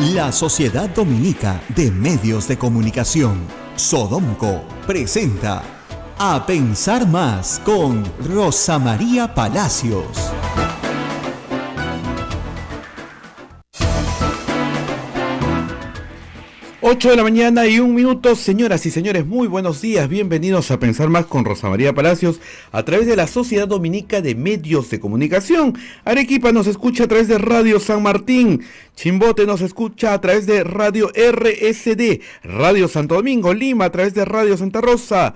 La Sociedad Dominica de Medios de Comunicación, Sodomco, presenta A Pensar Más con Rosa María Palacios. 8 de la mañana y 1 minuto, señoras y señores, muy buenos días, bienvenidos a Pensar Más con Rosa María Palacios a través de la Sociedad Dominica de Medios de Comunicación. Arequipa nos escucha a través de Radio San Martín, Chimbote nos escucha a través de Radio RSD, Radio Santo Domingo, Lima a través de Radio Santa Rosa,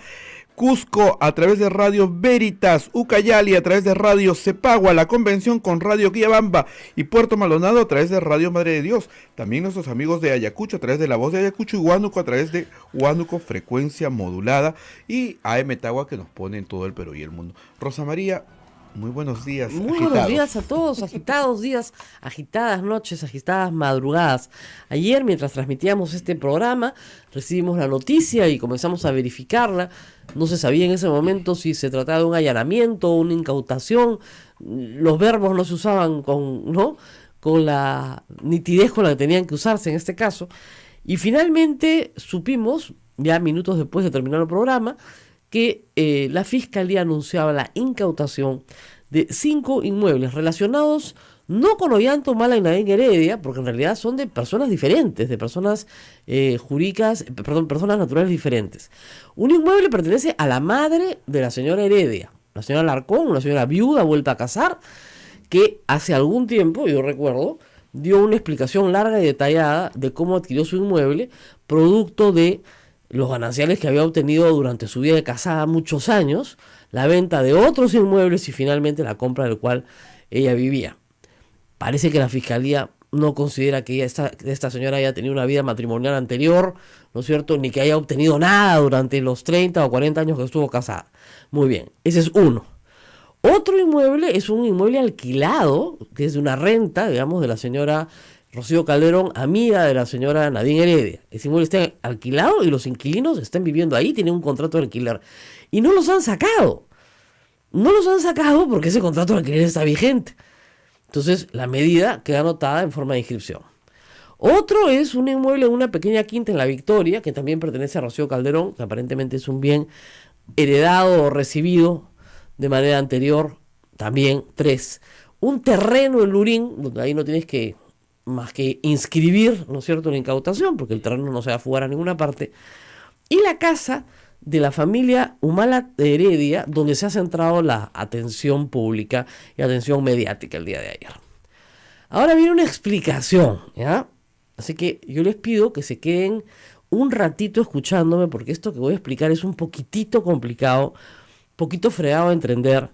Cusco a través de Radio Veritas, Ucayali a través de Radio Cepagua, La Convención con Radio Quillabamba y Puerto Maldonado a través de Radio Madre de Dios. También nuestros amigos de Ayacucho a través de La Voz de Ayacucho y Huánuco a través de Huánuco Frecuencia Modulada y AM Tagua que nos pone en todo el Perú y el mundo. Rosa María, muy buenos días. Muy buenos días a todos, agitados días, agitadas noches, agitadas madrugadas. Ayer, mientras transmitíamos este programa, recibimos la noticia y comenzamos a verificarla. No se sabía en ese momento si se trataba de un allanamiento o una incautación. Los verbos no se usaban con la nitidez con la que tenían que usarse en este caso. Y finalmente supimos, ya minutos después de terminar el programa, que la Fiscalía anunciaba la incautación de 5 inmuebles relacionados no con Ollanta-Humala y Nadine Heredia, porque en realidad son de personas diferentes, de personas personas naturales diferentes. Un inmueble pertenece a la madre de la señora Heredia, la señora Alarcón, una señora viuda vuelta a casar, que hace algún tiempo, yo recuerdo, dio una explicación larga y detallada de cómo adquirió su inmueble, producto de los gananciales que había obtenido durante su vida de casada muchos años, la venta de otros inmuebles y finalmente la compra del cual ella vivía. Parece que la Fiscalía no considera que esta señora haya tenido una vida matrimonial anterior, ¿no es cierto?, ni que haya obtenido nada durante los 30 o 40 años que estuvo casada. Muy bien, ese es uno. Otro inmueble es un inmueble alquilado, que es de una renta, digamos, de la señora Rocío Calderón, amiga de la señora Nadine Heredia. Ese inmueble está alquilado y los inquilinos están viviendo ahí, tienen un contrato de alquiler. Y no los han sacado. No los han sacado porque ese contrato de alquiler está vigente. Entonces, la medida queda anotada en forma de inscripción. Otro es un inmueble en una pequeña quinta en La Victoria, que también pertenece a Rocío Calderón, que aparentemente es un bien heredado o recibido de manera anterior. También 3. Un terreno en Lurín, donde ahí no tienes que más que inscribir, ¿no es cierto?, la incautación, porque el terreno no se va a fugar a ninguna parte. Y la casa de la familia Humala de Heredia, donde se ha centrado la atención pública y atención mediática el día de ayer. Ahora viene una explicación, ¿ya? Así que yo les pido que se queden un ratito escuchándome, porque esto que voy a explicar es un poquitito complicado, poquito fregado a entender,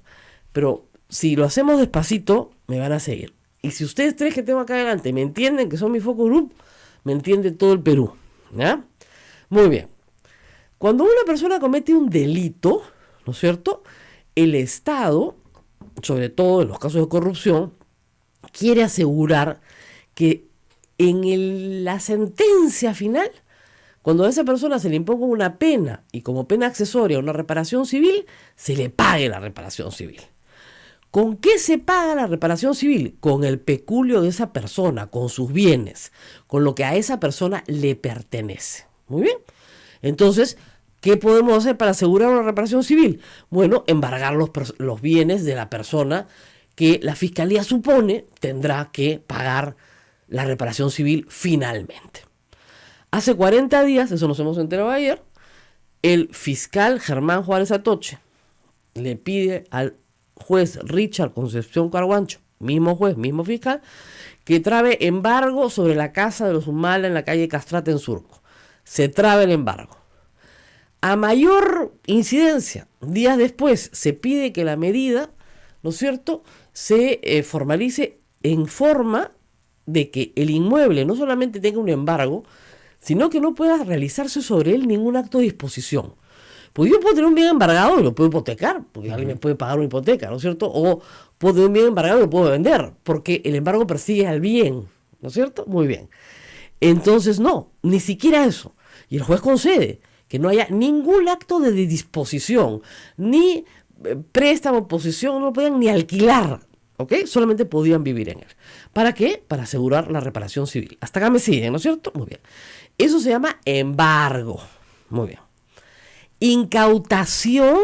pero si lo hacemos despacito, me van a seguir. Y si ustedes 3 que tengo acá adelante me entienden, que son mi focus group, me entiende todo el Perú, ¿ya? Muy bien. Cuando una persona comete un delito, ¿no es cierto?, el Estado, sobre todo en los casos de corrupción, quiere asegurar que en la sentencia final, cuando a esa persona se le imponga una pena y como pena accesoria una reparación civil, se le pague la reparación civil. ¿Con qué se paga la reparación civil? Con el peculio de esa persona, con sus bienes, con lo que a esa persona le pertenece. Muy bien. Entonces, ¿qué podemos hacer para asegurar una reparación civil? Bueno, embargar los bienes de la persona que la Fiscalía supone tendrá que pagar la reparación civil finalmente. Hace 40 días, eso nos hemos enterado ayer, el fiscal Germán Juárez Atoche le pide al juez Richard Concepción Carguancho, mismo juez, mismo fiscal, que trabe embargo sobre la casa de los Humala en la calle Castrate en Surco. Se trabe el embargo. A mayor incidencia, días después, se pide que la medida, ¿no es cierto?, se formalice en forma de que el inmueble no solamente tenga un embargo, sino que no pueda realizarse sobre él ningún acto de disposición. Pues yo puedo tener un bien embargado y lo puedo hipotecar, porque alguien me puede pagar una hipoteca, ¿no es cierto? O puedo tener un bien embargado y lo puedo vender, porque el embargo persigue al bien, ¿no es cierto? Muy bien. Entonces, no, ni siquiera eso. Y el juez concede que no haya ningún acto de disposición, ni préstamo, posesión, no lo puedan ni alquilar ¿ok? Solamente podían vivir en él. ¿Para qué? Para asegurar la reparación civil. Hasta acá me siguen, ¿no es cierto? Muy bien. Eso se llama embargo. Muy bien. Incautación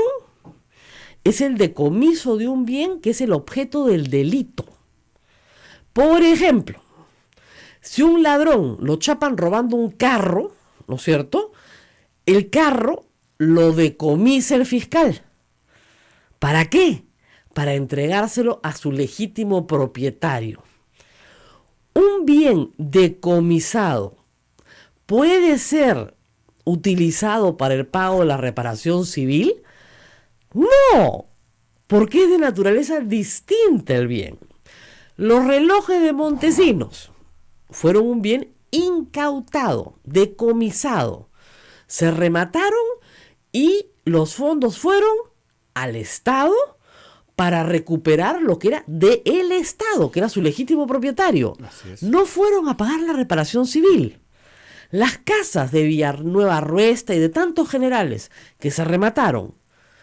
es el decomiso de un bien que es el objeto del delito. Por ejemplo, si un ladrón lo chapan robando un carro, ¿no es cierto? El carro lo decomisa el fiscal. ¿Para qué? Para entregárselo a su legítimo propietario. Un bien decomisado puede ser utilizado para el pago de la reparación civil. No, porque es de naturaleza distinta el bien. Los relojes de Montesinos fueron un bien incautado, decomisado. Se remataron y los fondos fueron al Estado para recuperar lo que era del Estado, que era su legítimo propietario. Así es. No fueron a pagar la reparación civil. Las casas de Villanueva Ruesta y de tantos generales que se remataron,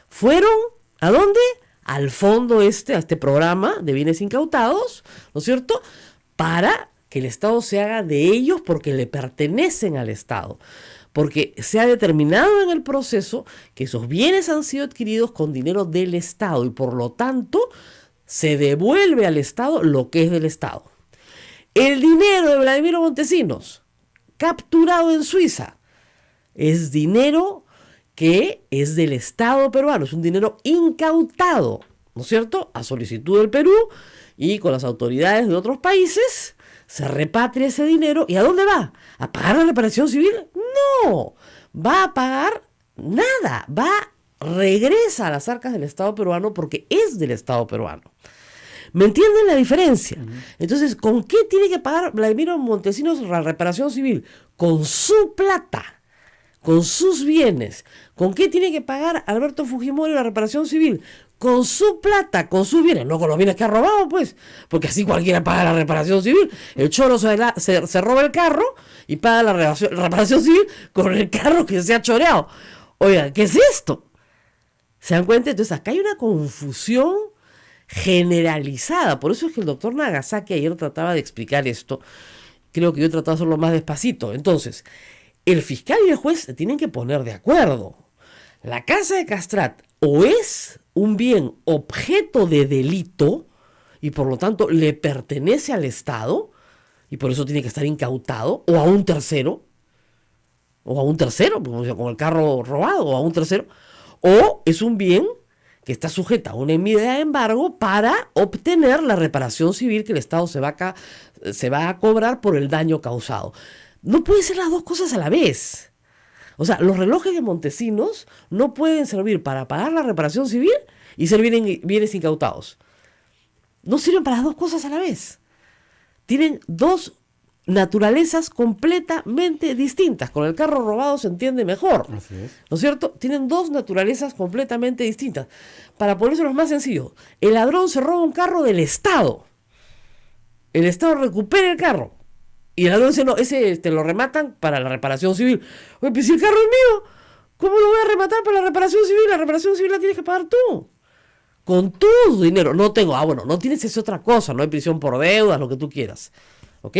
fueron ¿a dónde? Al fondo a este programa de bienes incautados, ¿no es cierto? Para que el Estado se haga de ellos porque le pertenecen al Estado. Porque se ha determinado en el proceso que esos bienes han sido adquiridos con dinero del Estado y por lo tanto se devuelve al Estado lo que es del Estado. El dinero de Vladimiro Montesinos, capturado en Suiza, es dinero que es del Estado peruano, es un dinero incautado, ¿no es cierto?, a solicitud del Perú y con las autoridades de otros países. Se repatria ese dinero. ¿Y a dónde va? ¿A pagar la reparación civil? No, va a pagar nada, regresa a las arcas del Estado peruano porque es del Estado peruano. ¿Me entienden la diferencia? Entonces, ¿con qué tiene que pagar Vladimiro Montesinos la reparación civil? Con su plata, con sus bienes. ¿Con qué tiene que pagar Alberto Fujimori la reparación civil? Con su plata, con sus bienes, no con los bienes que ha robado, pues, porque así cualquiera paga la reparación civil. El choro se roba el carro y paga la reparación civil con el carro que se ha choreado. Oigan, ¿qué es esto? ¿Se dan cuenta? Entonces acá hay una confusión generalizada. Por eso es que el doctor Nagasaki ayer trataba de explicar esto. Creo que yo he tratado de hacerlo más despacito. Entonces, el fiscal y el juez se tienen que poner de acuerdo. La casa de Castrat o es un bien objeto de delito y por lo tanto le pertenece al Estado y por eso tiene que estar incautado, o a un tercero, como con el carro robado, o a un tercero, o es un bien que está sujeta a una medida de embargo para obtener la reparación civil que el Estado se va a cobrar por el daño causado. No pueden ser las dos cosas a la vez. O sea, los relojes de Montesinos no pueden servir para pagar la reparación civil y ser bienes incautados. No sirven para las dos cosas a la vez. Tienen dos naturalezas completamente distintas. Con el carro robado se entiende mejor. Así es. ¿No es cierto? Tienen dos naturalezas completamente distintas. Para ponérselos más sencillo, el ladrón se roba un carro del Estado. El Estado recupera el carro. Y el ladrón dice, no, ese lo rematan para la reparación civil. Oye, pues si el carro es mío, ¿cómo lo voy a rematar para la reparación civil? La reparación civil la tienes que pagar tú. Con tu dinero. No tengo, bueno, no tienes esa otra cosa, no hay prisión por deudas, lo que tú quieras. ¿Ok?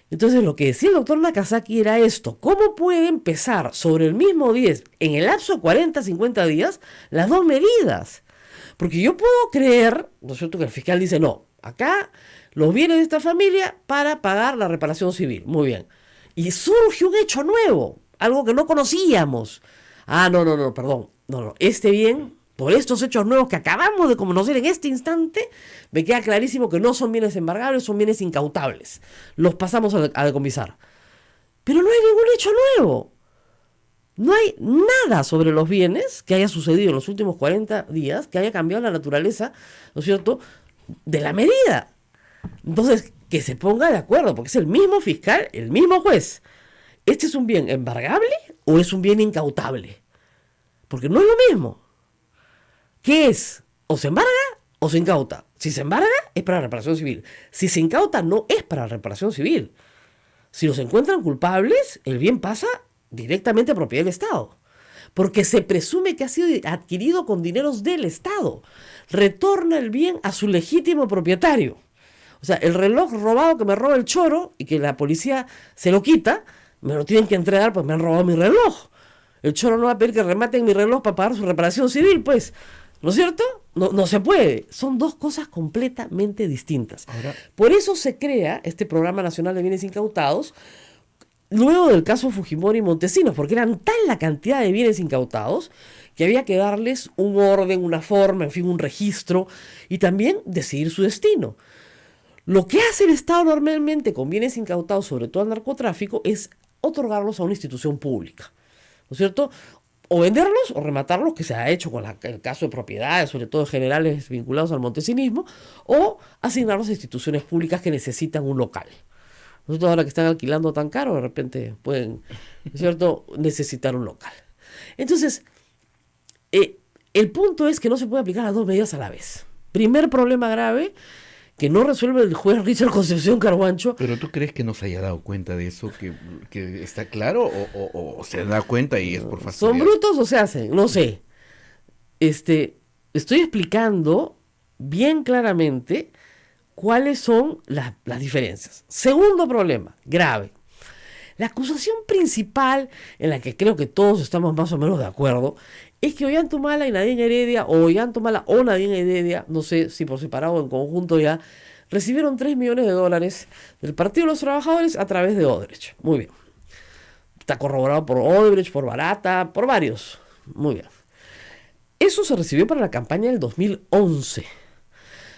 Entonces lo que decía el doctor Nagasaki era esto. ¿Cómo puede empezar sobre el mismo 10, en el lapso de 40, 50 días, las dos medidas? Porque yo puedo creer, ¿no es cierto?, que el fiscal dice, no, acá los bienes de esta familia para pagar la reparación civil. Muy bien. Y surge un hecho nuevo, algo que no conocíamos. No, perdón. No, este bien, por estos hechos nuevos que acabamos de conocer en este instante, me queda clarísimo que no son bienes embargables, son bienes incautables. Los pasamos a decomisar. Pero no hay ningún hecho nuevo. No hay nada sobre los bienes que haya sucedido en los últimos 40 días que haya cambiado la naturaleza, ¿no es cierto?, de la medida. Entonces, que se ponga de acuerdo, porque es el mismo fiscal, el mismo juez. ¿Este es un bien embargable o es un bien incautable? Porque no es lo mismo. ¿Qué es? O se embarga o se incauta. Si se embarga, es para reparación civil. Si se incauta, no es para reparación civil. Si los encuentran culpables, el bien pasa directamente a propiedad del Estado. Porque se presume que ha sido adquirido con dineros del Estado. retorna el bien a su legítimo propietario. O sea, el reloj robado que me roba el choro y que la policía se lo quita, me lo tienen que entregar porque me han robado mi reloj. El choro no va a pedir que rematen mi reloj para pagar su reparación civil, pues. ¿No es cierto? No se puede. Son dos cosas completamente distintas. Ahora, por eso se crea este Programa Nacional de Bienes Incautados, luego del caso Fujimori y Montesinos, porque eran tal la cantidad de bienes incautados que había que darles un orden, una forma, en fin, un registro, y también decidir su destino. Lo que hace el Estado normalmente con bienes incautados, sobre todo al narcotráfico, es otorgarlos a una institución pública, ¿no es cierto? O venderlos o rematarlos, que se ha hecho con el caso de propiedades, sobre todo generales vinculados al montesinismo, o asignarlos a instituciones públicas que necesitan un local. Nosotros ahora que están alquilando tan caro, de repente pueden, ¿no es cierto?, necesitar un local. Entonces, el punto es que no se puede aplicar las dos medidas a la vez. Primer problema grave que no resuelve el juez Richard Concepción Carhuancho. ¿pero tú crees que no se haya dado cuenta de eso? ¿Que está claro o se da cuenta y es por fastidiar? ¿Son brutos o se hacen? No sé. Estoy explicando bien claramente cuáles son las diferencias. Segundo problema, grave. La acusación principal, en la que creo que todos estamos más o menos de acuerdo, es que Ollantumala y Nadine Heredia, o Ollantumala o Nadine Heredia, no sé si por separado o en conjunto ya, recibieron $3 millones del Partido de los Trabajadores a través de Odebrecht. Muy bien. Está corroborado por Odebrecht, por Barata, por varios. Muy bien. Eso se recibió para la campaña del 2011.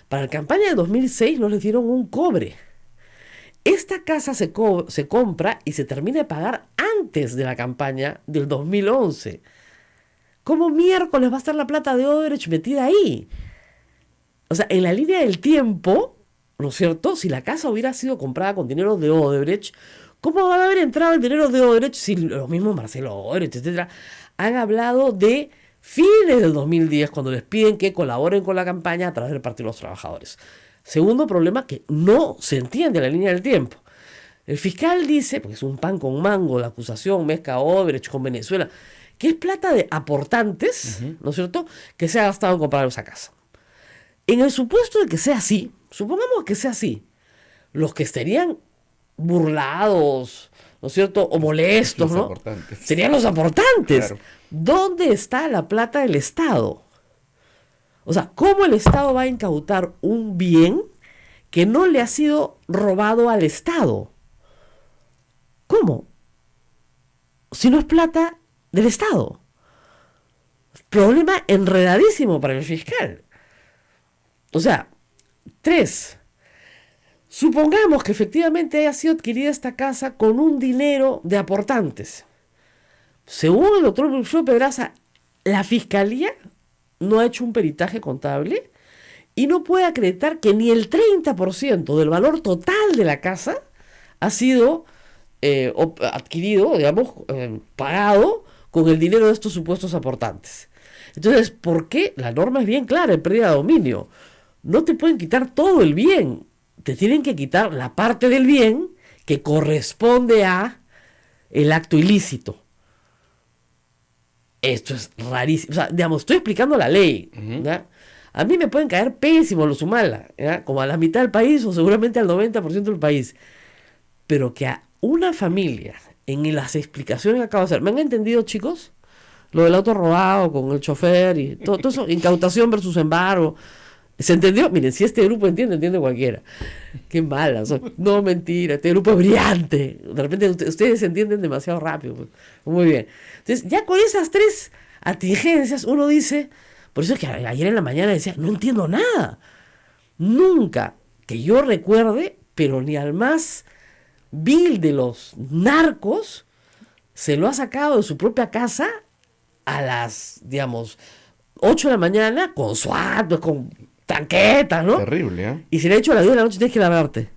Para la campaña del 2006 no les dieron un cobre. Esta casa se compra y se termina de pagar antes de la campaña del 2011. ¿Cómo miércoles va a estar la plata de Odebrecht metida ahí? O sea, en la línea del tiempo, ¿no es cierto? Si la casa hubiera sido comprada con dinero de Odebrecht, ¿cómo va a haber entrado el dinero de Odebrecht si los mismos Marcelo Odebrecht, etcétera, han hablado de fines del 2010 cuando les piden que colaboren con la campaña a través del Partido de los Trabajadores? Segundo problema que no se entiende la línea del tiempo. El fiscal dice, porque es un pan con mango la acusación, mezcla Odebrecht con Venezuela, que es plata de aportantes, ¿no es cierto?, que se ha gastado en comprar esa casa. En el supuesto de que sea así, supongamos que sea así, los que estarían burlados, ¿no es cierto?, o molestos, Los ¿no?, aportantes. serían los aportantes. Claro. ¿Dónde está la plata del Estado? O sea, ¿cómo el Estado va a incautar un bien que no le ha sido robado al Estado? ¿Cómo? Si no es plata del Estado. Problema enredadísimo para el fiscal. O sea, 3. Supongamos que efectivamente haya sido adquirida esta casa con un dinero de aportantes. Según el doctor Wilfredo Pedraza, la fiscalía no ha hecho un peritaje contable y no puede acreditar que ni el 30% del valor total de la casa ha sido adquirido, digamos, pagado con el dinero de estos supuestos aportantes. Entonces, ¿por qué? La norma es bien clara en pérdida de dominio. No te pueden quitar todo el bien, te tienen que quitar la parte del bien que corresponde a el acto ilícito. Esto es rarísimo. O sea, digamos, estoy explicando la ley. ¿Ya? A mí me pueden caer pésimos los Humala, ¿ya?, como a la mitad del país o seguramente al 90% del país. Pero que a una familia, en las explicaciones que acabo de hacer, ¿me han entendido, chicos? Lo del auto robado con el chofer y todo eso, incautación versus embargo. ¿Se entendió? Miren, si este grupo entiende cualquiera. Qué mala. No, mentira, este grupo es brillante. De repente ustedes se entienden demasiado rápido. Pues. Muy bien. Entonces, ya con esas 3 atingencias, uno dice, por eso es que ayer en la mañana decía, no entiendo nada. Nunca, que yo recuerde, pero ni al más vil de los narcos, se lo ha sacado de su propia casa a las, digamos, 8 de la mañana con SWAT, con tanquetas, ¿no? Terrible, ¿eh? Y si le ha hecho a las 10 de la noche tienes que lavarte.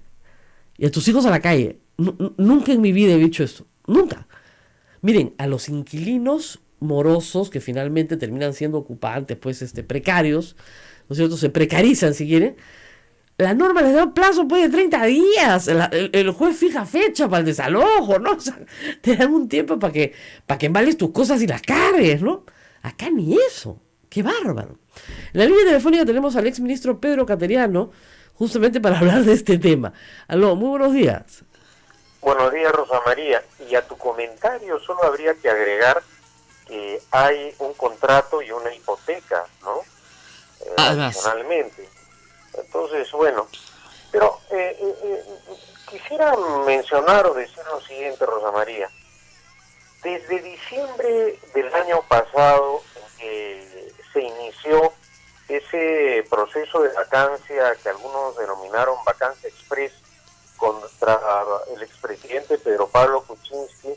Y a tus hijos a la calle. Nunca en mi vida he dicho esto. Nunca. Miren, a los inquilinos morosos que finalmente terminan siendo ocupantes, pues, precarios, ¿no es cierto? Se precarizan, si quieren. La norma les da un plazo, pues, de 30 días. El juez fija fecha para el desalojo, ¿no? O sea, te dan un tiempo para que embales tus cosas y las cargues, ¿no? Acá ni eso. ¡Qué bárbaro! En la línea telefónica tenemos al exministro Pedro Cateriano, justamente para hablar de este tema. Aló, muy buenos días. Buenos días, Rosa María. Y a tu comentario solo habría que agregar que hay un contrato y una hipoteca, ¿no? Además. Adicionalmente. Entonces, bueno, pero quisiera mencionar o decir lo siguiente, Rosa María. Desde diciembre del año pasado, se inició ese proceso de vacancia que algunos denominaron vacancia express contra el expresidente Pedro Pablo Kuczynski.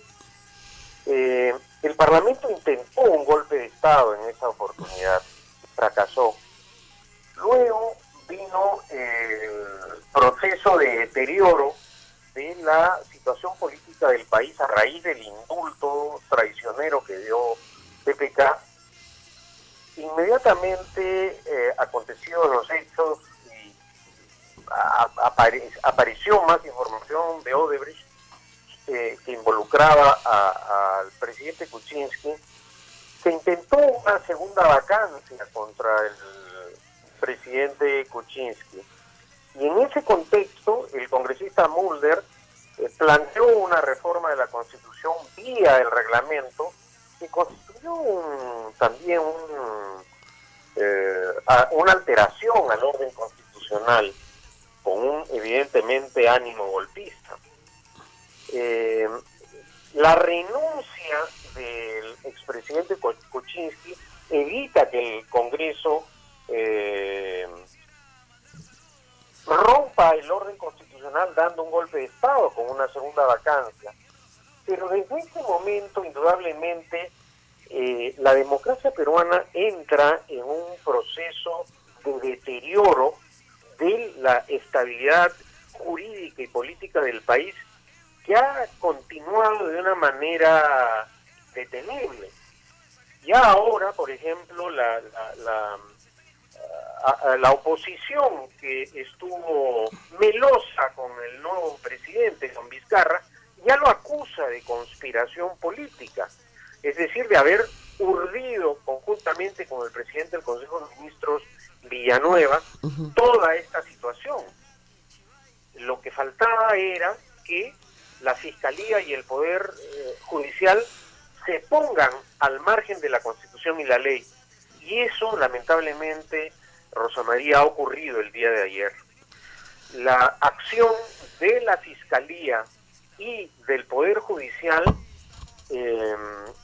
El Parlamento intentó un golpe de Estado en esa oportunidad, fracasó. Luego vino el proceso de deterioro de la situación política del país a raíz del indulto traicionero que dio PPK. Inmediatamente acontecidos los hechos y apareció más información de Odebrecht que involucraba al presidente Kuczynski. Se intentó una segunda vacancia contra el presidente Kuczynski. Y en ese contexto, el congresista Mulder planteó una reforma de la Constitución vía el reglamento que constituyó también una alteración al orden constitucional con un evidentemente ánimo golpista. La renuncia del expresidente Kuczynski evita que el Congreso rompa el orden constitucional dando un golpe de Estado con una segunda vacancia. Pero desde este momento, indudablemente, la democracia peruana entra en un proceso de deterioro de la estabilidad jurídica y política del país que ha continuado de una manera detenible. Ya ahora, por ejemplo, la oposición que estuvo melosa con el nuevo presidente, con Vizcarra, ya lo acusa de conspiración política, es decir, de haber urdido conjuntamente con el presidente del Consejo de Ministros, Villanueva, toda esta situación. Lo que faltaba era que la Fiscalía y el Poder Judicial se pongan al margen de la Constitución y la ley. Y eso, lamentablemente, Rosa María, ha ocurrido el día de ayer. La acción de la Fiscalía y del Poder Judicial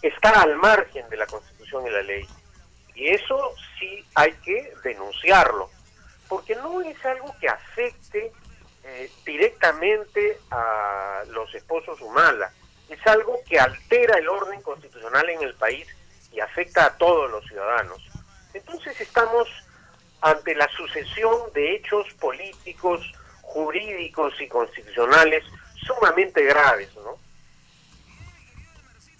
está al margen de la Constitución y la ley. Y eso sí hay que denunciarlo, porque no es algo que afecte directamente a los esposos Humala, es algo que altera el orden constitucional en el país y afecta a todos los ciudadanos. Entonces estamos ante la sucesión de hechos políticos, jurídicos y constitucionales sumamente graves, ¿no?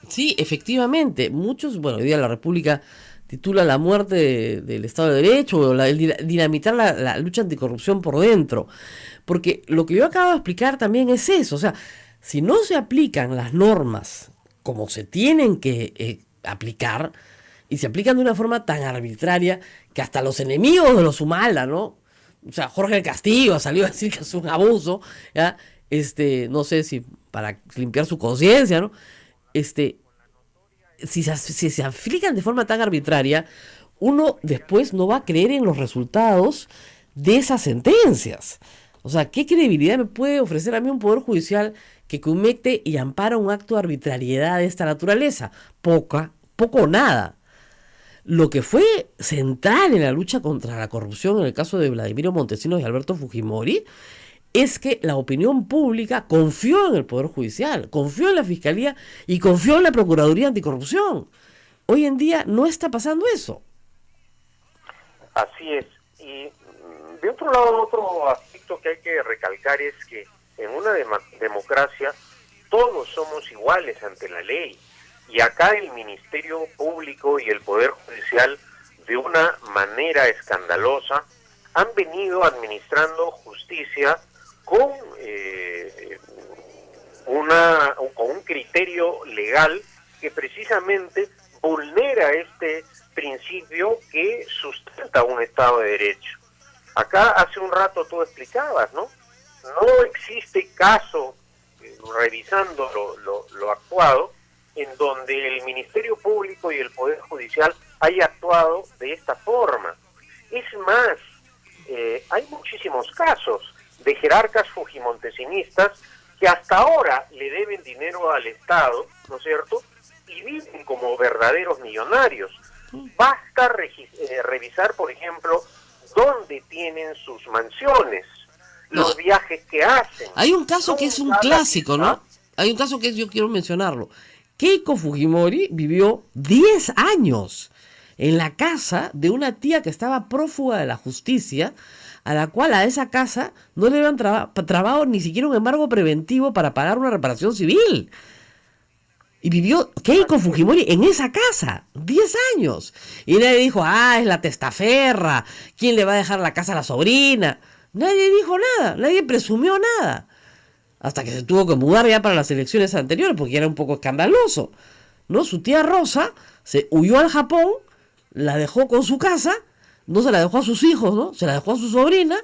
Sí, efectivamente, muchos, bueno, hoy día la República titula la muerte del Estado de Derecho o el dinamitar la lucha anticorrupción por dentro, porque lo que yo acabo de explicar también es eso, o sea, si no se aplican las normas como se tienen que aplicar, y se aplican de una forma tan arbitraria que hasta los enemigos de los Humala, ¿no? O sea, Jorge del Castillo salió a decir que es un abuso, ¿ya? No sé si para limpiar su conciencia, ¿no? Si se aplican de forma tan arbitraria, uno después no va a creer en los resultados de esas sentencias. O sea, ¿qué credibilidad me puede ofrecer a mí un poder judicial que comete y ampara un acto de arbitrariedad de esta naturaleza? Poco o nada. Lo que fue central en la lucha contra la corrupción en el caso de Vladimiro Montesinos y Alberto Fujimori es que la opinión pública confió en el Poder Judicial, confió en la Fiscalía y confió en la Procuraduría Anticorrupción. Hoy en día no está pasando eso. Así es. Y de otro lado, otro aspecto que hay que recalcar es que en una democracia todos somos iguales ante la ley. Y acá el Ministerio Público y el Poder Judicial, de una manera escandalosa, han venido administrando justicia con un criterio legal que precisamente vulnera este principio que sustenta un Estado de Derecho. Acá hace un rato tú explicabas, ¿no? No existe caso, revisando lo actuado, en donde el Ministerio Público y el Poder Judicial haya actuado de esta forma. Es más, hay muchísimos casos de jerarcas fujimontesinistas que hasta ahora le deben dinero al Estado, ¿no es cierto?, y viven como verdaderos millonarios. Basta revisar, por ejemplo, dónde tienen sus mansiones, los viajes que hacen. Hay un caso que es un clásico, ¿no? Hay un caso que yo quiero mencionarlo. Keiko Fujimori vivió 10 años en la casa de una tía que estaba prófuga de la justicia, a la cual a esa casa no le habían trabado ni siquiera un embargo preventivo para pagar una reparación civil. Y vivió Keiko Fujimori en esa casa, 10 años. Y nadie dijo, es la testaferra, ¿quién le va a dejar la casa a la sobrina? Nadie dijo nada, nadie presumió nada. Hasta que se tuvo que mudar ya para las elecciones anteriores, porque era un poco escandaloso, ¿no? Su tía Rosa se huyó al Japón, la dejó con su casa, no se la dejó a sus hijos, ¿no? Se la dejó a su sobrina,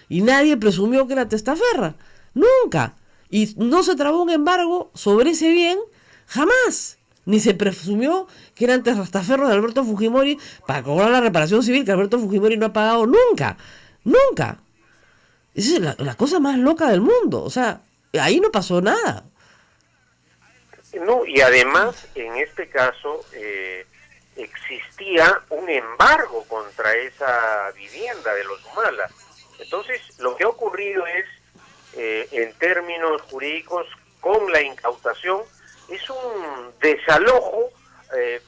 y nadie presumió que era testaferra. Nunca. Y no se trabó un embargo sobre ese bien, jamás. Ni se presumió que eran testaferros de Alberto Fujimori para cobrar la reparación civil que Alberto Fujimori no ha pagado nunca. Nunca. Esa es la cosa más loca del mundo. O sea, ahí no pasó nada. No, y además, en este caso, existía un embargo contra esa vivienda de los Humala. Entonces, lo que ha ocurrido es, en términos jurídicos, con la incautación, es un desalojo,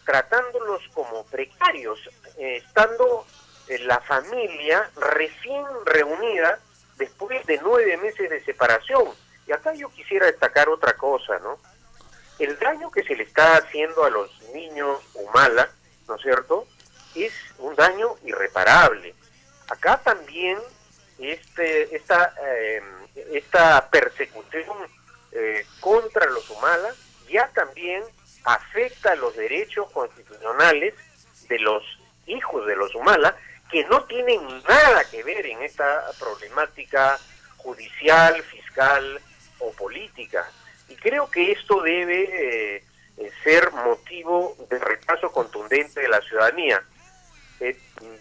tratándolos como precarios, estando la familia recién reunida después de 9 meses de separación. Y acá yo quisiera destacar otra cosa, ¿no? El daño que se le está haciendo a los niños Humala, ¿no es cierto?, es un daño irreparable. Acá también esta persecución contra los Humala ya también afecta los derechos constitucionales de los hijos de los Humala, que no tienen nada que ver en esta problemática judicial, fiscal o política. Y creo que esto debe ser motivo de rechazo contundente de la ciudadanía.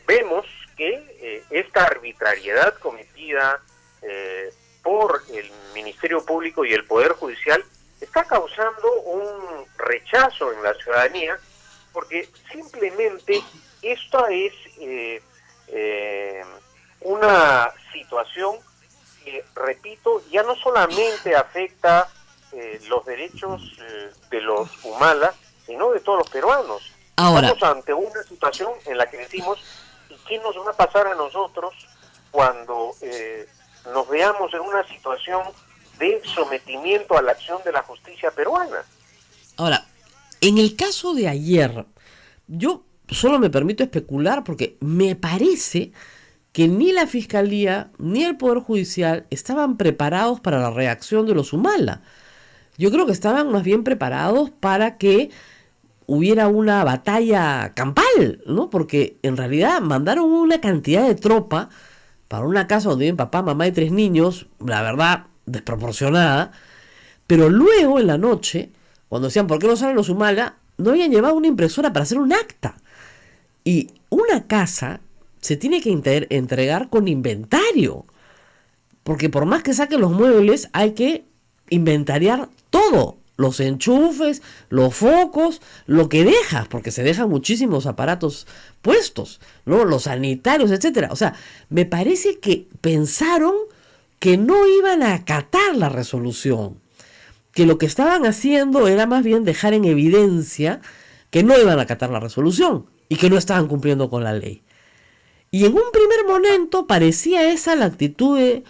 Vemos que esta arbitrariedad cometida por el Ministerio Público y el Poder Judicial está causando un rechazo en la ciudadanía, porque simplemente esta es una situación que, repito, ya no solamente afecta los derechos de los Humala, sino de todos los peruanos. Ahora, estamos ante una situación en la que decimos, ¿y qué nos va a pasar a nosotros cuando nos veamos en una situación de sometimiento a la acción de la justicia peruana? Ahora, en el caso de ayer, yo solo me permito especular porque me parece que ni la Fiscalía ni el Poder Judicial estaban preparados para la reacción de los Humala. Yo creo que estaban más bien preparados para que hubiera una batalla campal, ¿no? Porque en realidad mandaron una cantidad de tropa para una casa donde viven papá, mamá y 3 niños, la verdad, desproporcionada. Pero luego, en la noche, cuando decían, ¿por qué no salen los Humala?, no habían llevado una impresora para hacer un acta. Y una casa se tiene que entregar con inventario. Porque por más que saquen los muebles, hay que inventariar todo. Los enchufes, los focos, lo que dejas, porque se dejan muchísimos aparatos puestos, ¿no? Los sanitarios, etcétera. O sea, me parece que pensaron que no iban a acatar la resolución, que lo que estaban haciendo era más bien dejar en evidencia que no iban a acatar la resolución y que no estaban cumpliendo con la ley. Y en un primer momento parecía esa la actitud de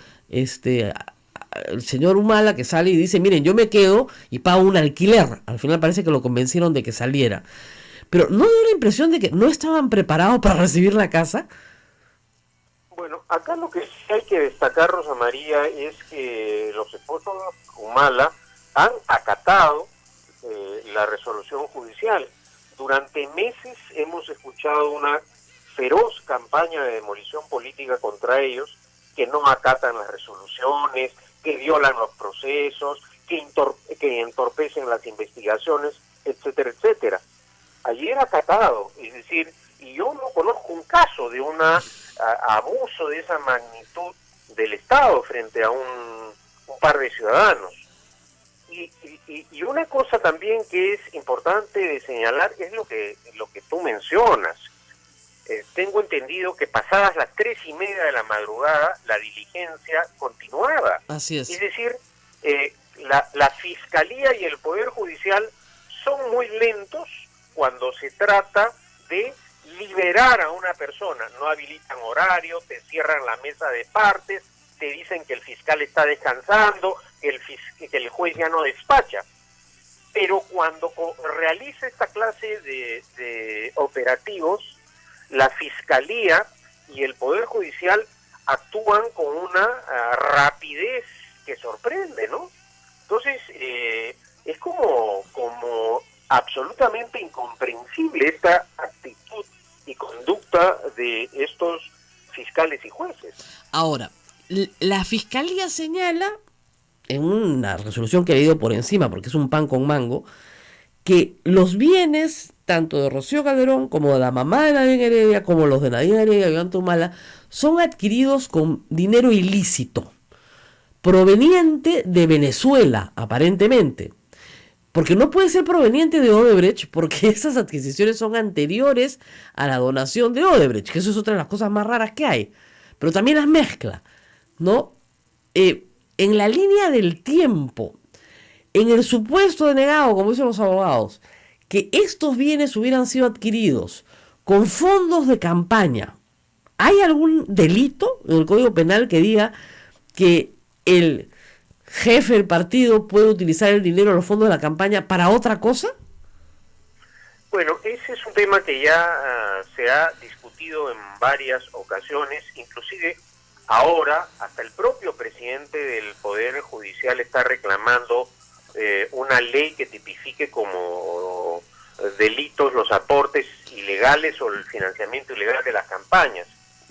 el señor Humala, que sale y dice, miren, yo me quedo y pago un alquiler. Al final parece que lo convencieron de que saliera. Pero ¿no dio la impresión de que no estaban preparados para recibir la casa? Bueno, acá lo que sí hay que destacar, Rosa María, es que los esposos Humala han acatado la resolución judicial. durante meses hemos escuchado una feroz campaña de demolición política contra ellos, que no acatan las resoluciones, que violan los procesos, que entorpecen las investigaciones, etcétera, etcétera. Ayer acatado, es decir, y yo no conozco un caso de un abuso de esa magnitud del Estado frente a un par de ciudadanos. Y una cosa también que es importante de señalar es lo que tú mencionas. Tengo entendido que pasadas las 3:30 de la madrugada la diligencia continuaba. Así es. Es decir, la Fiscalía y el Poder Judicial son muy lentos cuando se trata de liberar a una persona. No habilitan horario, te cierran la mesa de partes, te dicen que el fiscal está descansando, que el juez ya no despacha. Pero cuando realiza esta clase de operativos, la Fiscalía y el Poder Judicial actúan con una rapidez que sorprende, ¿no? Entonces, es como absolutamente incomprensible esta actitud y conducta de estos fiscales y jueces. Ahora, la Fiscalía señala, en una resolución que he leído por encima, porque es un pan con mango, que los bienes, tanto de Rocío Calderón como de la mamá de Nadine Heredia, como los de Nadine Heredia y Ollanta Humala, son adquiridos con dinero ilícito, proveniente de Venezuela, aparentemente. Porque no puede ser proveniente de Odebrecht, porque esas adquisiciones son anteriores a la donación de Odebrecht, que eso es otra de las cosas más raras que hay. Pero también las mezcla, ¿no? En la línea del tiempo, en el supuesto denegado, como dicen los abogados, que estos bienes hubieran sido adquiridos con fondos de campaña, ¿hay algún delito en el Código Penal que diga que el jefe del partido puede utilizar el dinero de los fondos de la campaña para otra cosa? Bueno, ese es un tema que ya se ha discutido en varias ocasiones, inclusive ahora hasta el propio presidente del Poder Judicial está reclamando una ley que tipifique como delitos los aportes ilegales o el financiamiento ilegal de las campañas.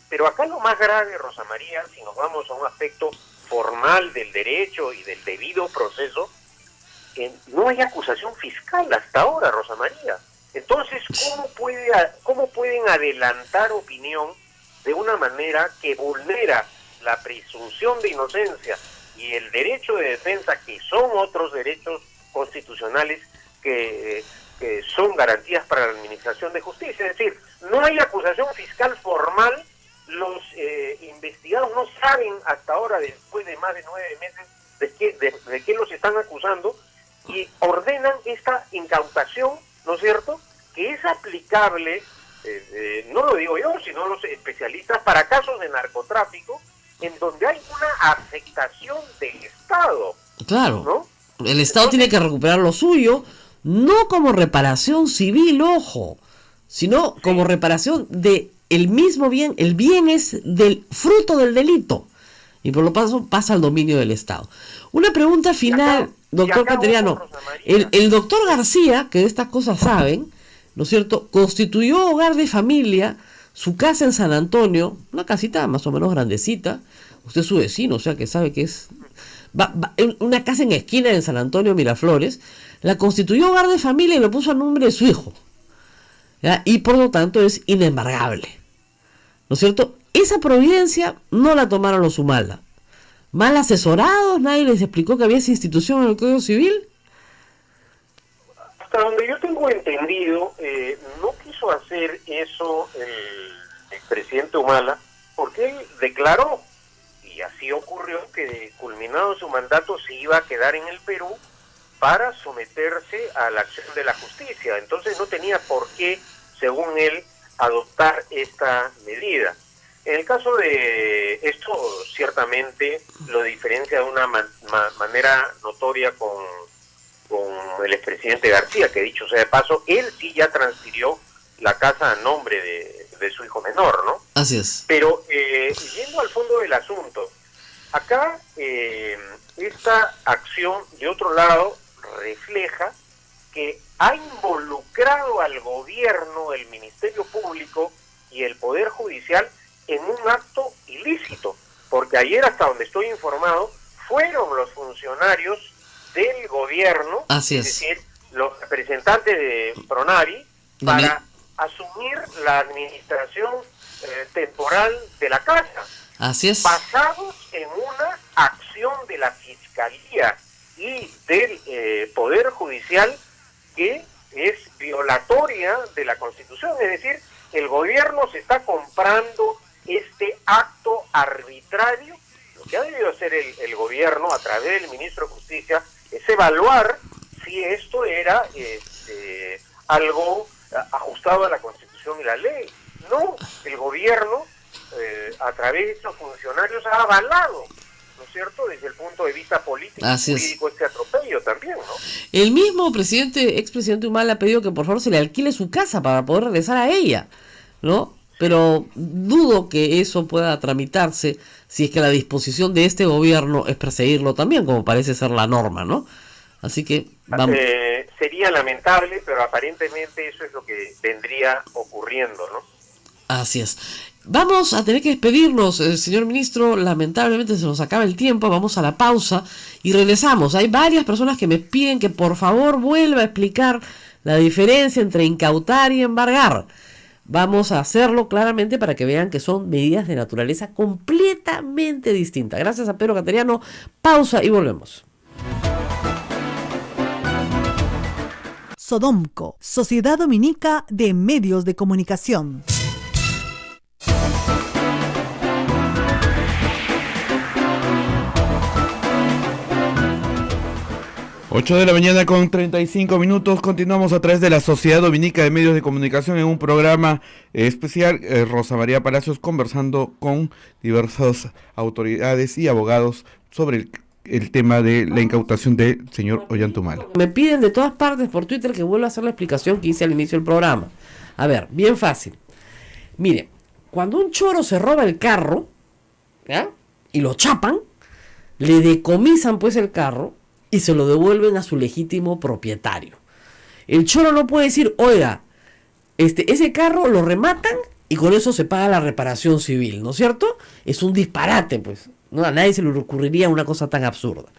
Pero acá lo más grave, Rosa María, si nos vamos a un aspecto formal del derecho y del debido proceso, no hay acusación fiscal hasta ahora, Rosa María. Entonces, ¿cómo pueden adelantar opinión de una manera que vulnera la presunción de inocencia y el derecho de defensa, que son otros derechos constitucionales que son garantías para la administración de justicia? Es decir, no hay acusación fiscal formal, los investigados no saben hasta ahora, después de más de 9 meses, de qué los están acusando, y ordenan esta incautación, ¿no es cierto?, que es aplicable, no lo digo yo, sino los especialistas, para casos de narcotráfico, en donde hay una afectación del Estado. Claro, ¿no? El Estado tiene que recuperar lo suyo, no como reparación civil, ojo, sino como reparación de el mismo bien. El bien es del fruto del delito y por lo tanto pasa al dominio del Estado. Una pregunta final, doctor Cateriano. El doctor García, que de estas cosas saben, ¿no es cierto?, constituyó hogar de familia, su casa en San Antonio, una casita más o menos grandecita. Usted es su vecino, o sea que sabe que es una casa en esquina en San Antonio, Miraflores. La constituyó hogar de familia y lo puso a nombre de su hijo, ¿ya? Y por lo tanto es inembargable, ¿no es cierto? Esa providencia no la tomaron los Humala. Mal asesorados, nadie les explicó que había esa institución en el Código Civil. Hasta donde yo tengo entendido, no quiso hacer eso el expresidente Humala, porque él declaró, y así ocurrió, que culminado su mandato se iba a quedar en el Perú para someterse a la acción de la justicia. Entonces no tenía por qué, según él, adoptar esta medida. En el caso de esto, ciertamente lo diferencia de una manera notoria con el expresidente García, que dicho sea de paso, él sí ya transfirió la casa a nombre de su hijo menor, ¿no? Así es. Pero yendo al fondo del asunto, acá esta acción, de otro lado, refleja que ha involucrado al gobierno, el Ministerio Público y el Poder Judicial en un acto ilícito, porque ayer, hasta donde estoy informado, fueron los funcionarios del gobierno, Así es. decir, los representantes de Pronavi, para asumir la administración temporal de la casa, Así es. basados en una acción de la Fiscalía y del Poder Judicial que es violatoria de la Constitución. Es decir, el gobierno se está comprando este acto arbitrario. Lo que ha debido hacer el gobierno a través del ministro de Justicia es evaluar si esto era algo ajustado a la Constitución y la ley. No, el gobierno a través de estos funcionarios ha avalado, ¿no es cierto?, desde el punto de vista político y jurídico este atropello también, ¿no? El mismo expresidente Humala ha pedido que por favor se le alquile su casa para poder regresar a ella, ¿no? Pero dudo que eso pueda tramitarse si es que la disposición de este gobierno es perseguirlo también, como parece ser la norma, ¿no? Así que vamos. Sería lamentable, pero aparentemente eso es lo que vendría ocurriendo, ¿no? Así es. Vamos a tener que despedirnos, señor ministro. Lamentablemente se nos acaba el tiempo. Vamos a la pausa y regresamos. Hay varias personas que me piden que por favor vuelva a explicar la diferencia entre incautar y embargar. Vamos a hacerlo claramente para que vean que son medidas de naturaleza completamente distintas. Gracias a Pedro Cateriano. Pausa y volvemos. Sodomco, Sociedad Dominica de Medios de Comunicación. Ocho de la mañana con 35 minutos. Continuamos a través de la Sociedad Dominica de Medios de Comunicación en un programa especial. Rosa María Palacios conversando con diversas autoridades y abogados sobre el tema de la incautación del señor Ollantumala. Me piden de todas partes por Twitter que vuelva a hacer la explicación que hice al inicio del programa. A ver, bien fácil. Mire, cuando un choro se roba el carro, ¿ya?, y lo chapan, le decomisan pues el carro y se lo devuelven a su legítimo propietario. El choro no puede decir, oiga, ese carro lo rematan y con eso se paga la reparación civil, ¿no es cierto? Es un disparate, pues. No, a nadie se le ocurriría una cosa tan absurda.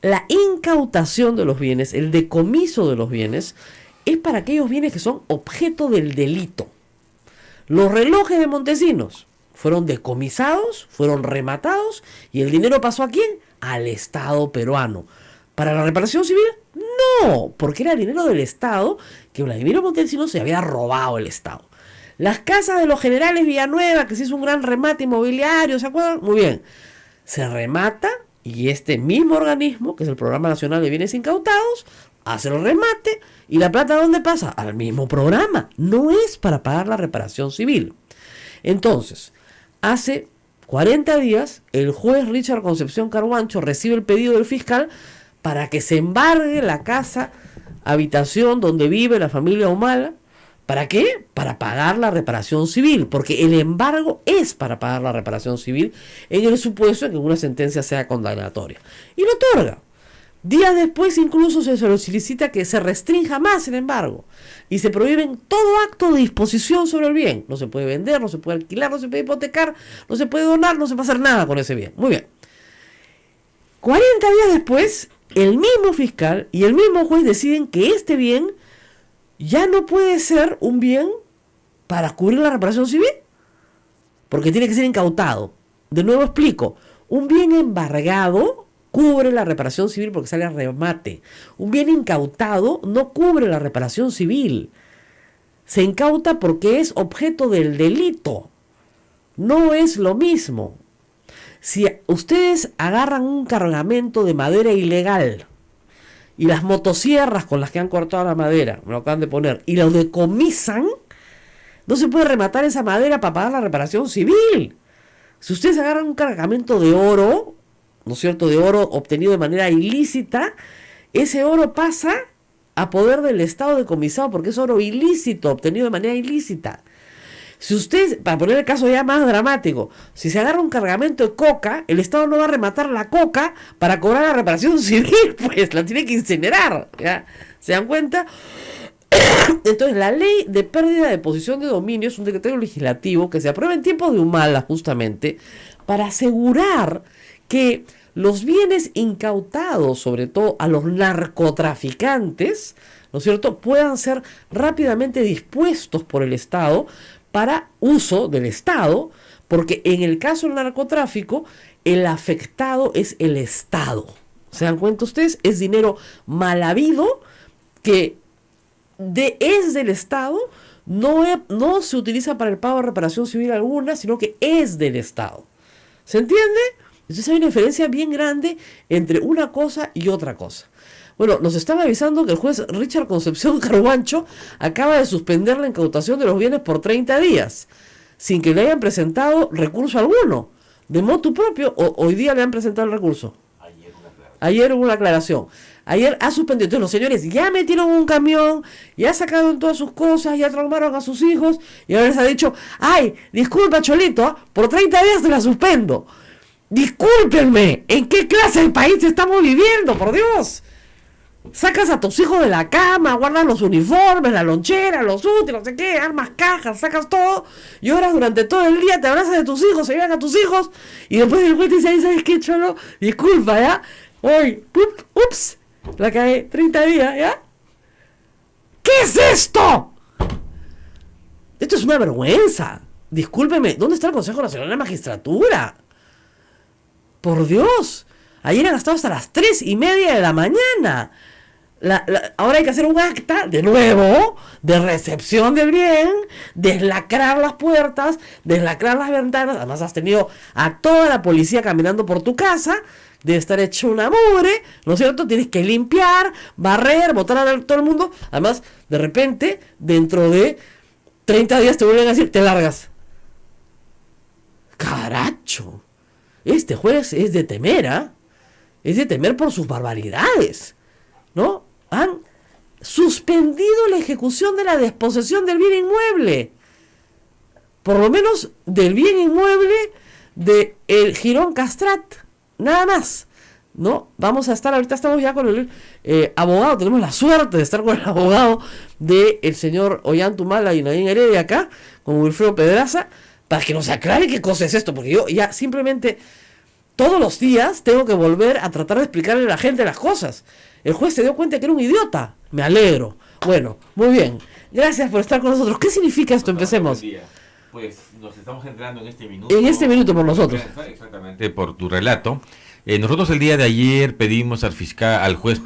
La incautación de los bienes, el decomiso de los bienes, es para aquellos bienes que son objeto del delito. Los relojes de Montesinos fueron decomisados, fueron rematados y el dinero pasó ¿a quién? Al Estado peruano. ¿Para la reparación civil? No, porque era dinero del Estado que Vladimiro Montesinos se había robado el Estado. Las casas de los generales Villanueva, que se hizo un gran remate inmobiliario, ¿se acuerdan? Muy bien. Se remata y este mismo organismo, que es el Programa Nacional de Bienes Incautados, hace el remate y la plata ¿dónde pasa? Al mismo programa. No es para pagar la reparación civil. Entonces, hace 40 días, el juez Richard Concepción Carhuancho recibe el pedido del fiscal para que se embargue la casa, habitación donde vive la familia Humala. ¿Para qué? Para pagar la reparación civil, porque el embargo es para pagar la reparación civil en el supuesto de que una sentencia sea condenatoria. Y lo otorga. Días después incluso se solicita que se restrinja más el embargo y se prohíben todo acto de disposición sobre el bien. No se puede vender, no se puede alquilar, no se puede hipotecar, no se puede donar, no se puede hacer nada con ese bien. Muy bien. 40 días después, el mismo fiscal y el mismo juez deciden que este bien ya no puede ser un bien para cubrir la reparación civil, porque tiene que ser incautado. De nuevo explico, un bien embargado cubre la reparación civil porque sale a remate. Un bien incautado no cubre la reparación civil. Se incauta porque es objeto del delito. No es lo mismo. Si ustedes agarran un cargamento de madera ilegal y las motosierras con las que han cortado la madera, me lo acaban de poner, y lo decomisan, no se puede rematar esa madera para pagar la reparación civil. Si ustedes agarran un cargamento de oro, ¿no es cierto?, de oro obtenido de manera ilícita, ese oro pasa a poder del Estado decomisado porque es oro ilícito, obtenido de manera ilícita. Si usted, para poner el caso ya más dramático, si se agarra un cargamento de coca, el Estado no va a rematar la coca para cobrar la reparación civil, pues la tiene que incinerar, ¿ya? ¿Se dan cuenta? Entonces, la ley de pérdida de posesión de dominio es un decreto legislativo que se aprueba en tiempos de Humala, justamente, para asegurar que los bienes incautados, sobre todo a los narcotraficantes, ¿no es cierto?, puedan ser rápidamente dispuestos por el Estado para uso del Estado, porque en el caso del narcotráfico, el afectado es el Estado. ¿Se dan cuenta ustedes? Es dinero mal habido que es del Estado, no se utiliza para el pago de reparación civil alguna, sino que es del Estado. ¿Se entiende? Entonces hay una diferencia bien grande entre una cosa y otra cosa. Bueno, nos estaba avisando que el juez Richard Concepción Carguancho acaba de suspender la incautación de los bienes por 30 días, sin que le hayan presentado recurso alguno. De motu propio, hoy día le han presentado el recurso. Ayer hubo una aclaración. Ayer ha suspendido. Entonces los señores ya metieron un camión, ya sacaron todas sus cosas, ya traumaron a sus hijos, y ahora les ha dicho, ay, disculpa Cholito, por 30 días te la suspendo. Discúlpenme, ¿en qué clase de país estamos viviendo, por Dios? Sacas a tus hijos de la cama, guardas los uniformes, la lonchera, los útiles, no sé qué, armas cajas, sacas todo, y ahora durante todo el día te abrazas de tus hijos, se llevan a tus hijos, y después el juez dice, ¿sabes qué, Cholo? Disculpa, ¿ya? Hoy, ups, la cagué, 30 días, ¿ya? ¿Qué es esto? Esto es una vergüenza. Discúlpeme, ¿dónde está el Consejo Nacional de la Magistratura? Por Dios, ayer han gastado hasta las 3:30 de la mañana. Ahora hay que hacer un acta, de nuevo, de recepción del bien, deslacrar las puertas, deslacrar las ventanas. Además has tenido a toda la policía caminando por tu casa, debe estar hecho una mugre, ¿no es cierto? Tienes que limpiar, barrer, botar a todo el mundo. Además, de repente, dentro de 30 días te vuelven a decir, te largas. Caracho, este juez es de temer, ¿ah? Es de temer por sus barbaridades, ¿no? Han suspendido la ejecución de la desposesión del bien inmueble, por lo menos del bien inmueble de el Girón Castrat, nada más, ¿no? Vamos a estar, ahorita estamos ya con el abogado, tenemos la suerte de estar con el abogado del señor Ollantumala y Nadine Heredia acá, con Wilfredo Pedraza, para que nos aclare qué cosa es esto, porque yo ya simplemente todos los días tengo que volver a tratar de explicarle a la gente las cosas. El juez se dio cuenta que era un idiota. Me alegro. Bueno, muy bien. Gracias por estar con nosotros. ¿Qué significa esto? Empecemos. Pues nos estamos entrando en este minuto. En este minuto por nosotros. Exactamente, por tu relato. Nosotros el día de ayer pedimos al juez,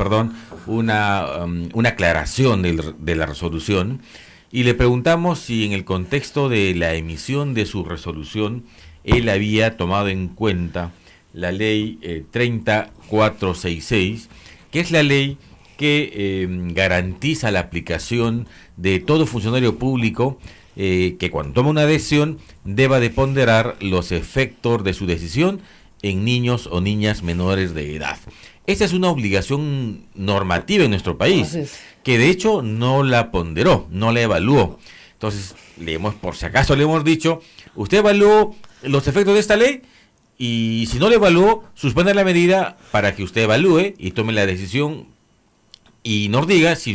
una aclaración de la resolución y le preguntamos si en el contexto de la emisión de su resolución él había tomado en cuenta la ley 30466, que es la ley que garantiza la aplicación de todo funcionario público que cuando toma una decisión deba de ponderar los efectos de su decisión en niños o niñas menores de edad. Esa es una obligación normativa en nuestro país, que de hecho no la ponderó, no la evaluó. Entonces, por si acaso le hemos dicho, usted evaluó los efectos de esta ley, y si no le evaluó, suspenda la medida para que usted evalúe y tome la decisión y nos diga si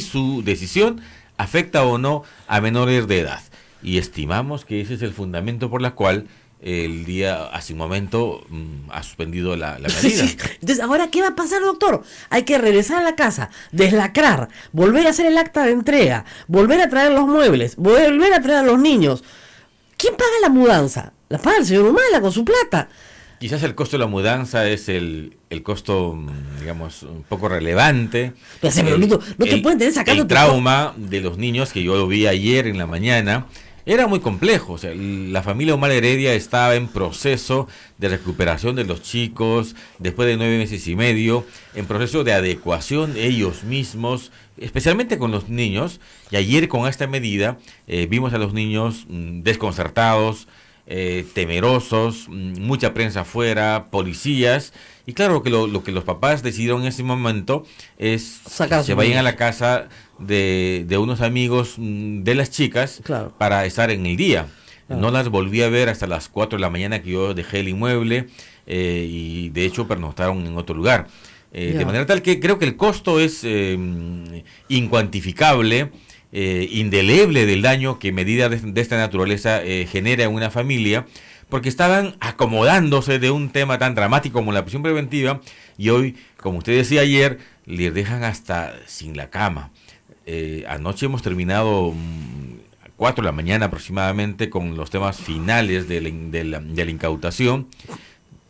su decisión afecta o no a menores de edad. Y estimamos que ese es el fundamento por la cual el día, hace un momento, ha suspendido la medida. Sí. Entonces, ¿ahora qué va a pasar, doctor? Hay que regresar a la casa, deslacrar, volver a hacer el acta de entrega, volver a traer los muebles, volver a traer a los niños. ¿Quién paga la mudanza? La paga el señor Humala con su plata. Quizás el costo de la mudanza es el costo, digamos, un poco relevante. Pero no te pueden tener sacando el trauma de los niños, que yo lo vi ayer en la mañana, era muy complejo. O sea, la familia Humala Heredia estaba en proceso de recuperación de los chicos, después de 9 meses y medio, en proceso de adecuación ellos mismos, especialmente con los niños. Y ayer con esta medida vimos a los niños desconcertados, temerosos, mucha prensa afuera, policías, y claro que lo que los papás decidieron en ese momento es Sacar a que se sus vayan a niños. la casa de unos amigos de las chicas Claro. para estar en el día. Claro. No las volví a ver hasta las 4 de la mañana que yo dejé el inmueble, y de hecho pernoctaron en otro lugar. Ya. De manera tal que creo que el costo es incuantificable, indeleble del daño que medida de esta naturaleza genera en una familia, porque estaban acomodándose de un tema tan dramático como la prisión preventiva, y hoy, como usted decía ayer, les dejan hasta sin la cama. Anoche hemos terminado 4 de la mañana aproximadamente con los temas finales de la incautación.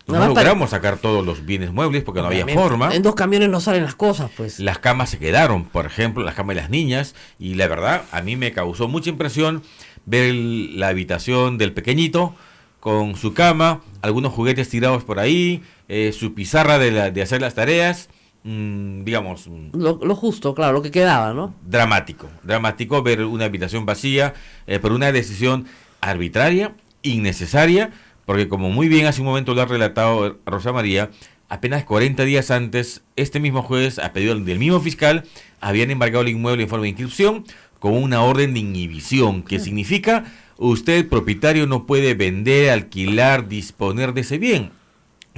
No Nada más para- logramos sacar todos los bienes muebles porque no había Obviamente, forma. En 2 camiones no salen las cosas, pues. Las camas se quedaron, por ejemplo, las camas de las niñas, y la verdad a mí me causó mucha impresión ver la habitación del pequeñito con su cama, algunos juguetes tirados por ahí, su pizarra de hacer las tareas, digamos, Lo justo, claro, lo que quedaba, ¿no? dramático ver una habitación vacía por una decisión arbitraria, innecesaria, porque como muy bien hace un momento lo ha relatado Rosa María, apenas 40 días antes, este mismo juez, a pedido del mismo fiscal, habían embargado el inmueble en forma de inscripción con una orden de inhibición, que significa usted, propietario, no puede vender, alquilar, disponer de ese bien.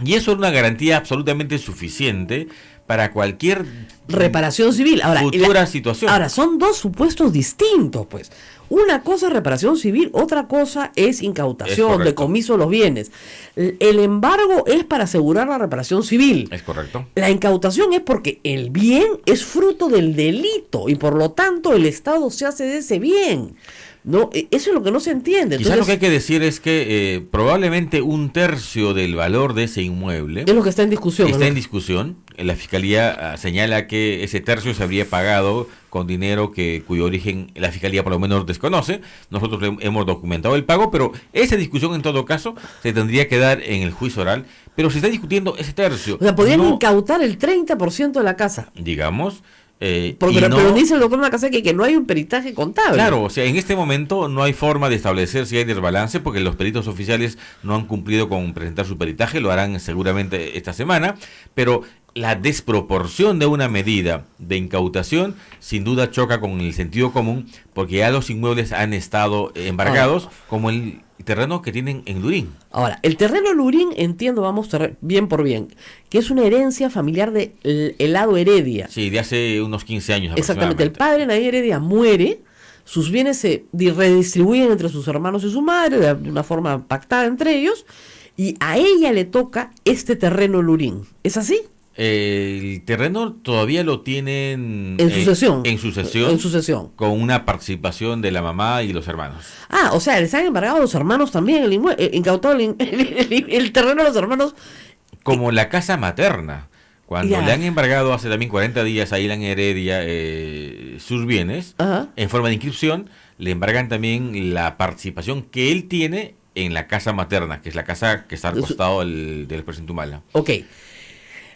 Y eso es una garantía absolutamente suficiente para cualquier Reparación civil. Ahora, futura situación. Ahora, son 2 supuestos distintos, pues. Una cosa es reparación civil, otra cosa es Es incautación, correcto. decomiso de los bienes. El embargo es para asegurar la reparación civil. Es correcto. La incautación es porque el bien es fruto del delito y por lo tanto el Estado se hace de ese bien. No, eso es lo que no se entiende. Quizás lo Entonces, que hay que decir es que probablemente 1/3 del valor de ese inmueble es lo que está en discusión. está ¿no? en discusión. La Fiscalía señala que ese tercio se habría pagado con dinero cuyo origen la Fiscalía por lo menos desconoce. Nosotros hemos documentado el pago, pero esa discusión en todo caso se tendría que dar en el juicio oral. Pero se está discutiendo ese tercio. O sea, podrían No, incautar el 30% de la casa. digamos. Pero dice el doctor Nakasaki que no hay un peritaje contable. Claro, o sea, en este momento no hay forma de establecer si hay desbalance porque los peritos oficiales no han cumplido con presentar su peritaje, lo harán seguramente esta semana, pero la desproporción de una medida de incautación sin duda choca con el sentido común porque ya los inmuebles han estado embargados como el terreno que tienen en Lurín. Ahora, el terreno Lurín, entiendo, vamos bien por bien, que es una herencia familiar de el lado Heredia. Sí, de hace unos 15 años Exactamente, el aproximadamente. padre Nadie Heredia muere, sus bienes se redistribuyen entre sus hermanos y su madre de una forma pactada entre ellos, y a ella le toca este terreno Lurín. ¿Es así? El terreno todavía lo tienen En sucesión. en sucesión. En sucesión. Con una participación de la mamá y los hermanos. Ah, o sea, les han embargado a los hermanos también el inmueble, incautado el terreno a los hermanos. Como la casa materna. Cuando Ya. le han embargado hace también 40 días a Ilan Heredia sus bienes, Ajá. en forma de inscripción, le embargan también la participación que él tiene en la casa materna, que es la casa que está al costado del presidente Humala. Ok.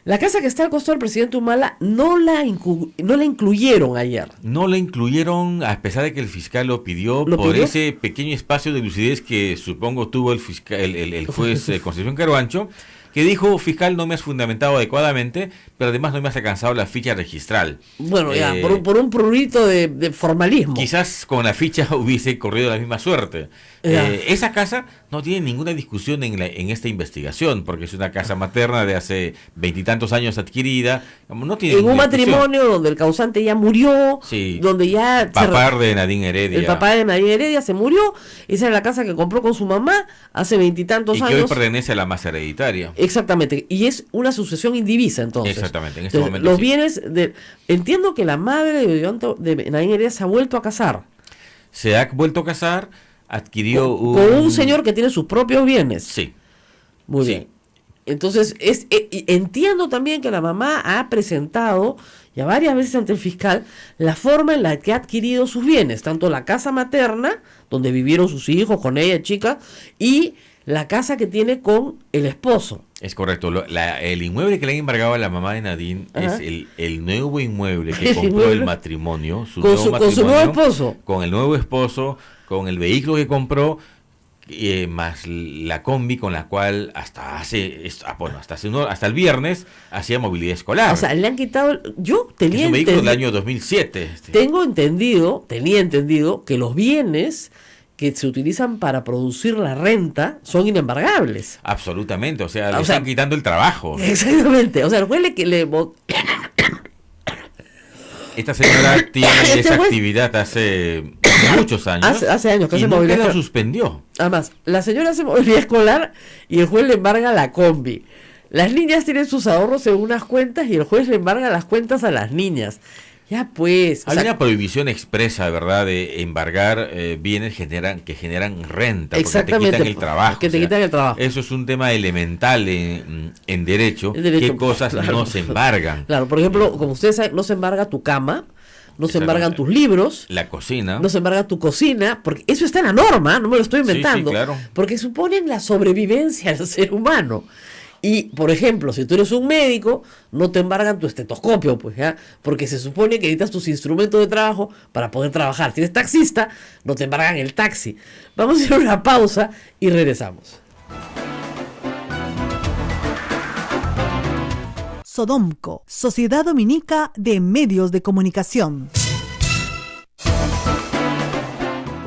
La casa que está al costado del presidente Humala no la incluyeron ayer. No le incluyeron, a pesar de que el fiscal lo pidió, ¿Lo por pidió? ese pequeño espacio de lucidez que supongo tuvo el fiscal, el juez Concepción Caruancho, que dijo: fiscal, no me has fundamentado adecuadamente, pero además no me has alcanzado la ficha registral. Bueno, ya, Eh, por un prurito de formalismo. Quizás con la ficha hubiese corrido la misma suerte. Ya. Esa casa no tiene ninguna discusión en esta investigación, porque es una casa materna de hace 20 y tantos años adquirida. No tiene En un ninguna discusión. matrimonio donde el causante ya murió, Sí. donde ya Papá de Nadine Heredia. el papá de María Heredia se murió, esa era la casa que compró con su mamá hace 20 y tantos y que hoy años. pertenece a la masa hereditaria. Exactamente, y es una sucesión indivisa entonces. Exactamente, en este Entonces, momento los sí. bienes entiendo que la madre de Nadine Heredia se ha vuelto a casar Se ha vuelto a casar, adquirió con un señor que tiene sus propios bienes. Sí. Muy Sí. bien. Entonces, entiendo también que la mamá ha presentado ya varias veces ante el fiscal la forma en la que ha adquirido sus bienes, tanto la casa materna, donde vivieron sus hijos con ella, chica, y la casa que tiene con el esposo. Es correcto. El inmueble que le han embargado a la mamá de Nadine Ajá. es el nuevo inmueble que El compró inmueble. el matrimonio. Con su nuevo esposo. Con el nuevo esposo, con el vehículo que compró, más la combi con la cual hasta el viernes hacía movilidad escolar. O sea, le han quitado... Yo Es tenía un vehículo del año 2007. tenía entendido que los bienes que se utilizan para producir la renta son inembargables. Absolutamente, o sea, le O sea, están quitando el trabajo. Exactamente. O sea, el juez Esta señora tiene Este esa juez- actividad hace muchos años. Hace años que y hace nunca movilidad la escolar. suspendió. Además, la señora hace movilidad escolar y el juez le embarga la combi. Las niñas tienen sus ahorros en unas cuentas y el juez le embarga las cuentas a las niñas. Ya pues. Hay una prohibición expresa, ¿verdad?, de embargar bienes que generan renta, porque Exactamente, te quitan el trabajo. que te quitan el trabajo. Eso es un tema elemental en derecho. En derecho, ¿Qué cosas claro. no se embargan? Claro, por ejemplo, como ustedes saben, no se embarga tu cama, no se embargan tus libros, La cocina. no se embarga tu cocina, porque eso está en la norma, no me lo estoy inventando. Sí, claro. Porque suponen la sobrevivencia del ser humano. Y, por ejemplo, si tú eres un médico, no te embargan tu estetoscopio, pues, ¿ya? Porque se supone que necesitas tus instrumentos de trabajo para poder trabajar. Si eres taxista, no te embargan el taxi. Vamos a hacer una pausa y regresamos. Sodomco, Sociedad Dominica de Medios de Comunicación.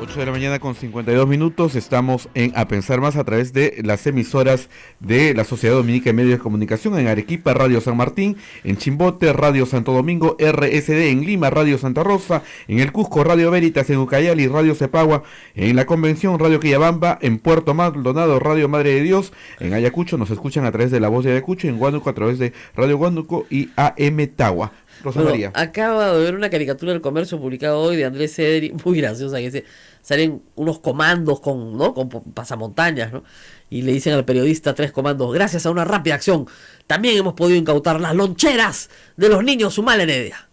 8 de la mañana con 52 minutos, estamos en A Pensar Más a través de las emisoras de la Sociedad Dominica de Medios de Comunicación, en Arequipa, Radio San Martín, en Chimbote, Radio Santo Domingo, RSD, en Lima, Radio Santa Rosa, en el Cusco, Radio Veritas, en Ucayali, Radio Cepagua, en la Convención, Radio Quillabamba, en Puerto Maldonado, Radio Madre de Dios, en Ayacucho nos escuchan a través de La Voz de Ayacucho, en Huánuco a través de Radio Huánuco y AM Tagua. Rosa Bueno, María. acaba de ver una caricatura del Comercio publicada hoy de Andrés Cedri, muy graciosa, que dice, salen unos comandos con pasamontañas, ¿no? Y le dicen al periodista 3 comandos: gracias a una rápida acción, también hemos podido incautar las loncheras de los niños Humala Heredia.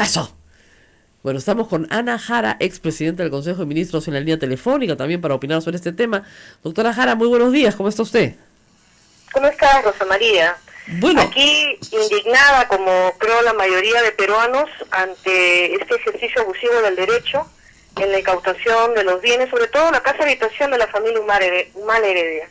¡Eso! Bueno, estamos con Ana Jara, expresidenta del Consejo de Ministros, en la línea telefónica también para opinar sobre este tema. Doctora Jara, muy buenos días, ¿cómo está usted? ¿Cómo estás, Rosa María? Bueno, Aquí indignada, como creo la mayoría de peruanos, ante este ejercicio abusivo del derecho en la incautación de los bienes, sobre todo la casa habitación de la familia Humala Heredia.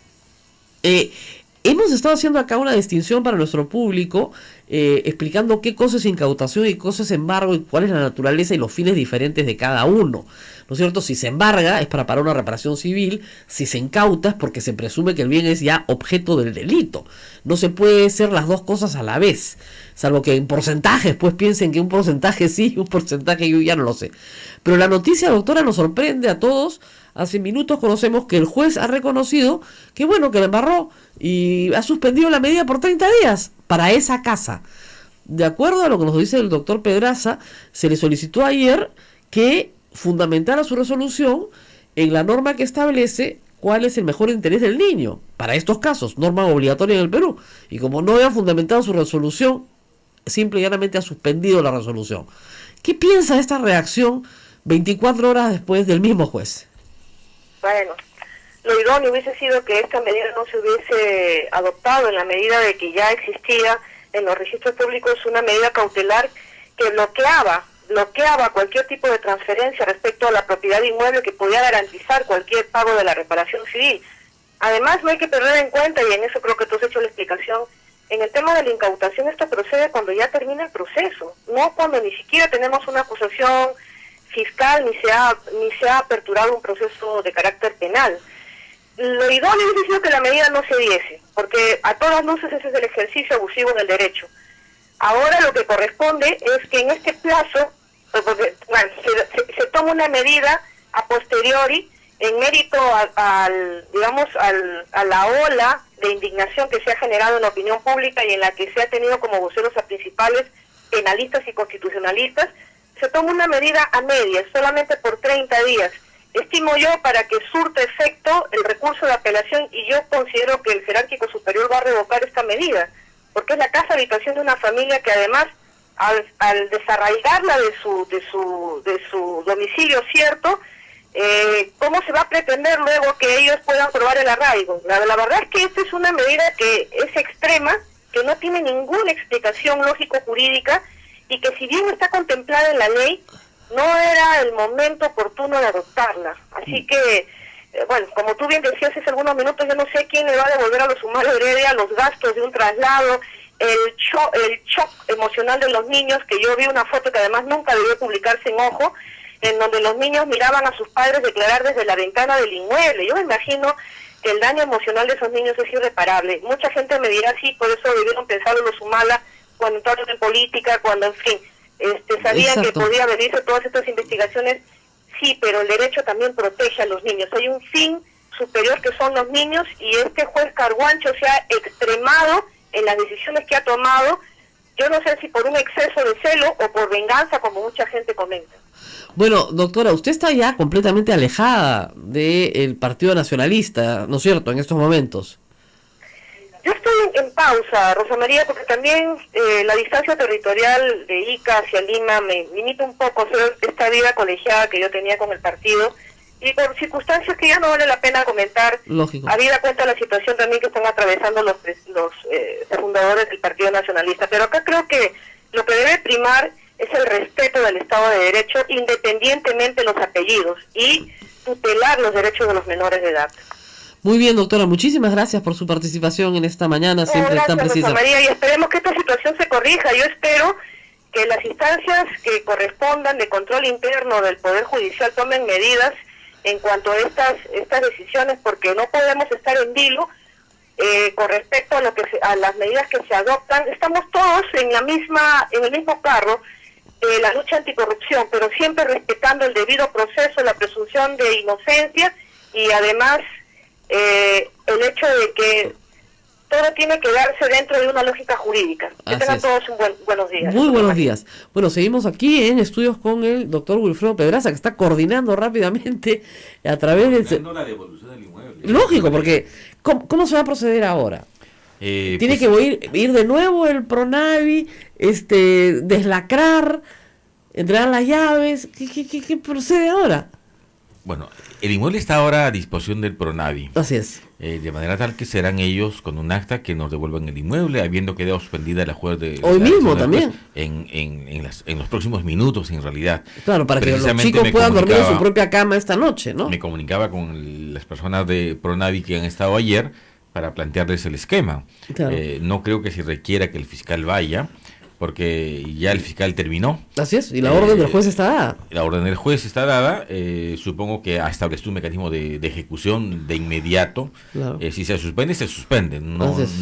hemos estado haciendo acá una distinción para nuestro público, explicando qué cosa es incautación y qué cosa es embargo y cuál es la naturaleza y los fines diferentes de cada uno. ¿No es cierto? Si se embarga es para parar una reparación civil, si se incauta es porque se presume que el bien es ya objeto del delito. No se puede hacer las dos cosas a la vez, salvo que en porcentajes pues piensen que un porcentaje sí, un porcentaje yo ya no lo sé. Pero la noticia, doctora, nos sorprende a todos. Hace minutos conocemos que el juez ha reconocido que bueno, que la embarró y ha suspendido la medida por 30 días para esa casa. De acuerdo a lo que nos dice el doctor Pedraza, se le solicitó ayer que fundamentara su resolución en la norma que establece cuál es el mejor interés del niño para estos casos, norma obligatoria en el Perú. Y como no había fundamentado su resolución, simple y llanamente ha suspendido la resolución. ¿Qué piensa de esta reacción 24 horas después del mismo juez? Bueno, lo idóneo hubiese sido que esta medida no se hubiese adoptado en la medida de que ya existía en los registros públicos una medida cautelar que bloqueaba cualquier tipo de transferencia respecto a la propiedad inmueble que podía garantizar cualquier pago de la reparación civil. Además, no hay que perder en cuenta, y en eso creo que tú has hecho la explicación, en el tema de la incautación esto procede cuando ya termina el proceso, no cuando ni siquiera tenemos una acusación fiscal ni se ha aperturado un proceso de carácter penal. Lo idóneo hubiese sido que la medida no se diese, porque a todas luces ese es el ejercicio abusivo del derecho. Ahora lo que corresponde es que en este plazo, porque, bueno, se toma una medida a posteriori en mérito a la ola de indignación que se ha generado en la opinión pública y en la que se ha tenido como voceros a principales penalistas y constitucionalistas. Se toma una medida a medias, solamente por 30 días. Estimo yo para que surta efecto el recurso de apelación, y yo considero que el jerárquico superior va a revocar esta medida, porque es la casa habitación de una familia que además al desarraigarla de su domicilio cierto, ¿cómo se va a pretender luego que ellos puedan probar el arraigo? La verdad es que esta es una medida que es extrema, que no tiene ninguna explicación lógico-jurídica, y que si bien está contemplada en la ley, no era el momento oportuno de adoptarla. Así que bueno, como tú bien decías hace algunos minutos, yo no sé quién le va a devolver a los humanos de Heredia los gastos de un traslado, el shock emocional de los niños, que yo vi una foto que además nunca debió publicarse en Ojo, en donde los niños miraban a sus padres declarar desde la ventana del inmueble. Yo me imagino que el daño emocional de esos niños es irreparable. Mucha gente me dirá, sí, por eso debieron pensarlo los Humala cuando entraron en política, cuando, en fin, sabían que podía venirse todas estas investigaciones. Sí, pero el derecho también protege a los niños. Hay un fin superior que son los niños, y este juez Carguancho se ha extremado en las decisiones que ha tomado. Yo no sé si por un exceso de celo o por venganza, como mucha gente comenta. Bueno, doctora, usted está ya completamente alejada del Partido Nacionalista, ¿no es cierto?, en estos momentos. Yo estoy en pausa, Rosa María, porque también la distancia territorial de Ica hacia Lima me limita un poco a hacer esta vida colegiada que yo tenía con el partido, y por circunstancias que ya no vale la pena comentar. Lógico. Habida cuenta la situación también que están atravesando los fundadores del Partido Nacionalista. Pero acá creo que lo que debe primar es el respeto del Estado de Derecho, independientemente de los apellidos, y tutelar los derechos de los menores de edad. Muy bien, doctora, muchísimas gracias por su participación en esta mañana, siempre tan precisa. Rosa María, y esperemos que esta situación se corrija. Yo espero que las instancias que correspondan de control interno del Poder Judicial tomen medidas en cuanto a estas decisiones, porque no podemos estar en vilo con respecto a a las medidas que se adoptan. Estamos todos en el mismo carro, la lucha anticorrupción, pero siempre respetando el debido proceso, la presunción de inocencia, y además el hecho de que todo tiene que darse dentro de una lógica jurídica. Que tengan todos buenos días. Muy buenos días. Bueno, seguimos aquí en estudios con el doctor Wilfredo Pedraza, que está coordinando rápidamente a través de... la devolución del inmueble. Lógico, porque ¿cómo se va a proceder ahora? Tiene que ir de nuevo el Pronavi, deslacrar, entregar las llaves. ¿Qué procede ahora? Bueno, el inmueble está ahora a disposición del Pronavi. Así es. De manera tal que serán ellos con un acta que nos devuelvan el inmueble, habiendo quedado suspendida la juez de... Hoy mismo también. En los próximos minutos, en realidad. Claro, para que los chicos puedan dormir en su propia cama esta noche, ¿no? Me comunicaba con las personas de Pronavi que han estado ayer para plantearles el esquema. Claro. No creo que se requiera que el fiscal vaya, porque ya el fiscal terminó. Así es, y la orden del juez está dada. La orden del juez está dada, supongo que ha establecido un mecanismo de ejecución de inmediato. Claro. Si se suspende,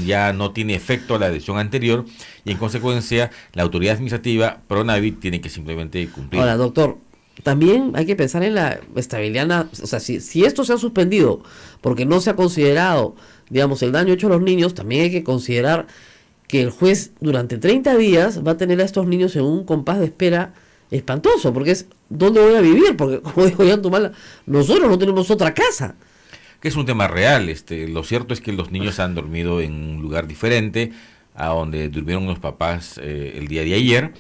ya no tiene efecto la decisión anterior, y en consecuencia la autoridad administrativa, Pronavi, tiene que simplemente cumplir. Ahora, doctor, también hay que pensar en la estabilidad, o sea, si esto se ha suspendido porque no se ha considerado, digamos, el daño hecho a los niños, también hay que considerar que el juez durante 30 días va a tener a estos niños en un compás de espera espantoso, porque es ¿dónde voy a vivir? Porque, como dijo Jan Tumala, nosotros no tenemos otra casa. Que es un tema real. Lo cierto es que los niños han dormido en un lugar diferente a donde durmieron los papás el día de ayer.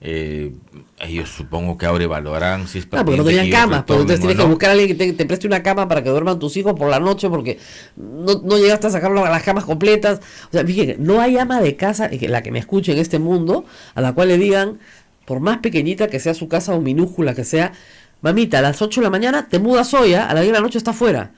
Ellos supongo que ahora evaluarán si es para... porque no tenían camas, pero entonces tienes que buscar a alguien que te preste una cama para que duerman tus hijos por la noche, porque no llegaste a sacar las camas completas. O sea, fíjense, no hay ama de casa, la que me escuche en este mundo, a la cual le digan, por más pequeñita que sea su casa o minúscula que sea, mamita, a las 8 de la mañana te mudas hoy, a las 10 de la noche está afuera.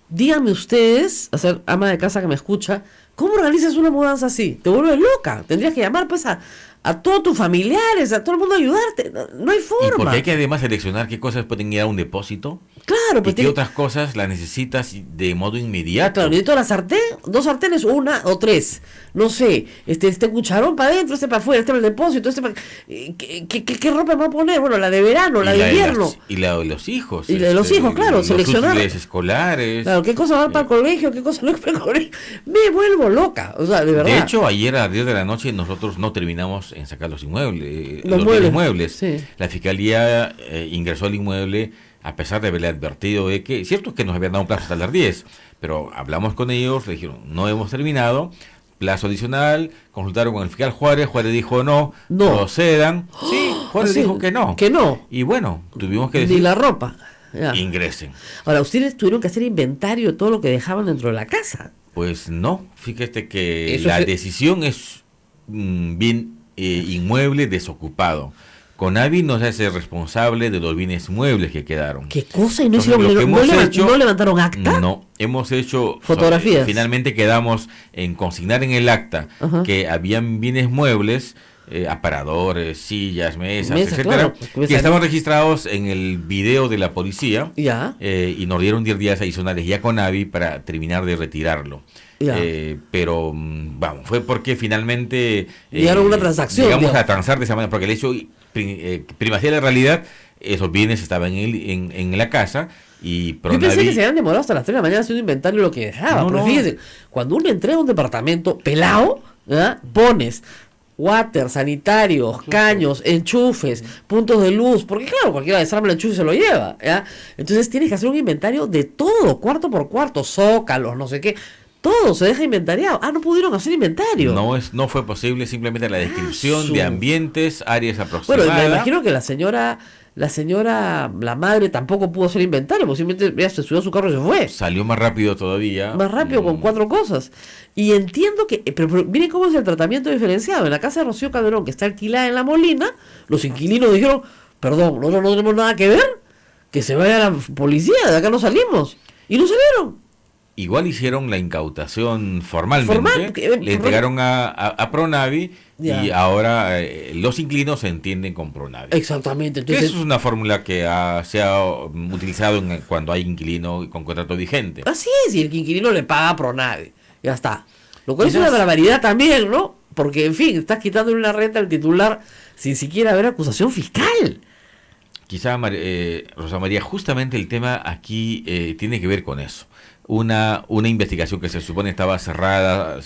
Díganme ustedes, a ser ama de casa que me escucha, ¿cómo organizas una mudanza así? Te vuelves loca. Tendrías que llamar pues a todos tus familiares, a todo el mundo a ayudarte. No hay forma. Y porque hay que además seleccionar qué cosas pueden ir a un depósito. Claro, pues y qué otras cosas las necesitas de modo inmediato. Claro, necesito la sartén, 2 sartenes, 1 o 3. No sé, este cucharón para adentro, este para afuera, este para el depósito, este para... ¿Qué ropa me voy a poner? Bueno, la de verano, la de invierno. Y la de los hijos. Y la de los hijos, claro, los seleccionar. Los escolares. Claro, qué cosa va para el colegio, qué cosa no es para el colegio. Me vuelvo loca, o sea, de verdad. De hecho, ayer a las 10 de la noche nosotros no terminamos en sacar los inmuebles. Los muebles. Sí. La fiscalía ingresó al inmueble a pesar de haberle advertido de que, cierto que nos habían dado un plazo hasta las 10, pero hablamos con ellos, le dijeron, no hemos terminado, plazo adicional, consultaron con el fiscal Juárez dijo no, procedan. Sí, Juárez dijo que no. Que no. Y bueno, tuvimos que decir... Ni la ropa. Ya. Ingresen. Ahora, ustedes tuvieron que hacer inventario de todo lo que dejaban dentro de la casa. Pues no, fíjate que decisión es bien inmueble desocupado, Conavi no se hace responsable de los bienes muebles que quedaron. ¿Qué cosa? ¿Y no, Entonces, lo que hemos hecho, no levantaron acta? No, hemos hecho fotografías. Finalmente quedamos en consignar en el acta que habían bienes muebles, aparadores, sillas, mesas, etcétera, claro, que estaban registrados en el video de la policía. Ya. Y nos dieron 10 días adicionales ya con Conavi para terminar de retirarlo. Pero vamos, fue porque finalmente llegaron una transacción, llegamos a transar de esa manera, porque el hecho primacía de la realidad, esos bienes estaban en la casa. Y yo pensé que se habían demorado hasta las 3 de la mañana haciendo inventario de lo que dejaba. Pero fíjense, cuando uno entrega un departamento pelado, ¿verdad? Pones water, sanitarios, caños, enchufes, puntos de luz, porque claro, cualquiera desarma el enchufe y se lo lleva, ¿ya? Entonces tienes que hacer un inventario de todo, cuarto por cuarto, zócalos, no sé qué. Todo se deja inventariado. No pudieron hacer inventario. No fue posible, simplemente la descripción de ambientes, áreas aproximadas. Bueno, me imagino que la madre tampoco pudo hacer inventario, porque simplemente ya se subió a su carro y se fue. Salió más rápido todavía. Más rápido con 4 cosas. Y entiendo que, pero miren cómo es el tratamiento diferenciado. En la casa de Rocío Calderón, que está alquilada en La Molina, los inquilinos dijeron, perdón, nosotros no tenemos nada que ver, que se vaya la policía, de acá no salimos. Y no salieron. Igual hicieron la incautación formalmente, le entregaron a Pronavi y ahora los inquilinos se entienden con Pronavi. Exactamente. Entonces, eso es una fórmula que se ha utilizado cuando hay inquilino con contrato vigente. Así es, y el inquilino le paga a Pronavi. Ya está. Lo cual es una barbaridad también, ¿no? Porque, en fin, estás quitándole una renta al titular sin siquiera haber acusación fiscal. Quizá, Rosa María, justamente el tema aquí tiene que ver con eso. Una investigación que se supone estaba cerrada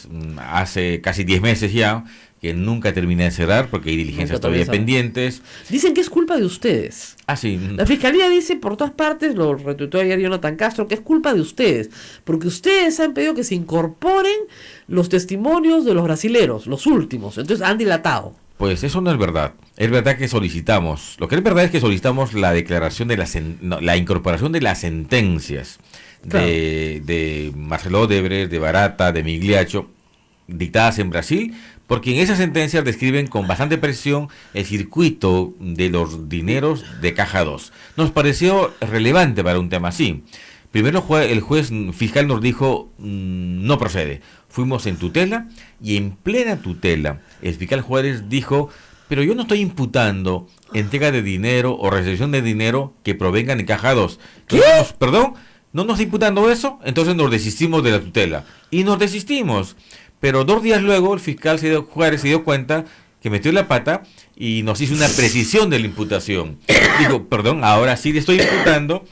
hace casi 10 meses ya, que nunca terminé de cerrar porque hay diligencias todavía pendientes. Dicen que es culpa de ustedes. Sí. La Fiscalía dice por todas partes, lo retuiteó ayer Jonathan Castro, que es culpa de ustedes, porque ustedes han pedido que se incorporen los testimonios de los brasileros, los últimos, entonces han dilatado. Pues eso no es verdad. Es verdad que solicitamos, lo que es verdad es que solicitamos la declaración de la incorporación de las sentencias. Claro. De Marcelo Odebrecht, de Barata, de Migliaccio, dictadas en Brasil, porque en esas sentencias describen con bastante precisión el circuito de los dineros de Caja 2. Nos pareció relevante para un tema así. Primero el juez fiscal nos dijo, no procede. Fuimos en tutela y en plena tutela el fiscal Juárez dijo, pero yo no estoy imputando entrega de dinero o recepción de dinero que provengan de Caja 2. ¿Qué? Perdón, no nos está imputando eso, entonces nos desistimos de la tutela. Y nos desistimos. Pero 2 días luego el fiscal Juárez se dio cuenta que metió la pata y nos hizo una precisión de la imputación. Dijo, perdón, ahora sí le estoy imputando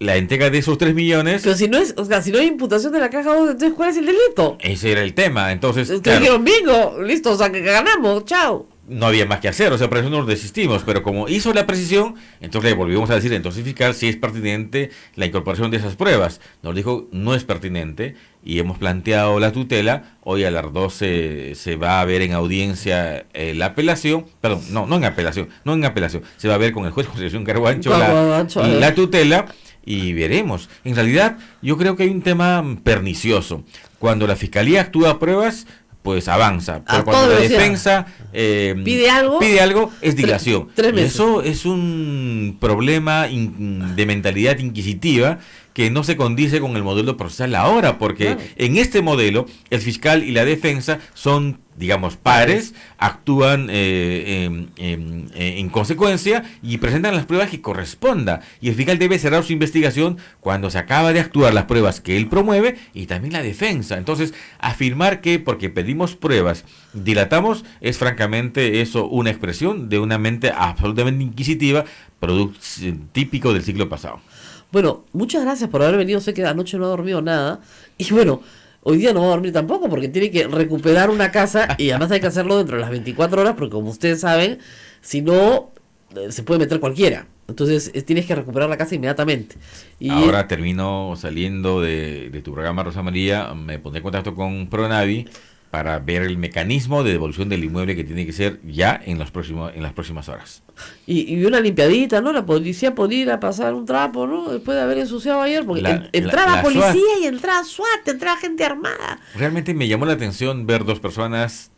la entrega de esos 3 millones. Pero si no es, si no hay imputación de la Caja 2, entonces ¿cuál es el delito? Ese era el tema, entonces claro, dijeron, bingo, listo, que ganamos, chao. No había más que hacer, por eso nos desistimos, pero como hizo la precisión, entonces le volvimos a decir, entonces fiscal, si es pertinente la incorporación de esas pruebas. Nos dijo, no es pertinente, y hemos planteado la tutela. Hoy a las 12 se va a ver en audiencia la apelación, perdón, no en apelación, se va a ver con el juez José Luis Carguancho la tutela, y veremos. En realidad, yo creo que hay un tema pernicioso. Cuando la fiscalía actúa a pruebas, pues avanza, pero cuando la defensa pide algo, es dilación. Eso es un problema de mentalidad inquisitiva que no se condice con el modelo procesal ahora, porque en este modelo el fiscal y la defensa son, digamos, pares, actúan en consecuencia y presentan las pruebas que corresponda. Y el fiscal debe cerrar su investigación cuando se acaba de actuar las pruebas que él promueve y también la defensa. Entonces, afirmar que porque pedimos pruebas dilatamos es francamente eso una expresión de una mente absolutamente inquisitiva, típico del siglo pasado. Bueno, muchas gracias por haber venido. Sé que anoche no ha dormido nada. Y bueno, hoy día no va a dormir tampoco porque tiene que recuperar una casa y además hay que hacerlo dentro de las 24 horas porque como ustedes saben, si no, se puede meter cualquiera. Entonces tienes que recuperar la casa inmediatamente. Y ahora termino saliendo de tu programa, Rosa María, me pondré en contacto con Pronavi para ver el mecanismo de devolución del inmueble que tiene que ser ya en las próximas horas. Y una limpiadita, ¿no? La policía podía ir a pasar un trapo, ¿no? Después de haber ensuciado ayer, porque entraba policía SWAT. Y entraba SWAT, entraba gente armada. Realmente me llamó la atención ver 2 personas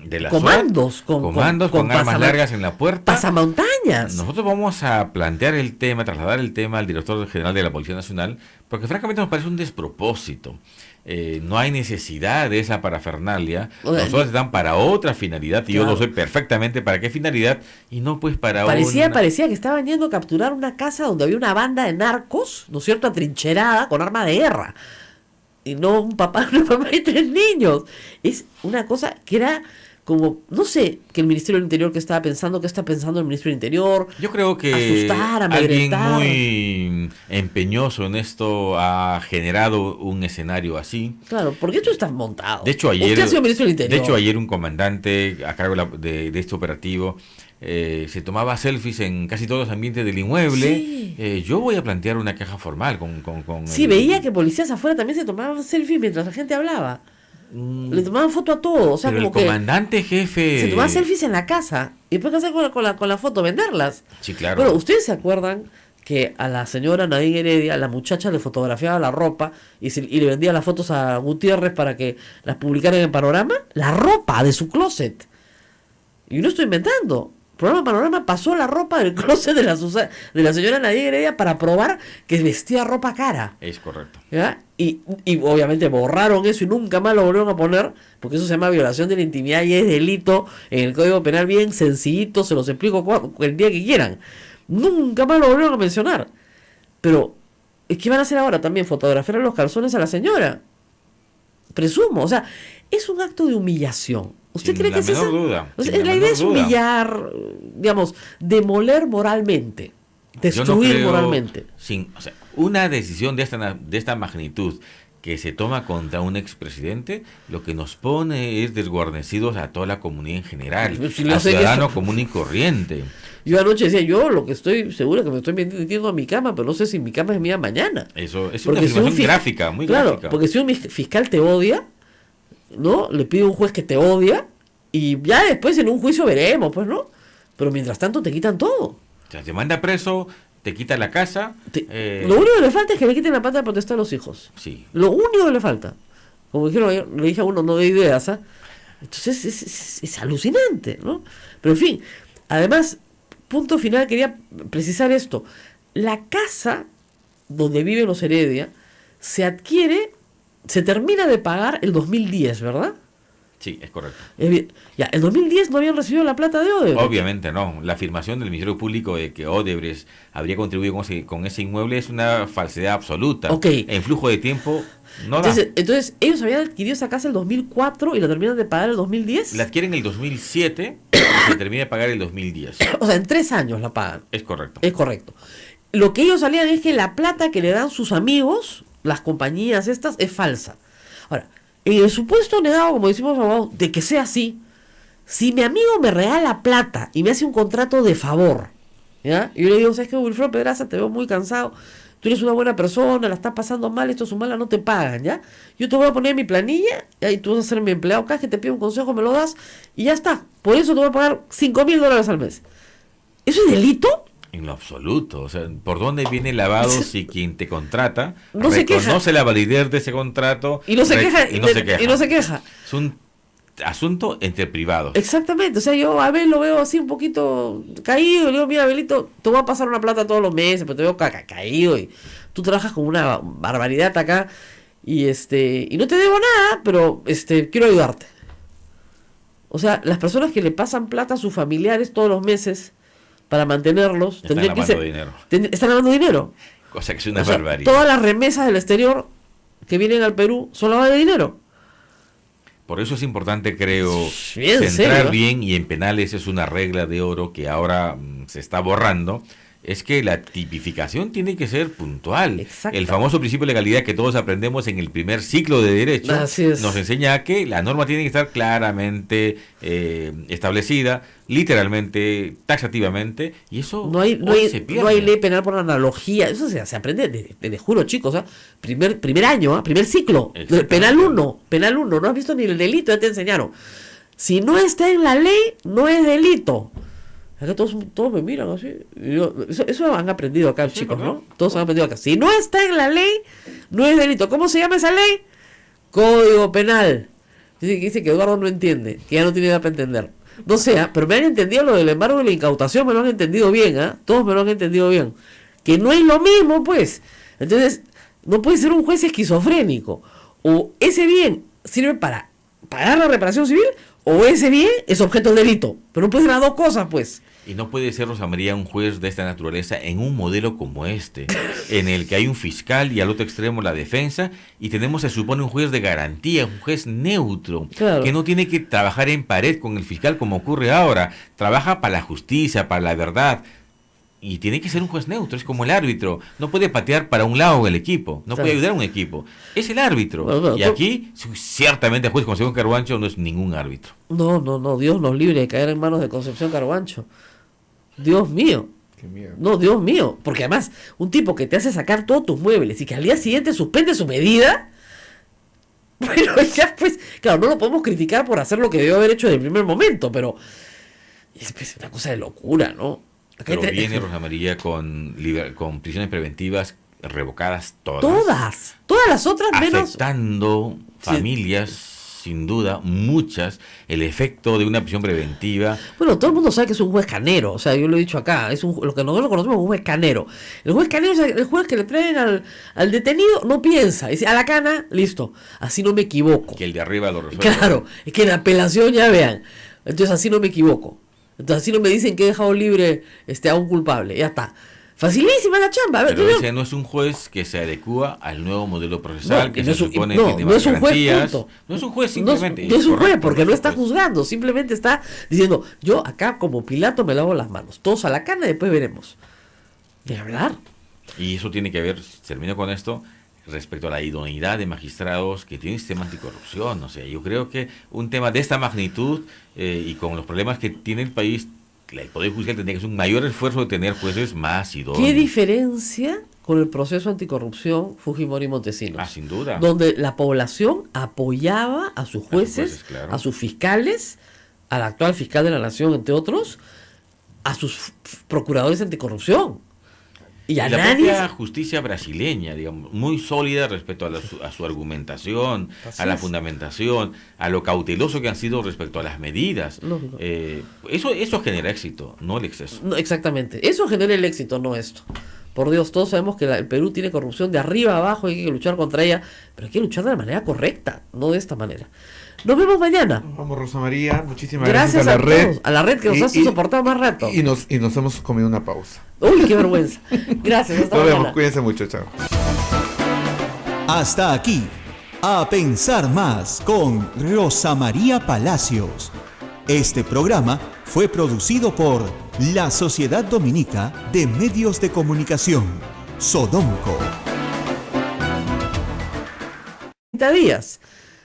de la comandos, SWAT, comandos con armas largas en la puerta. Pasamontañas. Nosotros vamos a plantear el tema, trasladar el tema al director general de la Policía Nacional, porque francamente nos parece un despropósito. No hay necesidad de esa parafernalia. Nosotros están para otra finalidad, y yo lo sé perfectamente para qué finalidad, y no pues para parecía que estaban yendo a capturar una casa donde había una banda de narcos, ¿no es cierto?, atrincherada con arma de guerra. Y no un papá, una mamá y 3 niños. Es una cosa que era como, no sé, que el Ministerio del Interior que estaba pensando, qué está pensando el Ministerio del Interior. Yo creo que asustar, alguien amedrentar. muy empeñoso en esto ha generado un escenario así. Claro, porque esto está montado. De hecho, ayer, usted ha sido ministro del Interior. De hecho, ayer un comandante a cargo de este operativo se tomaba selfies en casi todos los ambientes del inmueble. Sí. Yo voy a plantear una queja formal con Sí, veía que policías afuera también se tomaban selfies mientras la gente hablaba. Le tomaban foto a todo, o sea, pero como el que comandante jefe se tomaban selfies en la casa. ¿Y después qué hacer con la foto? ¿Venderlas? Sí, claro. Bueno, ¿ustedes se acuerdan que a la señora Nadine Heredia, la muchacha le fotografiaba la ropa y le vendía las fotos a Gutiérrez para que las publicaran en Panorama? La ropa de su closet. Y no estoy inventando. Panorama pasó la ropa del closet de la señora Nadine Heredia para probar que vestía ropa cara. Es correcto. ¿Ya? Y obviamente borraron eso y nunca más lo volvieron a poner, porque eso se llama violación de la intimidad y es delito en el Código Penal, bien sencillito, se los explico el día que quieran. Nunca más lo volvieron a mencionar. Pero, ¿qué van a hacer ahora también? Fotografiar los calzones a la señora. Presumo, o sea, es un acto de humillación. ¿Usted Sin cree la que es menor esa? duda, O sea, sin la la idea menor es duda. humillar, digamos, demoler moralmente, Yo no destruir creo, moralmente. o sea, una decisión de esta magnitud que se toma contra un expresidente, lo que nos pone es desguarnecidos a toda la comunidad en general, Pues, si no al sé qué ciudadano es- común y corriente. Yo anoche decía, yo lo que estoy seguro es que me estoy metiendo a mi cama, pero no sé si mi cama es mía mañana. Eso es Porque una si un afirmación gráfica, muy claro, gráfica. porque si un fiscal te odia, ¿no? Le pide a un juez que te odia y ya después en un juicio veremos, pues, ¿no? Pero mientras tanto te quitan todo. O sea, te manda preso, te quita la casa. Lo único que le falta es que le quiten la pata de protestar a los hijos. Sí. Lo único que le falta. Como dijeron ayer, le dije a uno, no de ideas, ¿ah? Entonces es alucinante, ¿no? Pero en fin, además, punto final, quería precisar esto. La casa donde viven los Heredia se termina de pagar el 2010, ¿verdad? Sí, es correcto. Ya, el 2010 no habían recibido la plata de Odebrecht. Obviamente no. La afirmación del Ministerio Público de que Odebrecht habría contribuido con ese inmueble es una falsedad absoluta. Ok. En flujo de tiempo no da. Entonces, ellos habían adquirido esa casa el 2004 y la terminan de pagar el 2010. La adquieren el 2007 y se termina de pagar el 2010. O sea, en 3 años la pagan. Es correcto. Es correcto. Lo que ellos salían es que la plata que le dan sus amigos, las compañías estas, es falsa. Ahora, en el supuesto negado, como decimos abogados, de que sea así, si mi amigo me regala plata y me hace un contrato de favor, ¿ya? Y yo le digo, ¿sabes qué, Wilfredo Pedraza? Te veo muy cansado, tú eres una buena persona, la estás pasando mal, estos son malas, no te pagan, ¿ya? Yo te voy a poner en mi planilla, y tú vas a ser mi empleado, cada vez que te pido un consejo me lo das, y ya está. Por eso te voy a pagar $5,000 al mes. ¿Eso es delito? En lo absoluto. O sea, ¿por dónde viene el lavado si quien te contrata No se queja. reconoce la validez de ese contrato Y no se queja. y no se queja? Y no se queja. Es un asunto entre privados. Exactamente, o sea, yo a Abel lo veo así un poquito caído, y le digo, mira, Abelito, te voy a pasar una plata todos los meses, pero te veo caído y tú trabajas con una barbaridad acá y no te debo nada, pero quiero ayudarte. O sea, las personas que le pasan plata a sus familiares todos los meses para mantenerlos, Están tendrían que lavando dinero. están lavando dinero. Cosa que es una O sea, barbaridad. todas las remesas del exterior que vienen al Perú son lavado de dinero. Por eso es importante, creo, Bien centrar serio. bien, y en penales es una regla de oro que ahora se está borrando, es que la tipificación tiene que ser puntual. Exacto. El famoso principio de legalidad que todos aprendemos en el primer ciclo de derecho Así es. nos enseña que la norma tiene que estar claramente establecida, literalmente, taxativamente, y eso No hay hoy se pierde. no hay ley penal por analogía. Eso se aprende, te juro, chicos. Primer año, primer ciclo. Exactamente. Penal 1. No has visto ni el delito, ya te enseñaron. Si no está en la ley, no es delito. Acá todos me miran así. Y eso han aprendido acá, Sí, chicos, ¿verdad? ¿no? Todos han aprendido acá. Si no está en la ley, no es delito. ¿Cómo se llama esa ley? Código Penal. Dice que Eduardo no entiende, que ya no tiene nada para entender. No sé, pero me han entendido lo del embargo y la incautación, me lo han entendido bien, todos me lo han entendido bien. Que no es lo mismo, pues. Entonces, no puede ser un juez esquizofrénico. O ese bien sirve para pagar la reparación civil, o ese bien es objeto del delito. Pero no puede ser las dos cosas, pues. Y no puede ser, Rosa María, un juez de esta naturaleza en un modelo como este, en el que hay un fiscal y al otro extremo la defensa, y tenemos, se supone, un juez de garantía, un juez neutro, claro, que no tiene que trabajar en pared con el fiscal como ocurre ahora, trabaja para la justicia, para la verdad, y tiene que ser un juez neutro, es como el árbitro, no puede patear para un lado el equipo, no puede ayudar a un equipo, es el árbitro, y aquí, ciertamente, el juez Concepción Carhuancho no es ningún árbitro. No, Dios nos libre de caer en manos de Concepción Carhuancho. Dios mío. Qué miedo. No, Dios mío. Porque además, un tipo que te hace sacar todos tus muebles y que al día siguiente suspende su medida. Bueno, ya pues, claro, no lo podemos criticar por hacer lo que debió haber hecho desde el primer momento, pero es pues, una cosa de locura, ¿no? Pero viene Rosa María con prisiones preventivas revocadas todas. Todas las otras menos. Afectando familias. Sin duda, muchas, el efecto de una prisión preventiva. Bueno, todo el mundo sabe que es un juez canero, o sea, yo lo he dicho acá, lo que nosotros conocemos como un juez canero. El juez canero es el juez que le traen al detenido, no piensa, dice, a la cana, listo, así no me equivoco. Que el de arriba lo resuelve. Claro, es que en la apelación ya vean, entonces así no me equivoco. Entonces así no me dicen que he dejado libre a un culpable, ya está. Facilísima la chamba. A ver, pero ese no es un juez que se adecua al nuevo modelo procesal, que se supone tiene no más es un garantías. juez, No es un juez, simplemente. No es un juez, porque no está juzgando, simplemente está diciendo, yo acá como Pilato me lavo las manos, todos a la cana y después veremos. De hablar. Y eso tiene que ver, termino con esto, respecto a la idoneidad de magistrados que tienen sistema anticorrupción. O sea, yo creo que un tema de esta magnitud y con los problemas que tiene el país, el Poder Judicial tendría que hacer un mayor esfuerzo de tener jueces más idóneos. ¿Qué diferencia con el proceso anticorrupción Fujimori Montesinos? Sin duda. Donde la población apoyaba a sus jueces, claro, a sus fiscales, al actual fiscal de la Nación, entre otros, a sus procuradores anticorrupción. Y a la nadie... propia justicia brasileña, digamos, muy sólida respecto a su argumentación, a la fundamentación, a lo cauteloso que han sido respecto a las medidas. Eso genera éxito, no el exceso. No, exactamente, eso genera el éxito, no esto. Por Dios, todos sabemos que el Perú tiene corrupción de arriba a abajo, hay que luchar contra ella, pero hay que luchar de la manera correcta, no de esta manera. Nos vemos mañana. Vamos, Rosa María, muchísimas gracias a la red. Todos, a la red que nos hace soportar más rato. Y nos hemos comido una pausa. Uy, qué vergüenza. Gracias, hasta mañana. Nos vemos, cuídense mucho, chao. Hasta aquí, A Pensar Más con Rosa María Palacios. Este programa fue producido por la Sociedad Dominica de Medios de Comunicación, Sodomco. 30 días,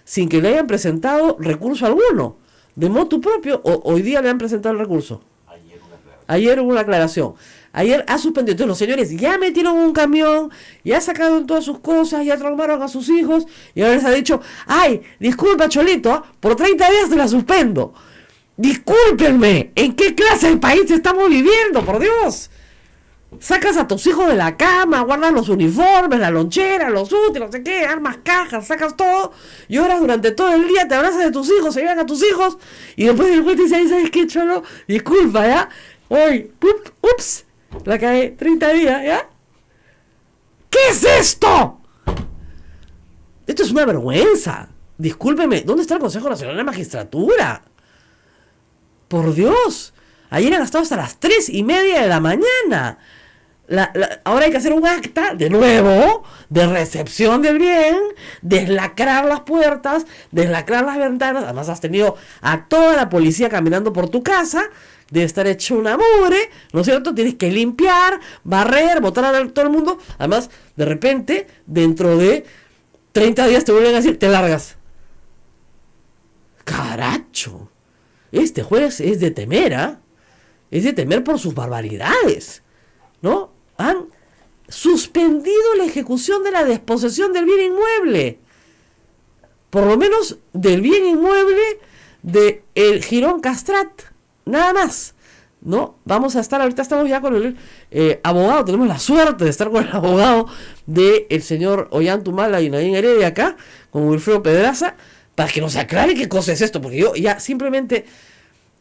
sin que le hayan presentado recurso alguno, de motu propio, o hoy día le han presentado el recurso. Ayer hubo una aclaración. Ayer ha suspendido. Entonces los señores ya metieron un camión, ya sacaron todas sus cosas, ya traumaron a sus hijos, y ahora les ha dicho, ay, disculpa Cholito, por 30 días te la suspendo. Discúlpenme, ¿en qué clase de país estamos viviendo, por Dios? Sacas a tus hijos de la cama, guardas los uniformes, la lonchera, los útiles, no sé qué, armas cajas, sacas todo, y ahora durante todo el día te abrazas de tus hijos, se llevan a tus hijos, y después el juez dice, ay, ¿sabes qué, Cholo? Disculpa, ¿ya? Uy, ups, la cagué, 30 días, ¿ya? ¿Qué es esto? Esto es una vergüenza. Discúlpeme, ¿dónde está el Consejo Nacional de Magistratura? Por Dios, ayer han estado hasta las 3:30 de la mañana. Ahora hay que hacer un acta, de nuevo, de recepción del bien, deslacrar las puertas, deslacrar las ventanas. Además has tenido a toda la policía caminando por tu casa, debe estar hecho una mugre, ¿no es cierto? Tienes que limpiar, barrer, botar a todo el mundo. Además, de repente, dentro de 30 días te vuelven a decir, te largas. Caracho, este juez es de temer, ¿ah? Es de temer por sus barbaridades, ¿no? Han suspendido la ejecución de la desposesión del bien inmueble, por lo menos del bien inmueble de el Girón Castrat, nada más, ¿no? Vamos a estar, ahorita estamos ya con el abogado, tenemos la suerte de estar con el abogado del señor Ollantumala y Nadine Heredia acá, con Wilfredo Pedraza, para que nos aclare qué cosa es esto, porque yo ya simplemente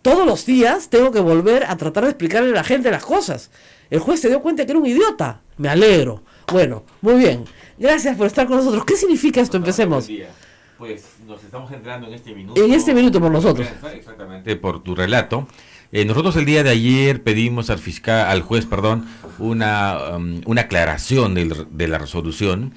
todos los días tengo que volver a tratar de explicarle a la gente las cosas. El juez se dio cuenta que era un idiota. Me alegro. Bueno, muy bien. Gracias por estar con nosotros. ¿Qué significa esto? Empecemos. Pues nos estamos entrando en este minuto. En este minuto por nosotros. Exactamente, por tu relato. Nosotros el día de ayer pedimos al juez, una aclaración de la resolución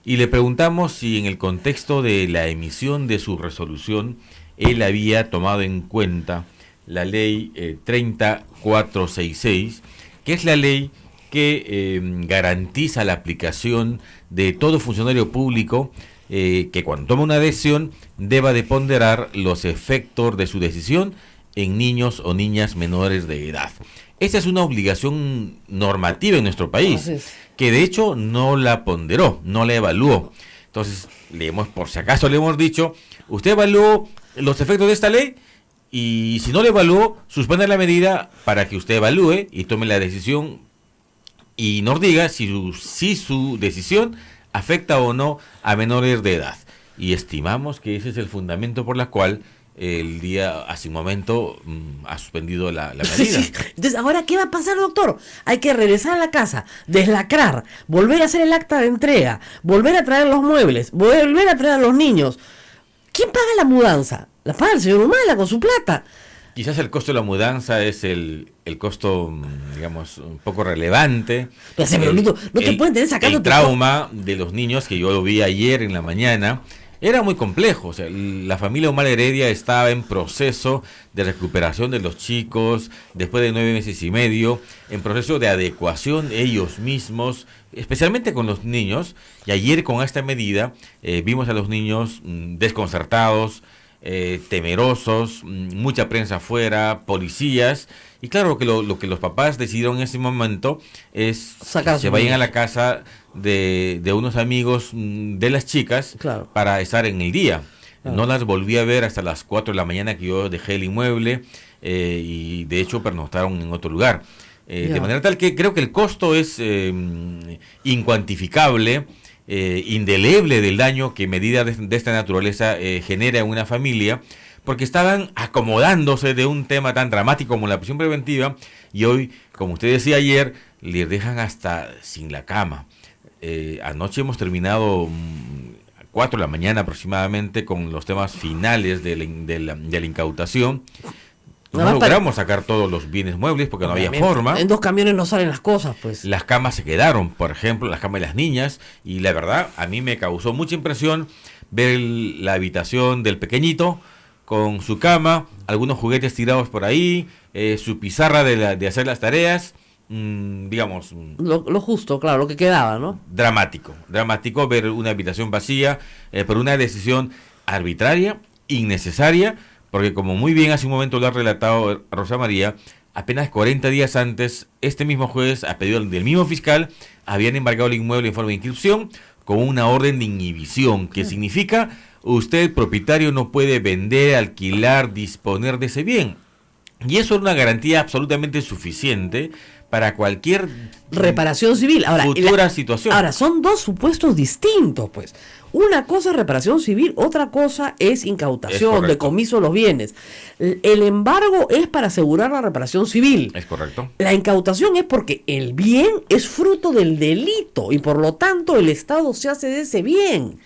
y le preguntamos si en el contexto de la emisión de su resolución él había tomado en cuenta la ley 30466, que es la ley que garantiza la aplicación de todo funcionario público que cuando toma una decisión deba de ponderar los efectos de su decisión en niños o niñas menores de edad. Esa es una obligación normativa en nuestro país, que de hecho no la ponderó, no la evaluó. Entonces, por si acaso le hemos dicho, usted evaluó los efectos de esta ley y si no la evaluó, suspenda la medida para que usted evalúe y tome la decisión y nos diga si su decisión afecta o no a menores de edad. Y estimamos que ese es el fundamento por la cual hace un momento ha suspendido la medida. Sí. Entonces, ¿ahora qué va a pasar, doctor? Hay que regresar a la casa, deslacrar, volver a hacer el acta de entrega, volver a traer los muebles, volver a traer a los niños. ¿Quién paga la mudanza? La paga el señor Humala con su plata. Quizás el costo de la mudanza es el costo, digamos, un poco relevante. Pero no te pueden tener sacando el trauma de los niños, que yo lo vi ayer en la mañana, era muy complejo. O sea, la familia Humala Heredia estaba en proceso de recuperación de los chicos, después de 9 meses y medio, en proceso de adecuación ellos mismos, especialmente con los niños. Y ayer con esta medida vimos a los niños desconcertados, temerosos, mucha prensa afuera, policías, y claro que lo que los papás decidieron en ese momento es que se vayan a la casa de unos amigos de las chicas, claro, para estar en el día. Claro. No las volví a ver hasta las 4 de la mañana que yo dejé el inmueble y de hecho pernoctaron en otro lugar. De manera tal que creo que el costo es incuantificable, indeleble del daño que medida de esta naturaleza genera en una familia, porque estaban acomodándose de un tema tan dramático como la prisión preventiva y hoy, como usted decía ayer, les dejan hasta sin la cama. Anoche hemos terminado 4 de la mañana aproximadamente con los temas finales de la incautación. No logramos sacar todos los bienes muebles porque no había forma. En 2 camiones no salen las cosas, pues. Las camas se quedaron, por ejemplo, las camas de las niñas. Y la verdad, a mí me causó mucha impresión ver la habitación del pequeñito con su cama, algunos juguetes tirados por ahí, su pizarra de hacer las tareas, digamos... Lo justo, claro, lo que quedaba, ¿no? Dramático ver una habitación vacía por una decisión arbitraria, innecesaria, porque como muy bien hace un momento lo ha relatado Rosa María, apenas 40 días antes, este mismo juez, a pedido del mismo fiscal, habían embargado el inmueble en forma de inscripción con una orden de inhibición, que significa usted, propietario, no puede vender, alquilar, disponer de ese bien. Y eso era una garantía absolutamente suficiente para cualquier reparación civil. Ahora, futura situación. Ahora, son 2 supuestos distintos, pues. Una cosa es reparación civil, otra cosa es incautación, decomiso de los bienes. El embargo es para asegurar la reparación civil. Es correcto. La incautación es porque el bien es fruto del delito y por lo tanto el Estado se hace de ese bien.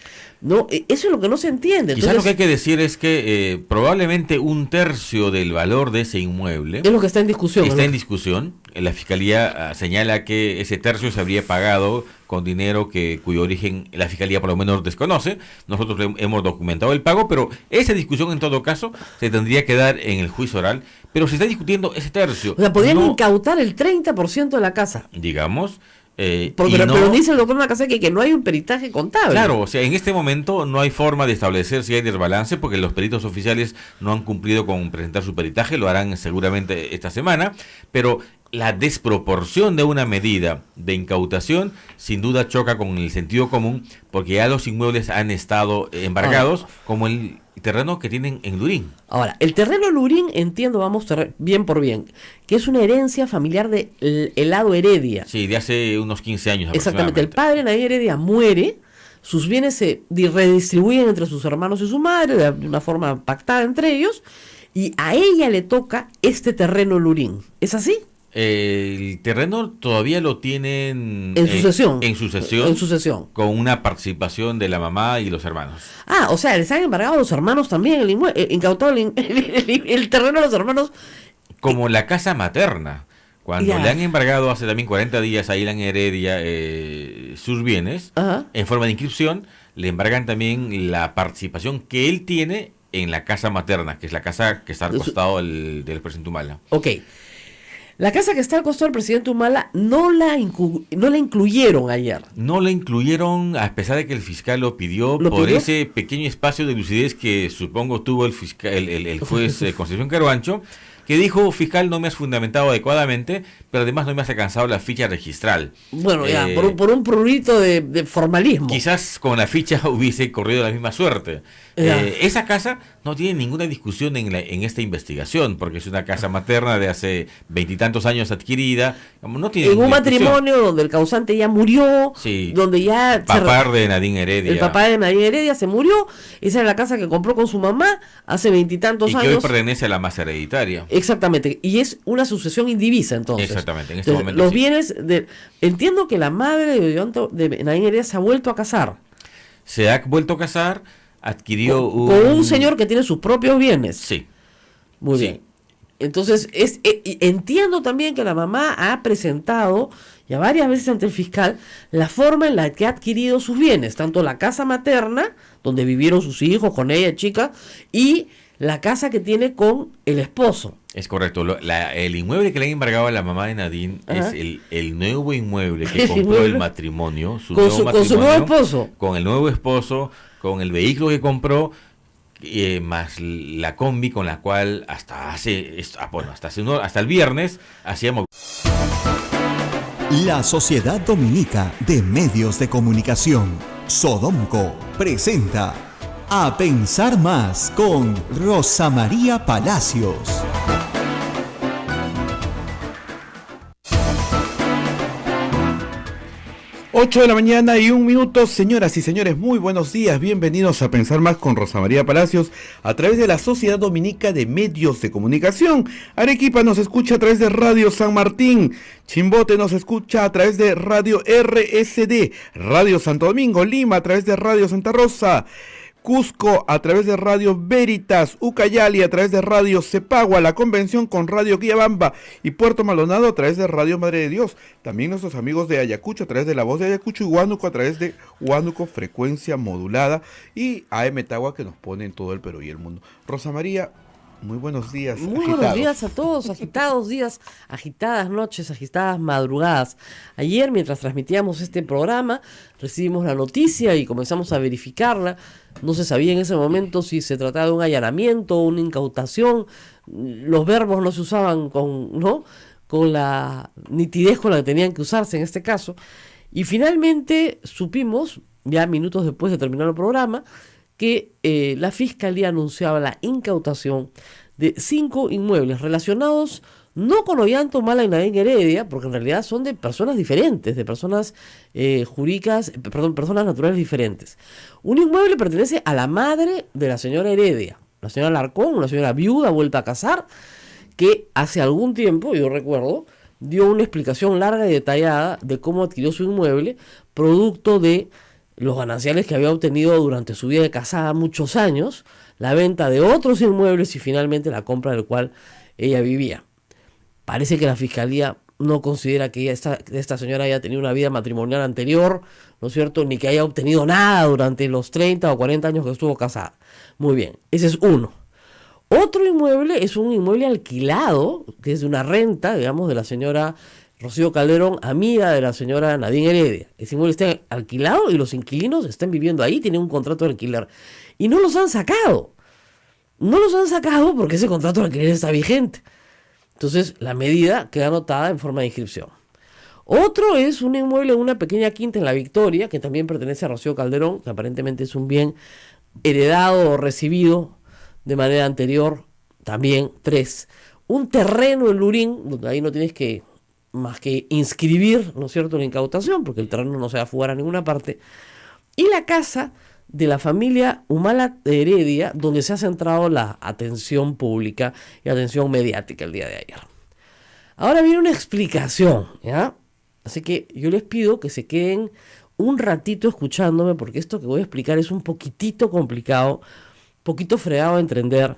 No, eso es lo que no se entiende. Quizás lo que hay que decir es que probablemente 1/3 del valor de ese inmueble es lo que está en discusión. Está en discusión. La Fiscalía señala que ese tercio se habría pagado con dinero cuyo origen la Fiscalía por lo menos desconoce. Nosotros hemos documentado el pago, pero esa discusión en todo caso se tendría que dar en el juicio oral. Pero se está discutiendo ese tercio. O sea, podrían incautar el 30% de la casa. Digamos. Pero dice el doctor Nakasaiki que no hay un peritaje contable. Claro, o sea, en este momento no hay forma de establecer si hay desbalance porque los peritos oficiales no han cumplido con presentar su peritaje, lo harán seguramente esta semana, pero la desproporción de una medida de incautación sin duda choca con el sentido común porque ya los inmuebles han estado embargados como el terreno que tienen en Lurín. Ahora, el terreno en Lurín, entiendo, vamos bien por bien, que es una herencia familiar de el lado Heredia. Sí, de hace unos 15 años Exactamente, el padre Nadir Heredia muere, sus bienes se redistribuyen entre sus hermanos y su madre de una forma pactada entre ellos, y a ella le toca este terreno en Lurín. ¿Es así? El terreno todavía lo tienen En sucesión. En sucesión. En sucesión. Con una participación de la mamá y los hermanos. Ah, o sea, les han embargado a los hermanos también incautado el terreno a los hermanos. Como la casa materna. Cuando Ya. le han embargado hace también 40 días a Ilan Heredia sus bienes, Ajá. en forma de inscripción, le embargan también la participación que él tiene en la casa materna, que es la casa que está al costado del presidente Humala. Ok. La casa que está al costado del presidente Humala no la incluyeron ayer. No le incluyeron, a pesar de que el fiscal lo pidió, ¿Lo por pidió? ese pequeño espacio de lucidez que supongo tuvo el juez Concepción Carbancho, que dijo: fiscal, no me has fundamentado adecuadamente, pero además no me has alcanzado la ficha registral. Bueno, ya, Eh, por un prurito de formalismo. Quizás con la ficha hubiese corrido la misma suerte. Ya. Esa casa no tiene ninguna discusión en esta investigación, porque es una casa materna de hace veintitantos años adquirida. No tiene En un ninguna discusión. matrimonio donde el causante ya murió, Sí. donde ya Papá de Nadine Heredia. el papá de Nadine Heredia se murió. Esa era la casa que compró con su mamá hace veintitantos y que hoy años. pertenece a la más hereditaria. Exactamente, y es una sucesión indivisa entonces. Exactamente, en este Entonces, momento los sí. bienes de... Entiendo que la madre de Nadine Heredia se ha vuelto a casar Se ha vuelto a casar, adquirió con un señor que tiene sus propios bienes. Sí. Muy Sí. bien. Entonces, entiendo también que la mamá ha presentado ya varias veces ante el fiscal la forma en la que ha adquirido sus bienes, tanto la casa materna, donde vivieron sus hijos con ella, chica, y la casa que tiene con el esposo. Es correcto. El inmueble que le han embargado a la mamá de Nadine Ajá. es el nuevo inmueble que El compró inmueble. el matrimonio, Con su nuevo esposo. Con el nuevo esposo, con el vehículo que compró, más la combi con la cual hasta el viernes hacíamos. La Sociedad Dominica de Medios de Comunicación, Sodomco, presenta A Pensar Más con Rosa María Palacios. 8 de la mañana y 1 minuto, señoras y señores, muy buenos días, bienvenidos a Pensar Más con Rosa María Palacios a través de la Sociedad Dominica de Medios de Comunicación. Arequipa nos escucha a través de Radio San Martín, Chimbote nos escucha a través de Radio RSD, Radio Santo Domingo, Lima a través de Radio Santa Rosa, Cusco a través de Radio Veritas, Ucayali a través de Radio Cepagua, La Convención con Radio Quillabamba y Puerto Maldonado a través de Radio Madre de Dios. También nuestros amigos de Ayacucho a través de La Voz de Ayacucho y Huánuco a través de Huánuco Frecuencia Modulada y AM Tagua que nos pone en todo el Perú y el mundo. Rosa María, muy buenos días. Muy agitados. buenos días a todos, agitados días, agitadas noches, agitadas madrugadas. Ayer, mientras transmitíamos este programa, recibimos la noticia y comenzamos a verificarla. No se sabía en ese momento si se trataba de un allanamiento o una incautación. Los verbos no se usaban con la nitidez con la que tenían que usarse en este caso. Y finalmente supimos, ya minutos después de terminar el programa, que la Fiscalía anunciaba la incautación de 5 inmuebles relacionados no con Ollanta Humala y Nadine Heredia, porque en realidad son de personas diferentes, de personas personas naturales diferentes. Un inmueble pertenece a la madre de la señora Heredia, la señora Larcón, una señora viuda vuelta a casar, que hace algún tiempo, yo recuerdo, dio una explicación larga y detallada de cómo adquirió su inmueble, producto de los gananciales que había obtenido durante su vida de casada muchos años, la venta de otros inmuebles y finalmente la compra del cual ella vivía. Parece que la Fiscalía no considera que esta señora haya tenido una vida matrimonial anterior, ¿no es cierto?, ni que haya obtenido nada durante los 30 o 40 años que estuvo casada. Muy bien, ese es uno. Otro inmueble es un inmueble alquilado, que es de una renta, digamos, de la señora Rocío Calderón, amiga de la señora Nadine Heredia. Ese inmueble está alquilado y los inquilinos están viviendo ahí, tienen un contrato de alquiler. Y no los han sacado. No los han sacado porque ese contrato de alquiler está vigente. Entonces, la medida queda anotada en forma de inscripción. Otro es un inmueble en una pequeña quinta en La Victoria, que también pertenece a Rocío Calderón, que aparentemente es un bien heredado o recibido de manera anterior. También 3. Un terreno en Lurín, donde ahí no tienes que más que inscribir, ¿no es cierto?, la incautación, porque el terreno no se va a fugar a ninguna parte. y la casa de la familia Humala Heredia, donde se ha centrado la atención pública y atención mediática el día de ayer. Ahora viene una explicación, ¿ya? Así que yo les pido que se queden un ratito escuchándome, porque esto que voy a explicar es un poquitito complicado, poquito fregado de entender,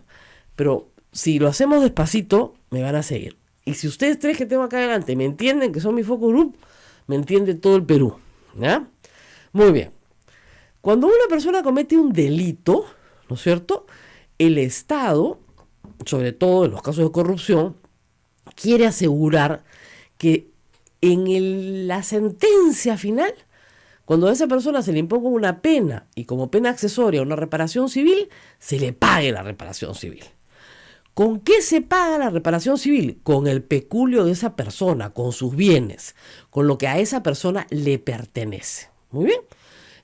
pero si lo hacemos despacito, me van a seguir. Y si ustedes tres que tengo acá adelante me entienden, que son mi focus group, me entiende todo el Perú, ¿ya? Muy bien. Cuando una persona comete un delito, ¿no es cierto?, el Estado, sobre todo en los casos de corrupción, quiere asegurar que en la sentencia final, cuando a esa persona se le imponga una pena y como pena accesoria una reparación civil, se le pague la reparación civil. ¿Con qué se paga la reparación civil? Con el peculio de esa persona, con sus bienes, con lo que a esa persona le pertenece. Muy bien.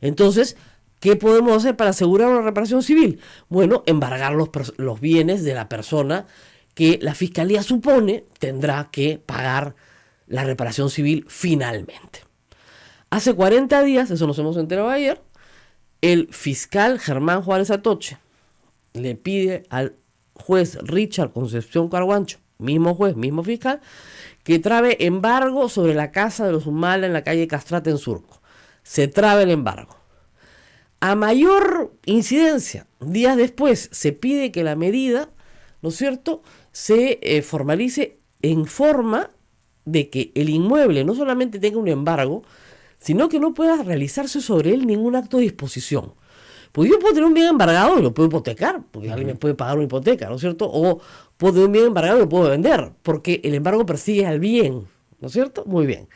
Entonces, ¿qué podemos hacer para asegurar una reparación civil? Bueno, embargar los bienes de la persona que la fiscalía supone tendrá que pagar la reparación civil finalmente. Hace 40 días, eso nos hemos enterado ayer, el fiscal Germán Juárez Atoche le pide al juez Richard Concepción Carguancho, mismo juez, mismo fiscal, que trabe embargo sobre la casa de los Humala en la calle Castrate en Surco. Se trabe el embargo. A mayor incidencia, días después, se pide que la medida, ¿no es cierto?, se formalice en forma de que el inmueble no solamente tenga un embargo, sino que no pueda realizarse sobre él ningún acto de disposición. Pues yo puedo tener un bien embargado y lo puedo hipotecar, porque alguien me puede pagar una hipoteca, ¿no es cierto? O puedo tener un bien embargado y lo puedo vender, porque el embargo persigue al bien, ¿no es cierto? Muy bien.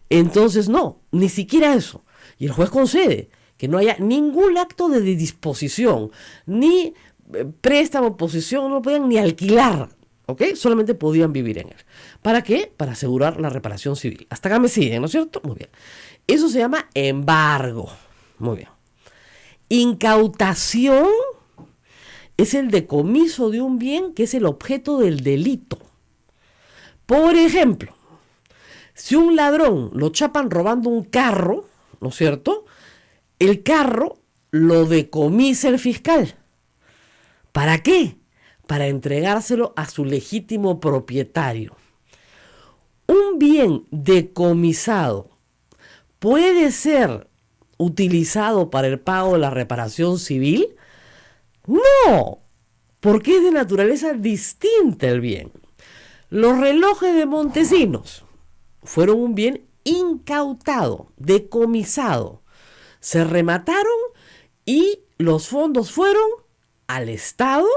Entonces, no, ni siquiera eso. Y el juez concede que no haya ningún acto de disposición, ni préstamo, posesión, no podían ni alquilar, ¿ok? Solamente podían vivir en él. ¿Para qué? Para asegurar la reparación civil. Hasta acá me siguen, ¿no es cierto? Muy bien. Eso se llama embargo. Muy bien. Incautación es el decomiso de un bien que es el objeto del delito. Por ejemplo, si un ladrón lo chapan robando un carro, ¿no es cierto?, el carro lo decomisa el fiscal. ¿Para qué? Para entregárselo a su legítimo propietario. Un bien decomisado puede ser utilizado para el pago de la reparación civil. No, porque es de naturaleza distinta el bien. Los relojes de Montesinos fueron un bien incautado, decomisado. Se remataron y los fondos fueron al Estado